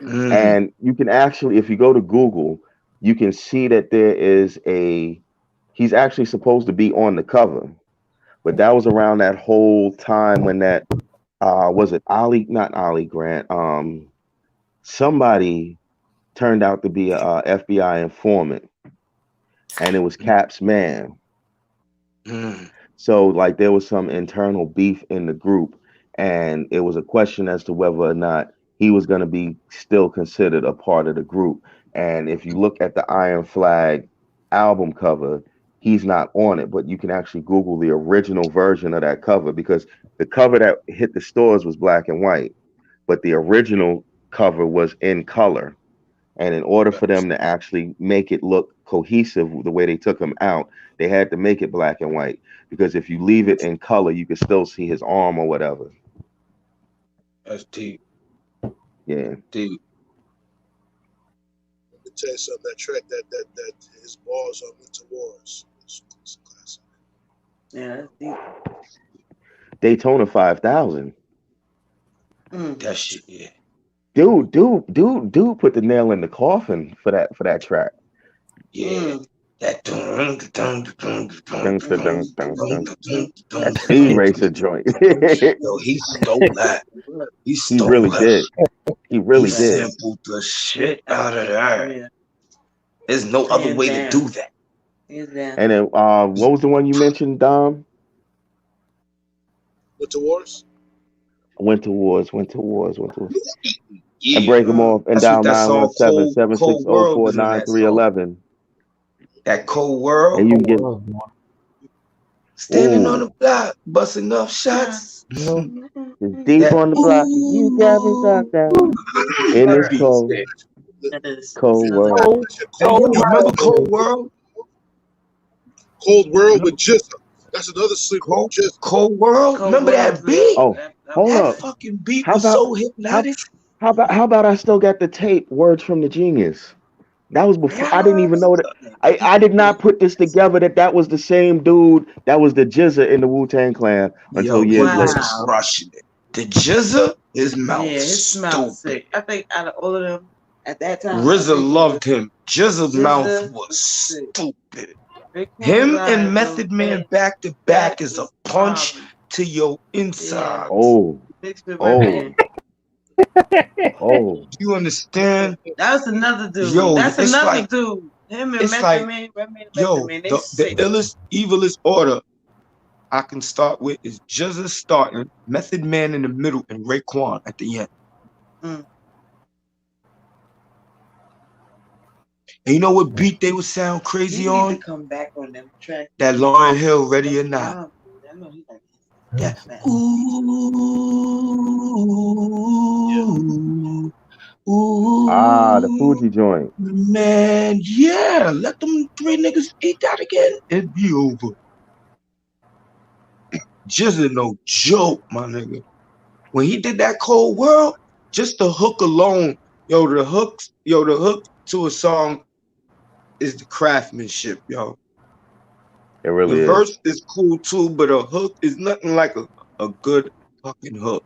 And you can actually, if you go to Google, you can see that there is he's actually supposed to be on the cover, but that was around that whole time when that was it not Ollie Grant, somebody turned out to be a FBI informant, and it was Cap's man. So like there was some internal beef in the group, and it was a question as to whether or not he was going to be still considered a part of the group. And if you look at the Iron Flag album cover, he's not on it, but you can actually Google the original version of that cover, because the cover that hit the stores was black and white, but the original cover was in color. And in order for them to actually make it look cohesive, the way they took him out, they had to make it black and white, because if you leave it in color, you can still see his arm or whatever. That's deep. Yeah. Deep. Let me tell you something. That track, that his bars on Winter Wars, it's a classic. Yeah, that's deep. Daytona 5000. That shit, yeah. Dude put the nail in the coffin for that track. Yeah. That Speed Racer joint. Yo, he stole that. He really did. He really did. Sampled the shit out of that. Yeah. There's no other way to do that. And then what was the one you mentioned, Dom? Winter Wars. Winter Wars. Yeah. And break them off and dial 917-760-49311. That Cold World. And you get standing on the block, busting off shots. Deep on the block, you got me stuck down in this cold world. Remember Cold World? Cold World with Jizza. That's another sleeper. Cold World. Remember that beat? Oh, hold up. That fucking beat was so hypnotic. How about I still got the tape? Words from the Genius. That was before. I didn't even know that. I did not put this together that was the same dude that was the Jizza in the Wu-Tang Clan until years later. Crushing it. The Jizza, his mouth. Yeah, his mouth sick. I think out of all of them at that time, RZA loved him. Jizza's mouth was stupid. Him and Method Man back to back is a punch to your inside. Oh. Do you understand? That was another dude. Yo, that's another dude. Him and Method Man. The illest, evilest order I can start with is Jizza starting, Method Man in the middle, and Raekwon at the end. And you know what beat they would sound crazy on? Come back on them track. That Lauryn Hill, Ready or Not. Yeah. Ooh. Ah, the Fuji joint. Man, yeah. Let them three niggas eat that again. It'd be over. Jizza no joke, my nigga. When he did that Cold World, just the hook alone, the hook to a song is the craftsmanship, yo. It really is. The verse is cool too, but a hook is nothing like a good fucking hook.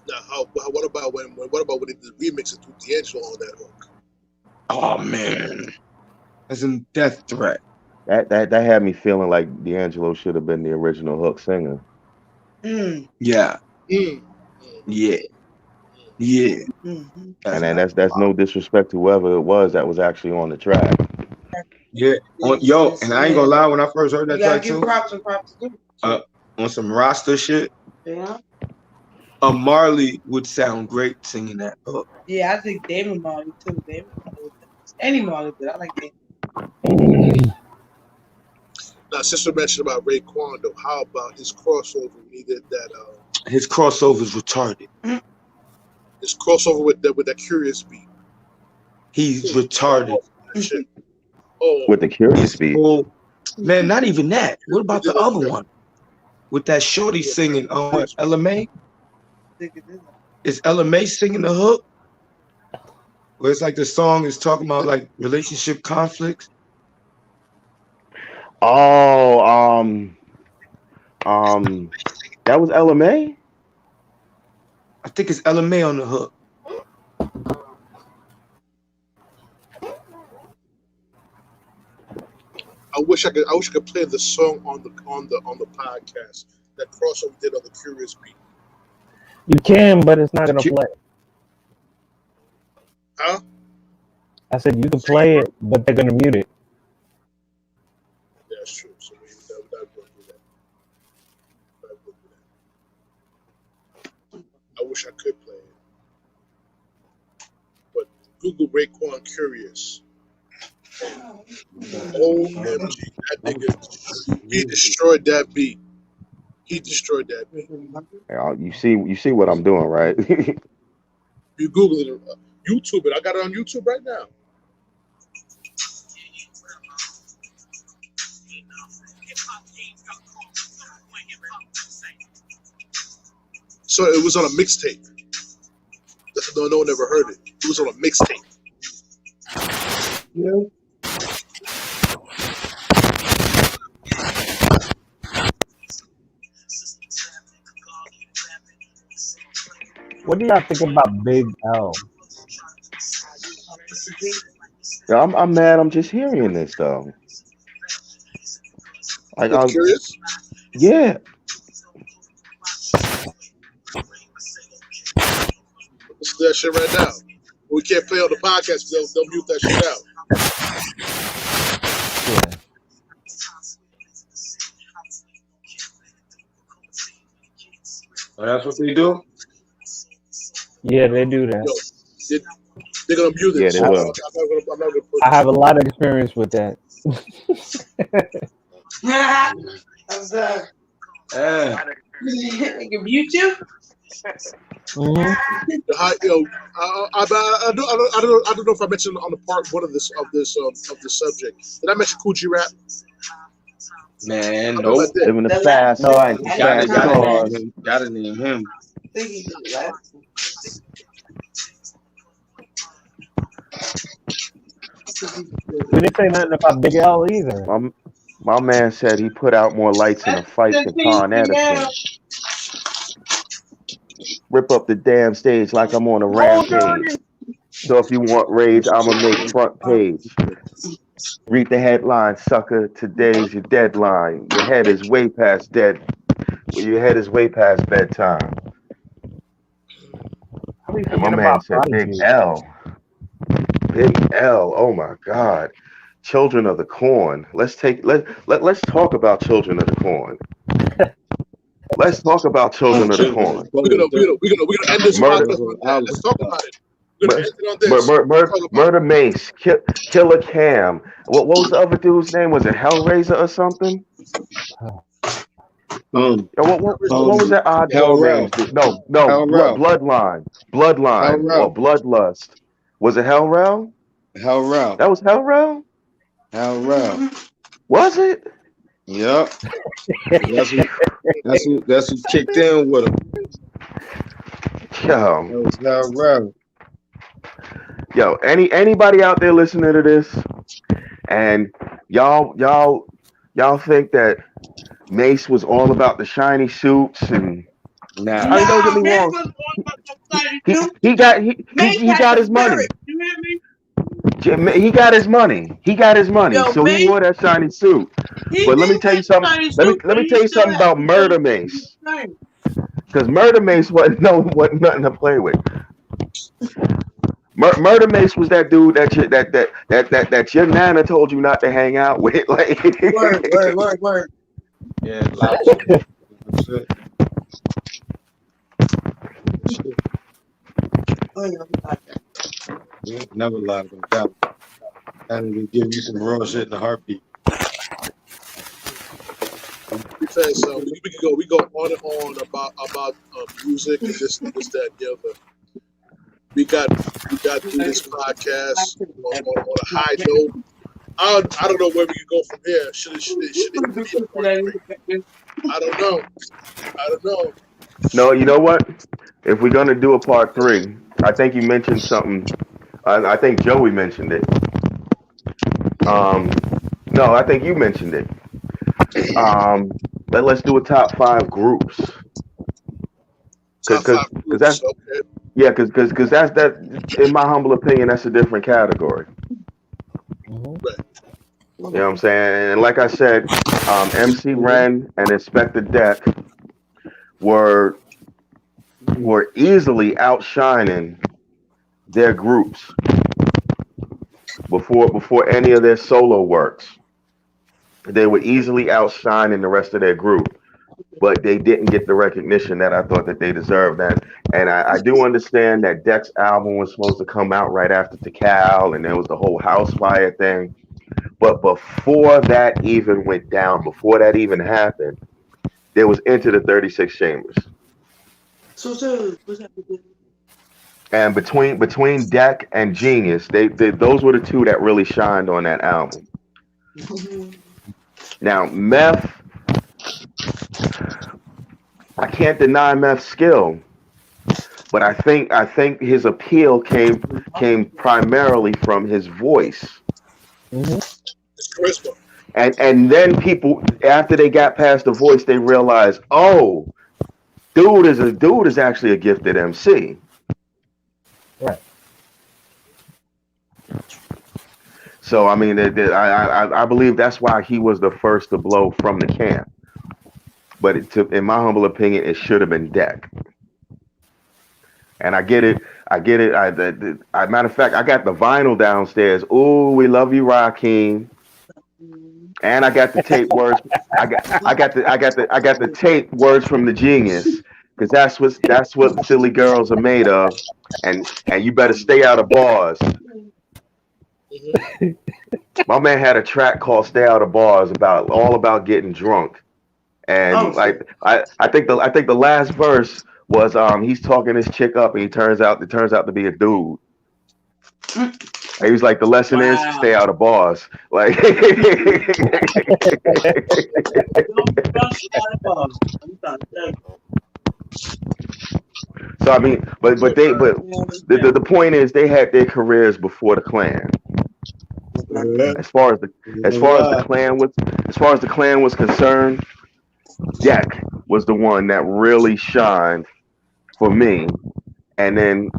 Now, what about when they did the remix and threw D'Angelo on that hook? Oh man, as in Death Threat. That had me feeling like D'Angelo should have been the original hook singer. Yeah. Yeah. Yeah. And then that's no disrespect to whoever it was that was actually on the track. Yeah. Yo, and I ain't gonna lie, when I first heard that track too, props too. on some roster shit, Yeah. Marley would sound great singing that hook. Yeah, I think David Marley too. David Marley. Any Marley, but I like David. Now, sister mentioned about Raekwon, though. How about his crossover? He did that. His crossover's retarded. His crossover with that Curious beat. He's retarded. With the Curious beat. Man, not even that. What about the other one? With that shorty singing on LMA? Is LMA singing the hook? Where it's like the song is talking about like relationship conflicts. Oh, that was LMA? I think it's LMA on the hook. I wish I could play the song on the podcast that crossover did on the Curious beat. You can, but it's not gonna play. Huh? I said you can play it, but they're gonna mute it. Yeah, that's true. So that would do that. I wish I could play it. But Google Raekwon Curious. OMG, that nigga, he destroyed that beat. He destroyed that beat. You see what I'm doing, right? You Google it, YouTube it. I got it on YouTube right now. So it was on a mixtape. No one ever heard it. It was on a mixtape. Yeah. What do y'all think about Big L? Yeah, I'm mad. I'm just hearing this though. Like, I'm curious. Yeah. Listen to that shit right now. We can't play on the podcast because they'll mute that shit out. Yeah. Oh, that's what they do? Yeah, they do that. Yo, they're gonna mute it. Yeah, they will. I'm not gonna put I have a lot of experience with that. I'm sorry. They can mute you. Mm-hmm. I don't know if I mentioned on the part one of this subject. Did I mention Cool G Rap? Man, no. Living the fast life. Gotta name him. We didn't say nothing about Big L either. My man said he put out more lights in a fight than Con Edison. Rip up the damn stage like I'm on a rampage. So if you want rage, I'ma make front page. Read the headline, sucker. Today's your deadline. Your head is way past dead. Your head is way past bedtime. And my man said Big L. Big L. Oh my God. Children of the Corn. Let's talk about Children of the Corn. Let's talk about Children of the Corn. We're gonna end this podcast. Let's talk about it. Murder Mace, Killer Cam. What was the other dude's name? Was it Hellraiser or something? What was that odd name? No, Bloodline or Bloodlust. Was it Hellrell? Hellrell. That was Hellrell? Hellrell. Was it? Yep. That's who kicked in with him. Yo. That was Hellrell. Yo, anybody out there listening to this, and y'all think that Mace was all about the shiny suits and nah. Don't get me wrong. He got his money. He got his money. He got his money, Yo, so Mace, he wore that shiny suit. But let me tell you something. Let me tell you something about Murder Mace. Because Murder Mace wasn't nothing to play with. Murder Mace was that dude that your nana told you not to hang out with. Like word. Yeah, loud. Yeah, never lied about that. And we give you some real shit in a heartbeat. So we go on and on about music and this, that, and the other. We got to do this podcast on a high note. I don't know where we can go from here. Should it be a part 3? I don't know. No, you know what? If we're gonna do a part 3, I think you mentioned something. I think Joey mentioned it. No, I think you mentioned it. Let's do a top 5 groups. Because that's okay. Yeah, because that's that. In my humble opinion, that's a different category. Right. You know what I'm saying? And like I said, MC Ren and Inspector Deck were easily outshining their groups before any of their solo works. They were easily outshining the rest of their group, but they didn't get the recognition that I thought that they deserved. And I do understand that Deck's album was supposed to come out right after Tikal, and there was the whole house fire thing. But before that even went down, before that even happened, there was Into the 36 Chambers. And between Deck and Genius, they those were the two that really shined on that album. Now, Meth, I can't deny Meth's skill, but I think his appeal came primarily from his voice. And then people, after they got past the voice, they realized, oh, dude is actually a gifted MC. Right. So I mean, I believe that's why he was the first to blow from the camp. But in my humble opinion, it should have been Deck. And I get it. Matter of fact, I got the vinyl downstairs. Ooh, we love you, Raheem. And I got the tape words. I got the tape words from the Genius, because that's what silly girls are made of. And you better stay out of bars. My man had a track called "Stay Out of Bars" all about getting drunk. And I think the last verse was he's talking this chick up, and it turns out to be a dude. He was like, the lesson is stay out of bars. Like so I mean, but the point is they had their careers before the Clan. As far as the Clan was concerned, Deck was the one that really shined for me, and then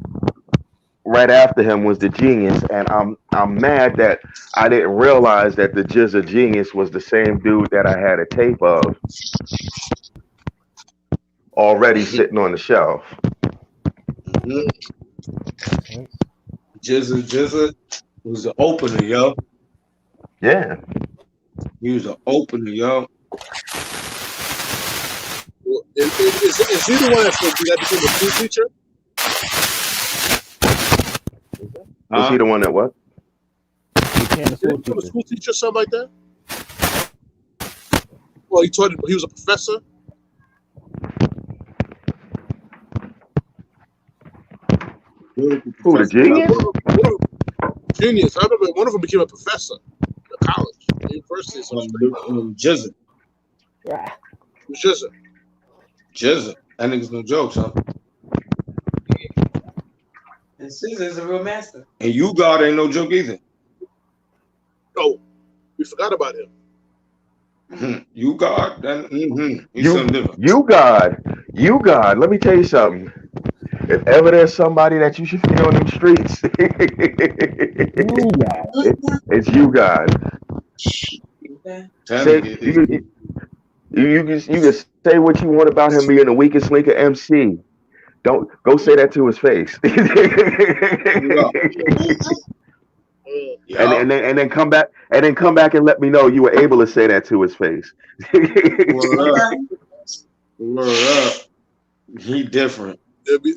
right after him was the Genius. And I'm mad that I didn't realize that the Jizza Genius was the same dude that I had a tape of already sitting on the shelf. Jizza was the opener, yo. Yeah, he was an opener, yo. Well, is he the one that became a school teacher? Was he the one that what? He became a school teacher, something like that. Well, he was a professor. Who, the Genius? Genius. I remember one of them became a professor at college, university. Jizza. Yeah. Jizza. That nigga's no joke, son. And Caesar's a real master. And you God ain't no joke either. Oh, we forgot about him. You God, then you God. Let me tell you something. If ever there's somebody that you should feel on them streets, it's you guys. Say, you can say what you want about him being the weakest link of MC. Don't go say that to his face. and then come back and let me know you were able to say that to his face. Word up. He different. Let me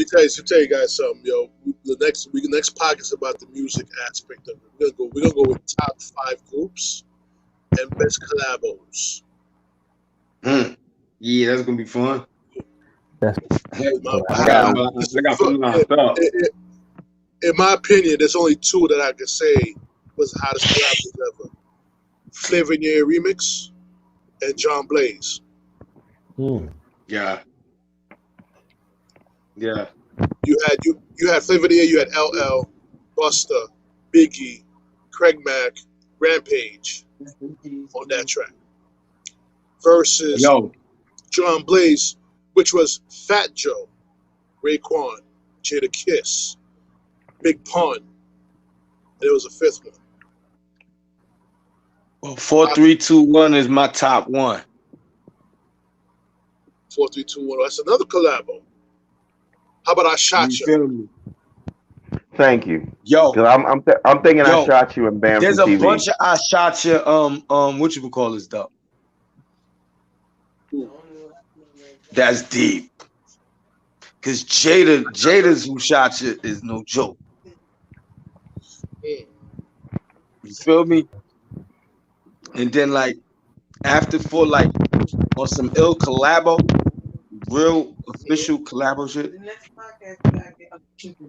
tell you guys something, yo. The next podcast is about the music aspect of it. We're gonna go with top 5 groups and best collabos. Yeah, that's gonna be fun. In my opinion, there's only 2 that I can say was the hottest collabos ever: Flavor in Your Ear Remix and John Blaze. Yeah. Yeah. You had Flavor in the Ear, you had LL, Busta, Biggie, Craig Mack, Rampage on that track. Versus John Blaze, which was Fat Joe, Raekwon, Jada Kiss, Big Pun, and there was a 5th one. Well, 4, 3, 2, 1 is my top 1. 4, 3, 2, 1. That's another collabo. How about I Shot You? Thank you. Yo, I'm thinking I Shot You and Bam. There's from a TV. bunch of I Shot You. What you would call this stuff? That's deep. Cause Jada's Who Shot You is no joke. You feel me? And then like after for like on some ill collabo, real official collabo shit.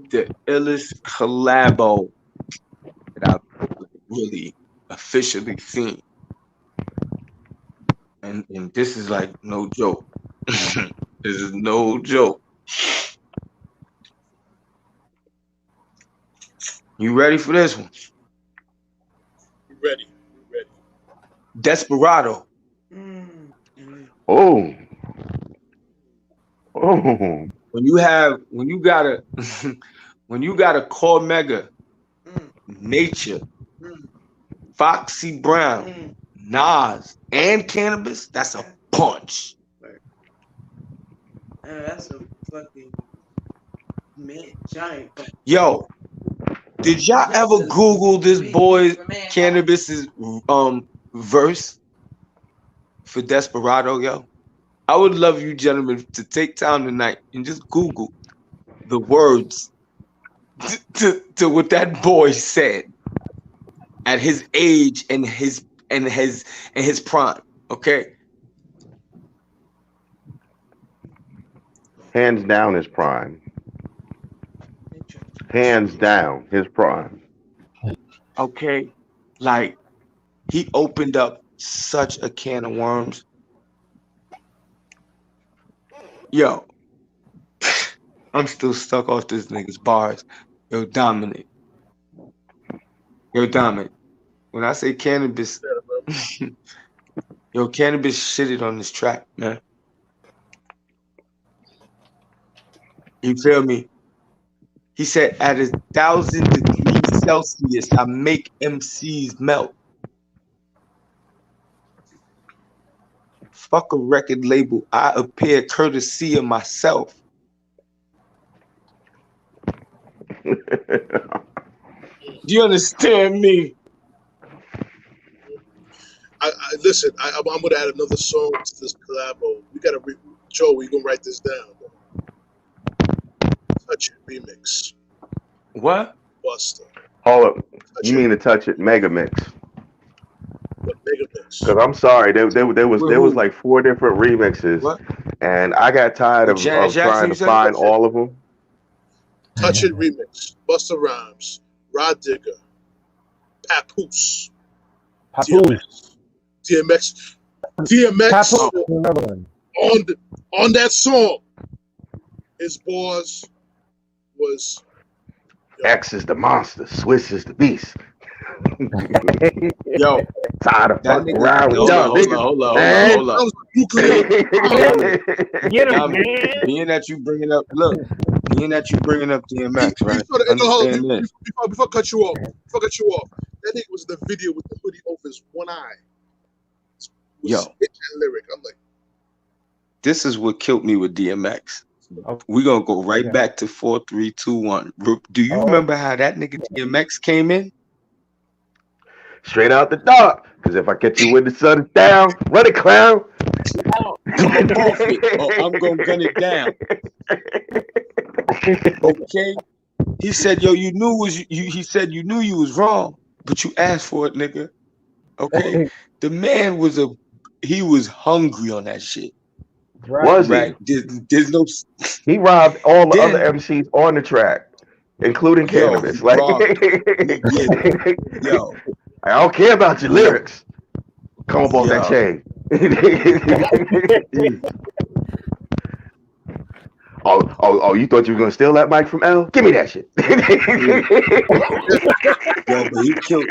The illest collabo that I've really officially seen. And this is like no joke. This is no joke. You ready for this one? Ready. Desperado. Oh. When you got a Core Mega, Nature, Foxy Brown, Nas, and Cannabis, that's a punch. That's a fucking giant punch. Yo, did y'all ever Google this boy Cannabis's verse for Desperado, yo? I would love you gentlemen to take time tonight and just Google the words to what that boy said at his age and his prime. Okay. Hands down his prime. Hands down his prime. Okay. Like he opened up such a can of worms. Yo, I'm still stuck off this nigga's bars. Yo, Dominic. When I say Cannabis, yo, Cannabis shitted on this track, man. You feel me? He said, at 1,000 degrees Celsius, I make MCs melt. Fuck a record label. I appear courtesy of myself. Do you understand me? Listen, I'm going to add another song to this collabo. We got to, Joe, we going to write this down. Touch It remix. What? Busta. Hold up. You mean to Touch It Mega Mix? Because I'm sorry, there was like 4 different remixes, and I got tired of trying to find all of them. Touch It remix, Busta Rhymes, Rod Digger, Papoose. DMX. On that song, his bars was X is the monster, Swiss is the beast. Yo, tired of fucking around with y'all niggas. Hold on. Now, being that you bringing up DMX, right? Before I cut you off, that nigga was in the video with the hoodie over his one eye. Yo, lyric. I'm like, this is what killed me with DMX. We're gonna go right back to 4, 3, 2, 1. Do you remember how that nigga DMX came in? Straight out the dark. Because if I catch you when the sun is down, run it, clown. I'm off it. I'm gonna gun it down. Okay. He said, "Yo, you knew He said you knew you was wrong, but you asked for it, nigga." Okay. The man was he was hungry on that shit. Was he? There's no. He robbed all the other MCs on the track, including Cannabis. Like, yo, I don't care about your lyrics. Come up on that chain. Oh, you thought you were gonna steal that mic from L? Give me that shit. Yo, but he killed.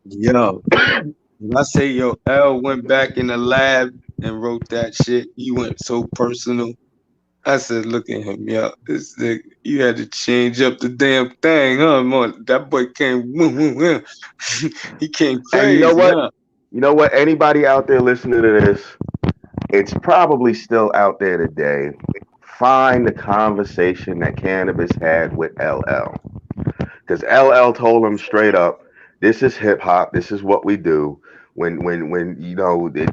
Yo. When I say L went back in the lab and wrote that shit, he went so personal. I said, look at him, this nigga, you had to change up the damn thing, huh? Man, that boy came, he came crazy. And you know what? Huh? You know what? Anybody out there listening to this, it's probably still out there today. Find the conversation that Cannabis had with LL. Because LL told him straight up, this is hip hop, this is what we do. When you know the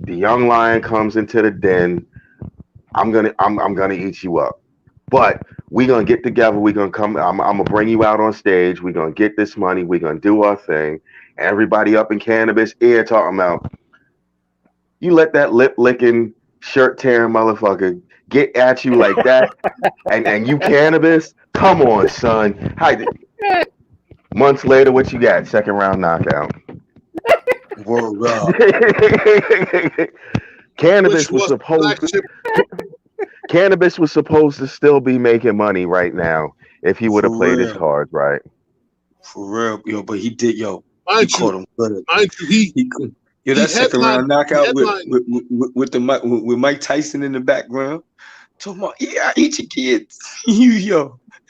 young lion comes into the den, I'm gonna eat you up. But we gonna get together. We gonna come. I'm gonna bring you out on stage. We gonna get this money. We gonna do our thing. Everybody up in Cannabis ear talking about, you let that lip licking, shirt tearing motherfucker get at you like that, and you Cannabis. Come on, son. Months later, what you got? Second round knockout. Word up. Cannabis was supposed to still be making money right now if he would have played his cards right. For real, but he did, he caught him good. That second round knockout with Mike Tyson in the background. Talking about, I eat your kids.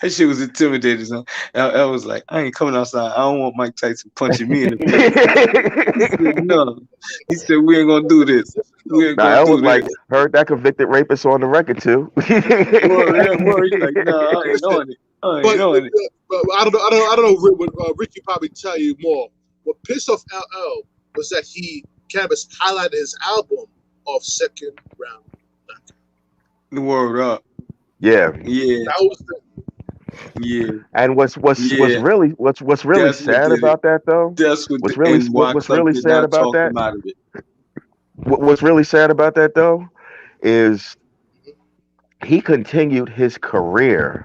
That shit was intimidating, son. I was like, I ain't coming outside. I don't want Mike Tyson punching me in the face. He said, no. He said, we ain't gonna do this. I was like, heard that convicted rapist on the record too. He's like, no, I ain't doing it. But I don't know. Ricky probably tell you more. What pissed off LL was that Cannabis highlighted his album of Second Round. The word up. Yeah. That was And what's really sad about that though? What's really sad about that? What's really sad about that though is he continued his career,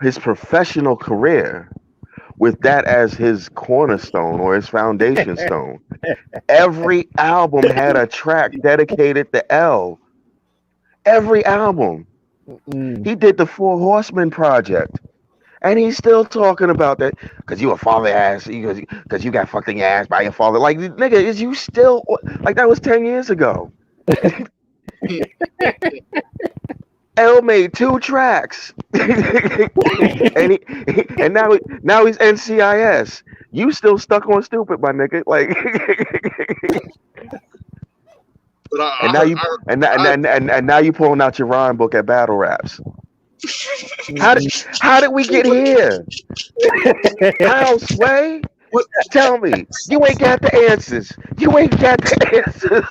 his professional career, with that as his cornerstone or his foundation stone. Every album had a track dedicated to L. Every album. He did the 4 Horsemen project. And he's still talking about that because you a father ass, because you got fucked in your ass by your father. Like, nigga, is you still like that was 10 years ago? L made 2 tracks, and now he's NCIS. You still stuck on stupid, my nigga. Like, and now you pulling out your rhyme book at battle raps. How did we get here? How, Sway? Tell me. You ain't got the answers. You ain't got the answers.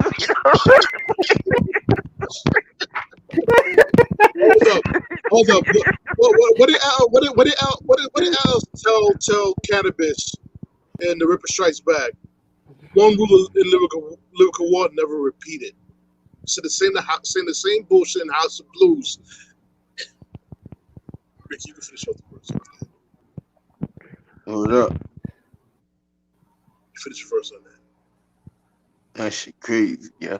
Hold up. What did Al tell Cannabis in The Ripper Strikes Back? One rule in lyrical war: never repeat it. So saying the same bullshit in House of Blues. Ricky, you can finish off the verse. Hold up. You finish first on that. That shit crazy, yeah.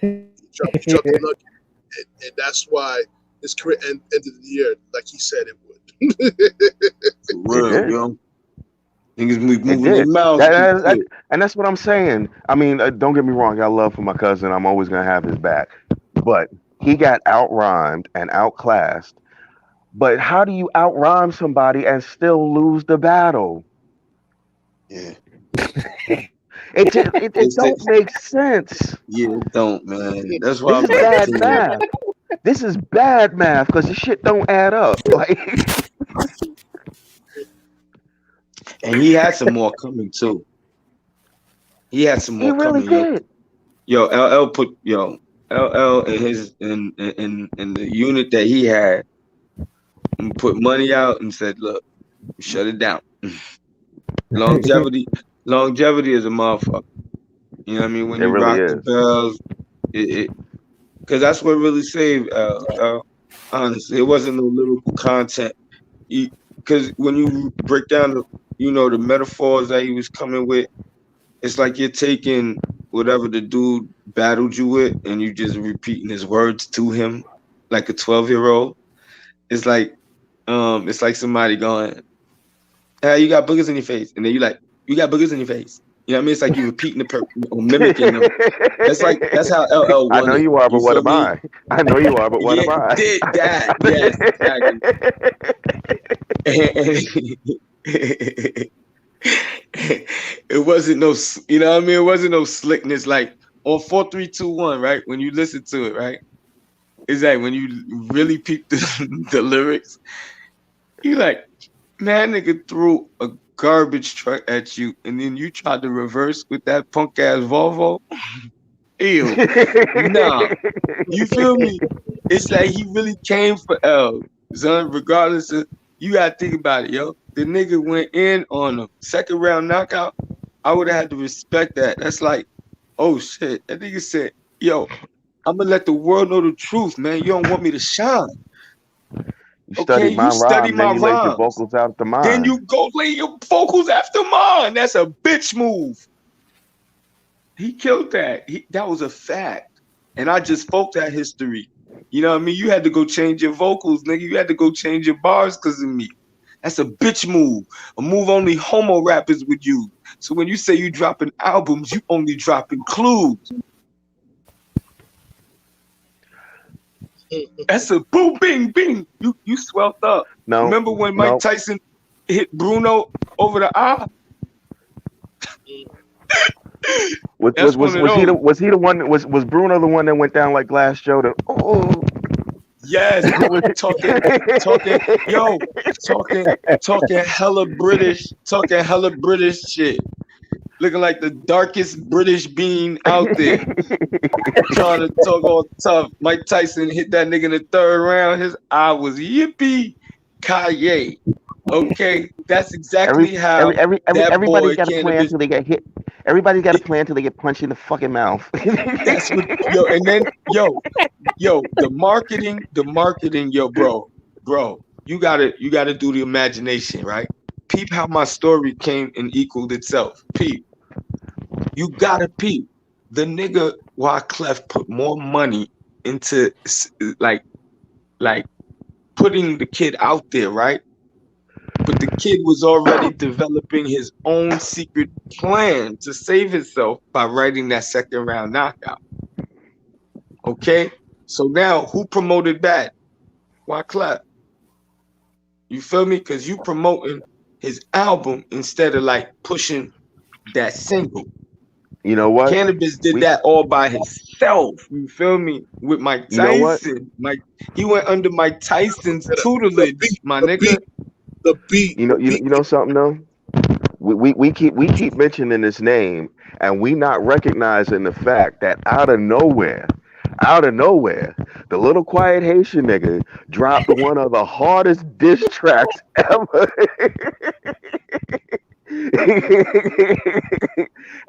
You dropped the nugget, and that's why his career ended the year like he said it would. Real, yo. Niggas moving their mouths. And that's what I'm saying. I mean, don't get me wrong. I got love for my cousin. I'm always gonna have his back. But he got out-rhymed and outclassed. But how do you out-rhyme somebody and still lose the battle? Yeah. It don't make sense. Yeah, it don't, man. That's why this is bad math. This is bad math because the shit don't add up. Like, and he had some more coming too. He had some more coming. Did. Yo, LL put LL in his in the unit that he had and put money out and said, look, shut it down. Longevity is a motherfucker. You know what I mean? When you really rock the bells, because that's what really saved honestly. It wasn't no lyrical content. Because when you break down the metaphors that he was coming with, it's like you're taking whatever the dude battled you with and you just repeating his words to him like a 12-year-old. It's like somebody going, hey, you got boogers in your face. And then you like, you got boogers in your face. You know what I mean? It's like you repeating the or mimicking them. That's how LL won. I know you are, but what am I? I know you are, but what am I? Did that. Yes, exactly. It wasn't no, you know what I mean? It wasn't no slickness like on 4, 3, 2, 1, right? When you listen to it, right? It's like when you really peep the lyrics, you like, man, nigga threw a garbage truck at you, and then you tried to reverse with that punk ass Volvo. Ew, nah, you feel me? It's like he really came for L, son. Regardless of, you gotta think about it, yo. The nigga went in on a second round knockout. I would have had to respect that. That's like, oh shit. That nigga said, yo, I'm gonna let the world know the truth, man. You don't want me to shine. You study my rhymes, then you lay your vocals after mine. Then you go lay your vocals after mine. That's a bitch move. He killed that. That was a fact. And I just spoke that history. You know what I mean? You had to go change your vocals, nigga. You had to go change your bars because of me. That's a bitch move. A move only homo rappers would use. So when you say you dropping albums, you only dropping clues. That's a boom, bing, bing. You swelled up. No. Remember when Mike Tyson hit Bruno over the eye? Was he the one? Was Bruno the one that went down like Glass Joe? Yes, talking hella British shit. Looking like the darkest British bean out there. Trying to talk all tough. Mike Tyson hit that nigga in the third round. His eye was yippee ki-yay. Okay, that's exactly how everybody's got a plan until they get hit. Everybody's got a plan until they get punched in the fucking mouth. That's what, and then the marketing, bro, you gotta do the imagination, right? Peep how my story came and equaled itself. Peep. You gotta peep. The nigga Wyclef put more money into like putting the kid out there, right? But the kid was already developing his own secret plan to save himself by writing that second round knockout. Okay? So now who promoted that? Wyclef. You feel me? Because you promoting his album instead of like pushing that single. You know what? Cannabis did that all by himself. You feel me? With Mike Tyson. He went under Mike Tyson's tutelage, my nigga. The beat. You know something though? We keep mentioning his name and we not recognizing the fact that out of nowhere, the little quiet Haitian nigga dropped one of the hardest diss tracks ever.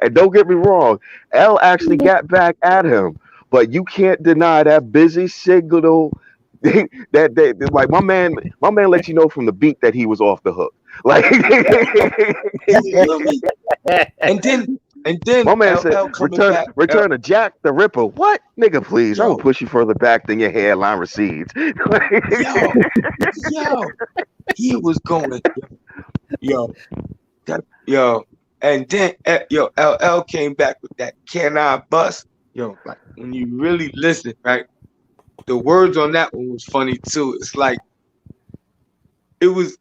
And don't get me wrong, L actually got back at him, but you can't deny that busy signal. that like my man let you know from the beat that he was off the hook. Like, and then my man said, "Return to Jack the Ripper." What, nigga? Please, I will push you further back than your hairline recedes. Yo, He was going, yo, and then yo, LL came back with that "Can I Bust?" Yo, like when you really listen, right? The words on that one was funny too. It's like it was.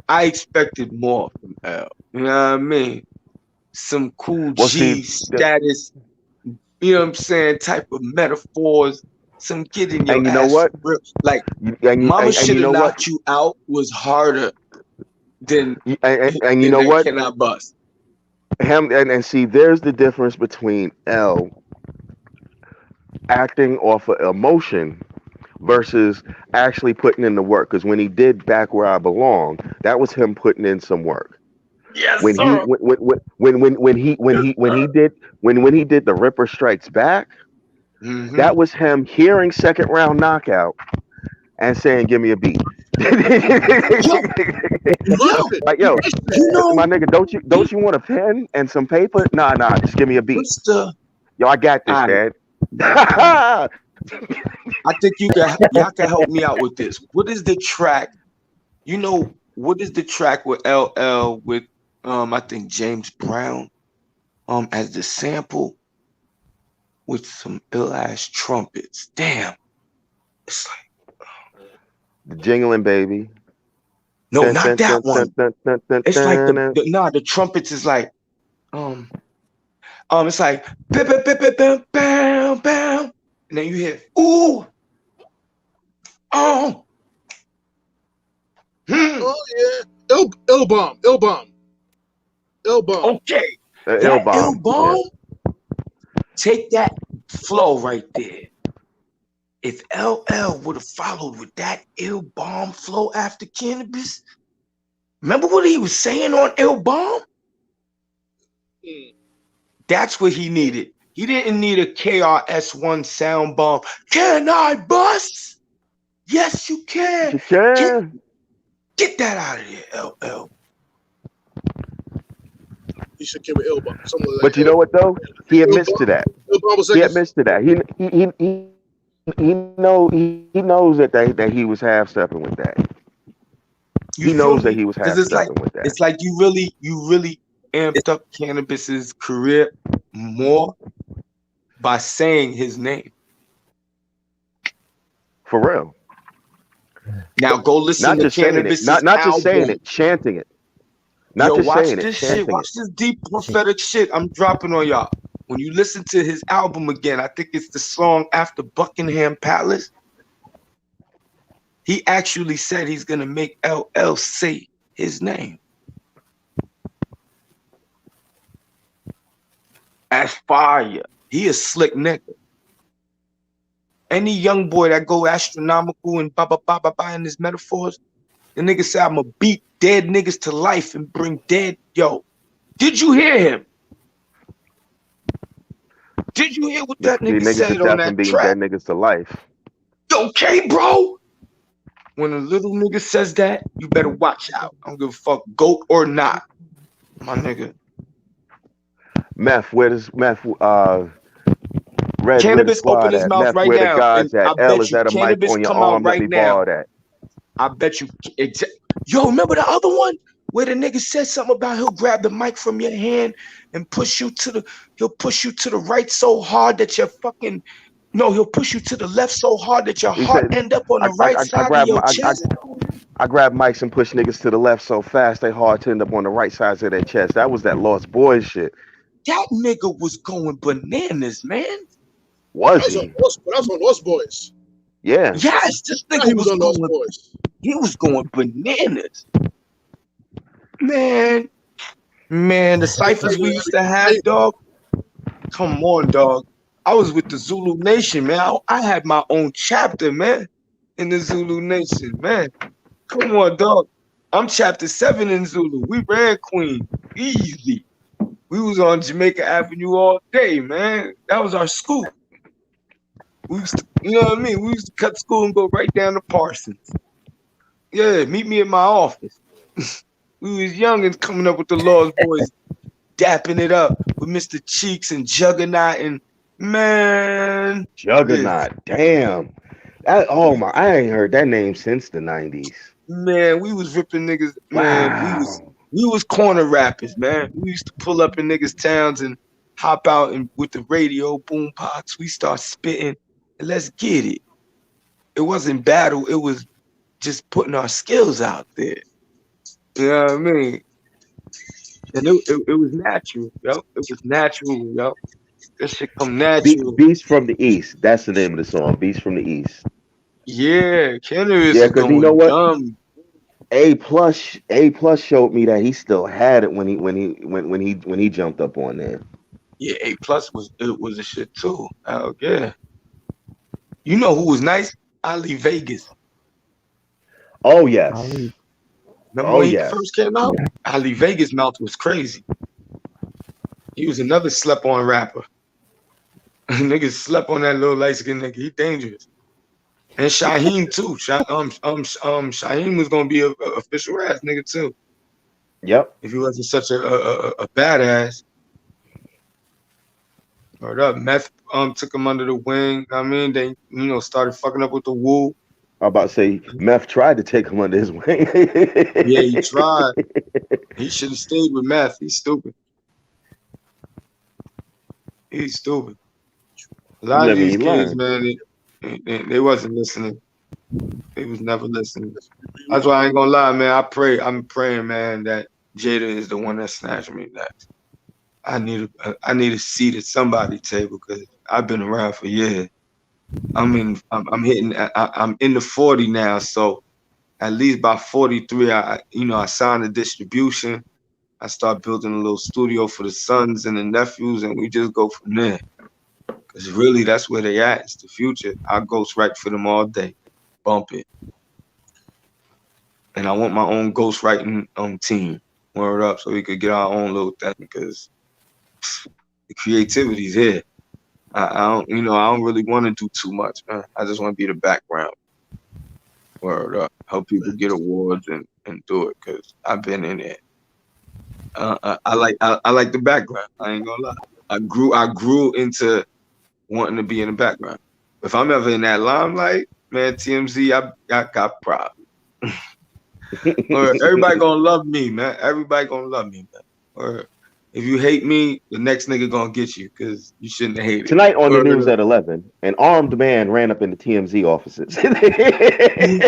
I expected more from L. You know what I mean? Some cool G status. You know what I'm saying? Type of metaphors. Some getting your and you ass know what? Real, like Mama should have knocked you out was harder than and you know what? Can I Bust? Him and see, there's the difference between L acting off of emotion versus actually putting in the work. Because when he did Back Where I Belong, that was him putting in some work. Yes, when sir. When he did The Ripper Strikes Back, that was him hearing Second Round Knockout and saying, "Give me a beat." Like, yo, my nigga, don't you want a pen and some paper? Nah, just give me a beat. Yo, I got this, Dad. I think y'all can help me out with this. What is the track? You know, what is the track with LL with I think James Brown as the sample with some ill ass trumpets? Damn. It's like the Jingling Baby. No, not that one. It's like the trumpets is like it's like bam, bam, bam, and then you hear ooh, oh, oh yeah, Ill Bomb. Okay, Ill Bomb. Take that flow right there. If LL would have followed with that Ill Bomb flow after Cannabis, remember what he was saying on Ill Bomb? That's what he needed. He didn't need a KRS-One sound bomb. Can I bust? Yes, you can. You can. Get that out of here, LL. He should give an Ill Bomb. But you know what though? He admits to that. He admits to that. He knows that he was half stepping with that. He knows that he was half stepping with that. It's like you really amped up Cannabis's career more by saying his name. For real. Now go listen to Cannabis's album. Not just saying it, chanting it. Not just saying it, chanting it. Watch this deep prophetic shit I'm dropping on y'all. When you listen to his album again, I think it's the song After Buckingham Palace. He actually said he's gonna make LL say his name. That's fire. He a slick nigga. Any young boy that go astronomical and ba in his metaphors, the nigga say I'ma beat dead niggas to life and bring dead. Yo, did you hear him? Did you hear what that nigga said on that track? Dead niggas to life. Okay, bro. When a little nigga says that, you better watch out. I don't give a fuck, goat or not, my nigga. Meth, where does Meth Red Cannabis open his mouth Meth, right where now. The God's at? L, is that a mic on your arm that be bald at? I bet you. Yo, remember the other one where the nigga said something about he'll grab the mic from your hand and push you to the right so hard that you're fucking. No, he'll push you to the left so hard that your heart end up on the right side of your chest. I grab mics and push niggas to the left so fast they hard to end up on the right sides of their chest. That was that Lost Boys shit. That nigga was going bananas, man. Was he? That was on Lost Boys. Yeah. Yes, this nigga was on Lost Boys. He was going bananas. Man, the ciphers we used to have, dog. Come on, dog. I was with the Zulu Nation, man. I had my own chapter, man, in the Zulu Nation, man. Come on, dog. I'm chapter 7 in Zulu. We ran Queen. Easy. We was on Jamaica Avenue all day, man. That was our school. We used to, you know what I mean? We used to cut school and go right down to Parsons. Yeah, meet me at my office. We was young and coming up with the Lost Boys, dapping it up with Mr. Cheeks and Juggernaut and Juggernaut, damn. I ain't heard that name since the 90s. Man, we was ripping niggas. Man, we was corner rappers, man. We used to pull up in niggas' towns and hop out and with the radio boom box. We start spitting and let's get it. It wasn't battle. It was just putting our skills out there. You know what I mean? And it was natural, yo. It was natural, yo. That shit come natural. Beast from the East. That's the name of the song. Beast from the East. Yeah, Cannabis Yeah, is because going you know what? dumb. A plus showed me that he still had it when he jumped up on there. Yeah, A plus was a shit too. Oh yeah. You know who was nice? Ali Vegas. Oh yes. Remember when he first came out? Yeah. Ali Vegas' mouth was crazy. He was another slept on rapper. Niggas slept on that little light skinned nigga. He dangerous. And Shaheem too. Shaheem was gonna be a official ass nigga too. Yep. If he wasn't such a badass. Word up. Meth took him under the wing. I mean, they started fucking up with the Woo. I'm about to say Meth tried to take him under his wing. Yeah, he tried. He should have stayed with Meth. He's stupid. He's stupid. A lot of these kids, man, they wasn't listening. They was never listening. That's why I ain't gonna lie, man. I'm praying, man, that Jada is the one that snatched me next. I need a seat at somebody's table because I've been around for years. I'm in the 40 now, so at least by 43, I signed a distribution. I start building a little studio for the sons and the nephews, and we just go from there. Because really, that's where they at. It's the future. I ghostwrite for them all day. Bump it. And I want my own ghostwriting team. Word up, so we could get our own little thing, because the creativity's here. I don't really want to do too much, man. I just want to be the background. Word up. Help people get awards and do it, because I've been in it. I like the background. I ain't gonna lie. I grew into wanting to be in the background. If I'm ever in that limelight, man, TMZ, I got problems. Everybody gonna love me, man. Everybody gonna love me, man. Or if you hate me, the next nigga gonna get you, because you shouldn't have hated. Tonight on the news at 11, an armed man ran up in the TMZ offices. You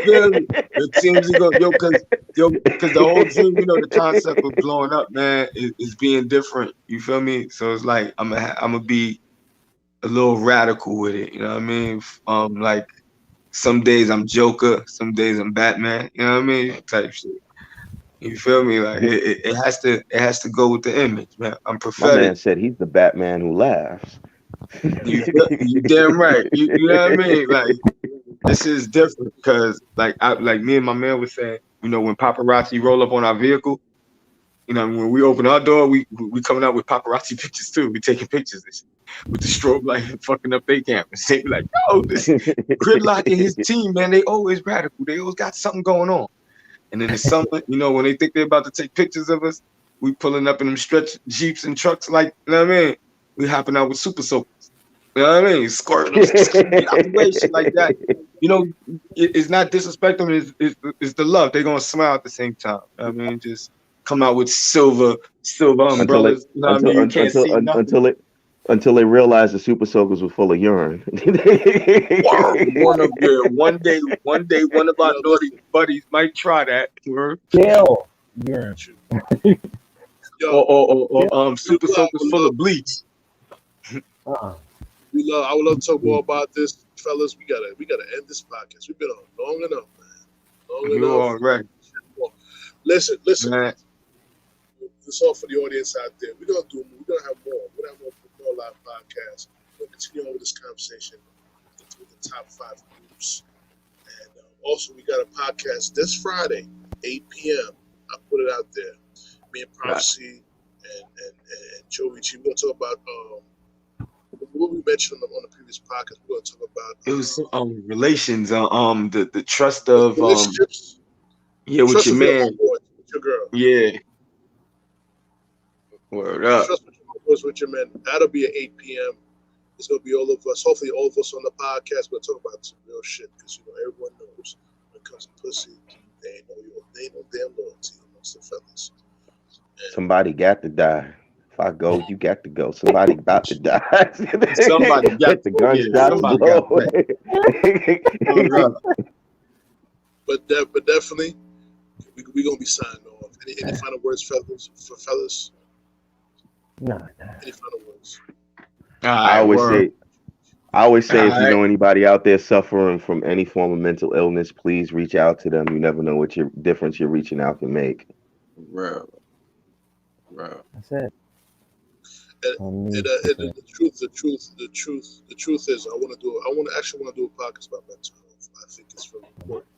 feel me? The TMZ because the whole dream, the concept of blowing up, man, is being different. You feel me? So it's like I'm gonna be a little radical with it. You know what I mean? Like some days I'm Joker, some days I'm Batman. You know what I mean? Type shit. You feel me? Like it has to go with the image, man. I'm prophetic. My man said he's the Batman who laughs. You damn right. You know what I mean? Like this is different because like me and my man was saying, when paparazzi roll up on our vehicle, when we open our door, we coming out with paparazzi pictures too. We taking pictures with the strobe light fucking up their cameras. They be like, yo, this Gridlock and his team, man, they always radical. They always got something going on. And then the summer, when they think they're about to take pictures of us, we pulling up in them stretch Jeeps and trucks, like, you know what I mean? We hopping out with super soakers. You know what I mean? Squirting them, get out the way, shit like that. It's not disrespecting, it's the love. They're gonna smile at the same time. I mean, just come out with silver umbrellas. You can't see nothing. Until they realized the super soakers were full of urine. One day, one of our naughty buddies might try that. Kill urine. Or super soakers full of bleach. I would love to talk more about this, fellas. We gotta end this podcast. We've been on long enough, man. You're all right. Listen. Man. This all for the audience out there. We're gonna have more. We're gonna have more live podcasts. We'll continue on with this conversation with the top 5 groups. And also, we got a podcast this Friday, 8 p.m. I put it out there. Me and Proph4C and JoeyG. We're gonna talk about what we mentioned on the previous podcast. We're gonna talk about it was relations. The trust of relationships. Yeah, with trust your man, with your girl. Yeah. Word up. Trust with your man. That'll be at 8 p.m. It's gonna be all of us. Hopefully, all of us on the podcast. We'll talk about some real shit because everyone knows when it comes to pussy, they ain't no ain't no damn loyalty amongst the fellas. Somebody got to die. If I go, you got to go. Somebody about to die. Somebody got the gunshots blow. But definitely, we gonna be signing off. Any final words, fellas? Nah. Any final words? I always say, if you know anybody out there suffering from any form of mental illness, please reach out to them. You never know what your difference you're reaching out can make. Right. That's it. The truth is, I actually want to do a podcast about mental health. I think it's very important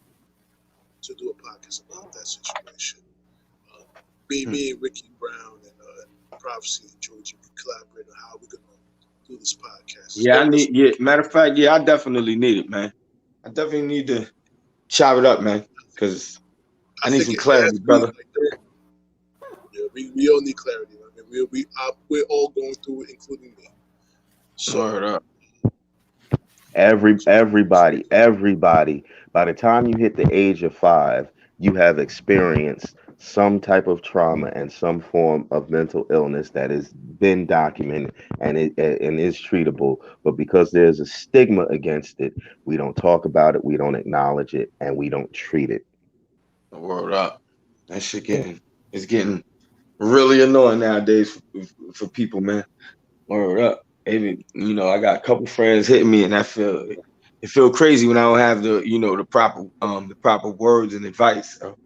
to do a podcast about that situation. Me and Ricky Brown and Proph4C and JoeyG can collaborate on how we're gonna do this podcast. Matter of fact, I definitely need it, man. I definitely need to chop it up, man, because I need some clarity, brother. We all need clarity. I mean, we're all going through it, including me. So everybody. By the time you hit the age of 5, you have experienced some type of trauma and some form of mental illness that has been documented and is treatable. But because there's a stigma against it, we don't talk about it, we don't acknowledge it, and we don't treat it. Word up. That shit getting really annoying nowadays for people, man. Word up. Even, I got a couple friends hitting me, and it feel crazy when I don't have the proper words and advice. So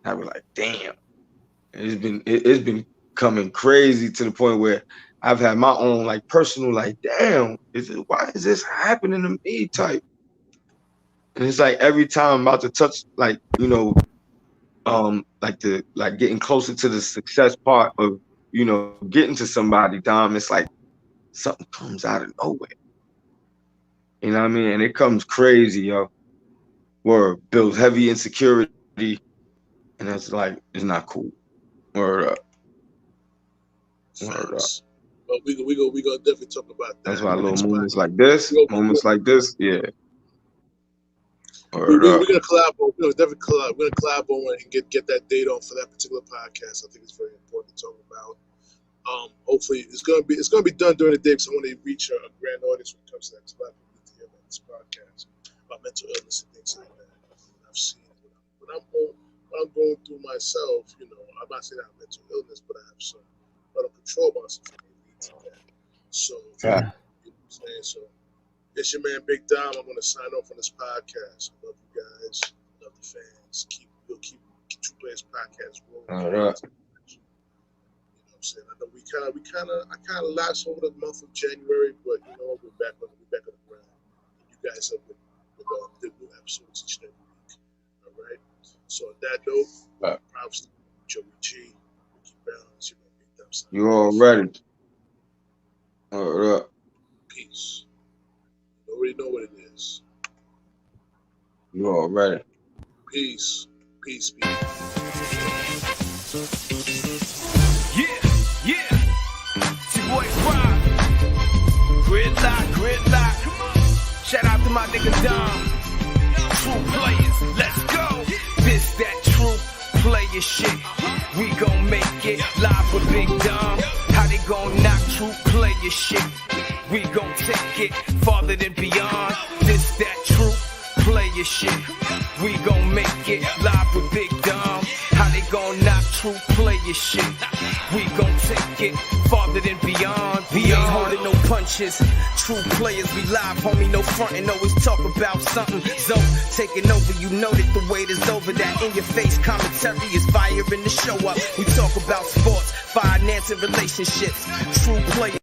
I was like, damn. It's been coming crazy to the point where I've had my own personal damn, why is this happening to me type? And it's every time I'm about to touch getting closer to the success part of getting to somebody, Dom, it's like something comes out of nowhere. You know what I mean? And it comes crazy, yo. Where it builds heavy insecurity, and it's not cool. Word up. Well, we gonna definitely talk about that. That's why moments like this, yeah. We're gonna collab on. We're gonna collab on and get that date on for that particular podcast. I think it's very important to talk about. Hopefully, it's gonna be done during the day because I want to reach a grand audience when it comes to that collab on this podcast about mental illness and things like that. I've seen when I'm going through myself. I'm not saying I have mental illness, but I have some out of control myself. So, you know what I'm saying? So, it's your man Big Dom. I'm gonna sign off on this podcast. I love you guys. Love the fans. We'll keep True Players podcast rolling. All right. You know what I'm saying? I know I kind of lapsed over the month of January, but we're back on the ground. You guys have been with new episodes each and every week. All right. So on that note, Proph4C, JoeyG, Ricky Brown, it's your man Big Dom. You all ready? All right. Peace. You already know what it is. You all ready? Peace. Peace. Yeah. T-Boy Rock. Gridlock. Shout out to my nigga Dom. True players, let's go. This that true player shit. We gon' make it live with Big Dom. How they gon' knock true player shit? We gon' take it farther than beyond. This that true player shit. We gon' make it live with Big Dom. How they gon' knock true player shit? We gon' take it farther than beyond. We ain't holding no punches. True players, we live, homie, no frontin'. Always talk about something. So taking over, you know that the wait is over. That in your face commentary is fire in the show up. We talk about sports, finance, and relationships. True players.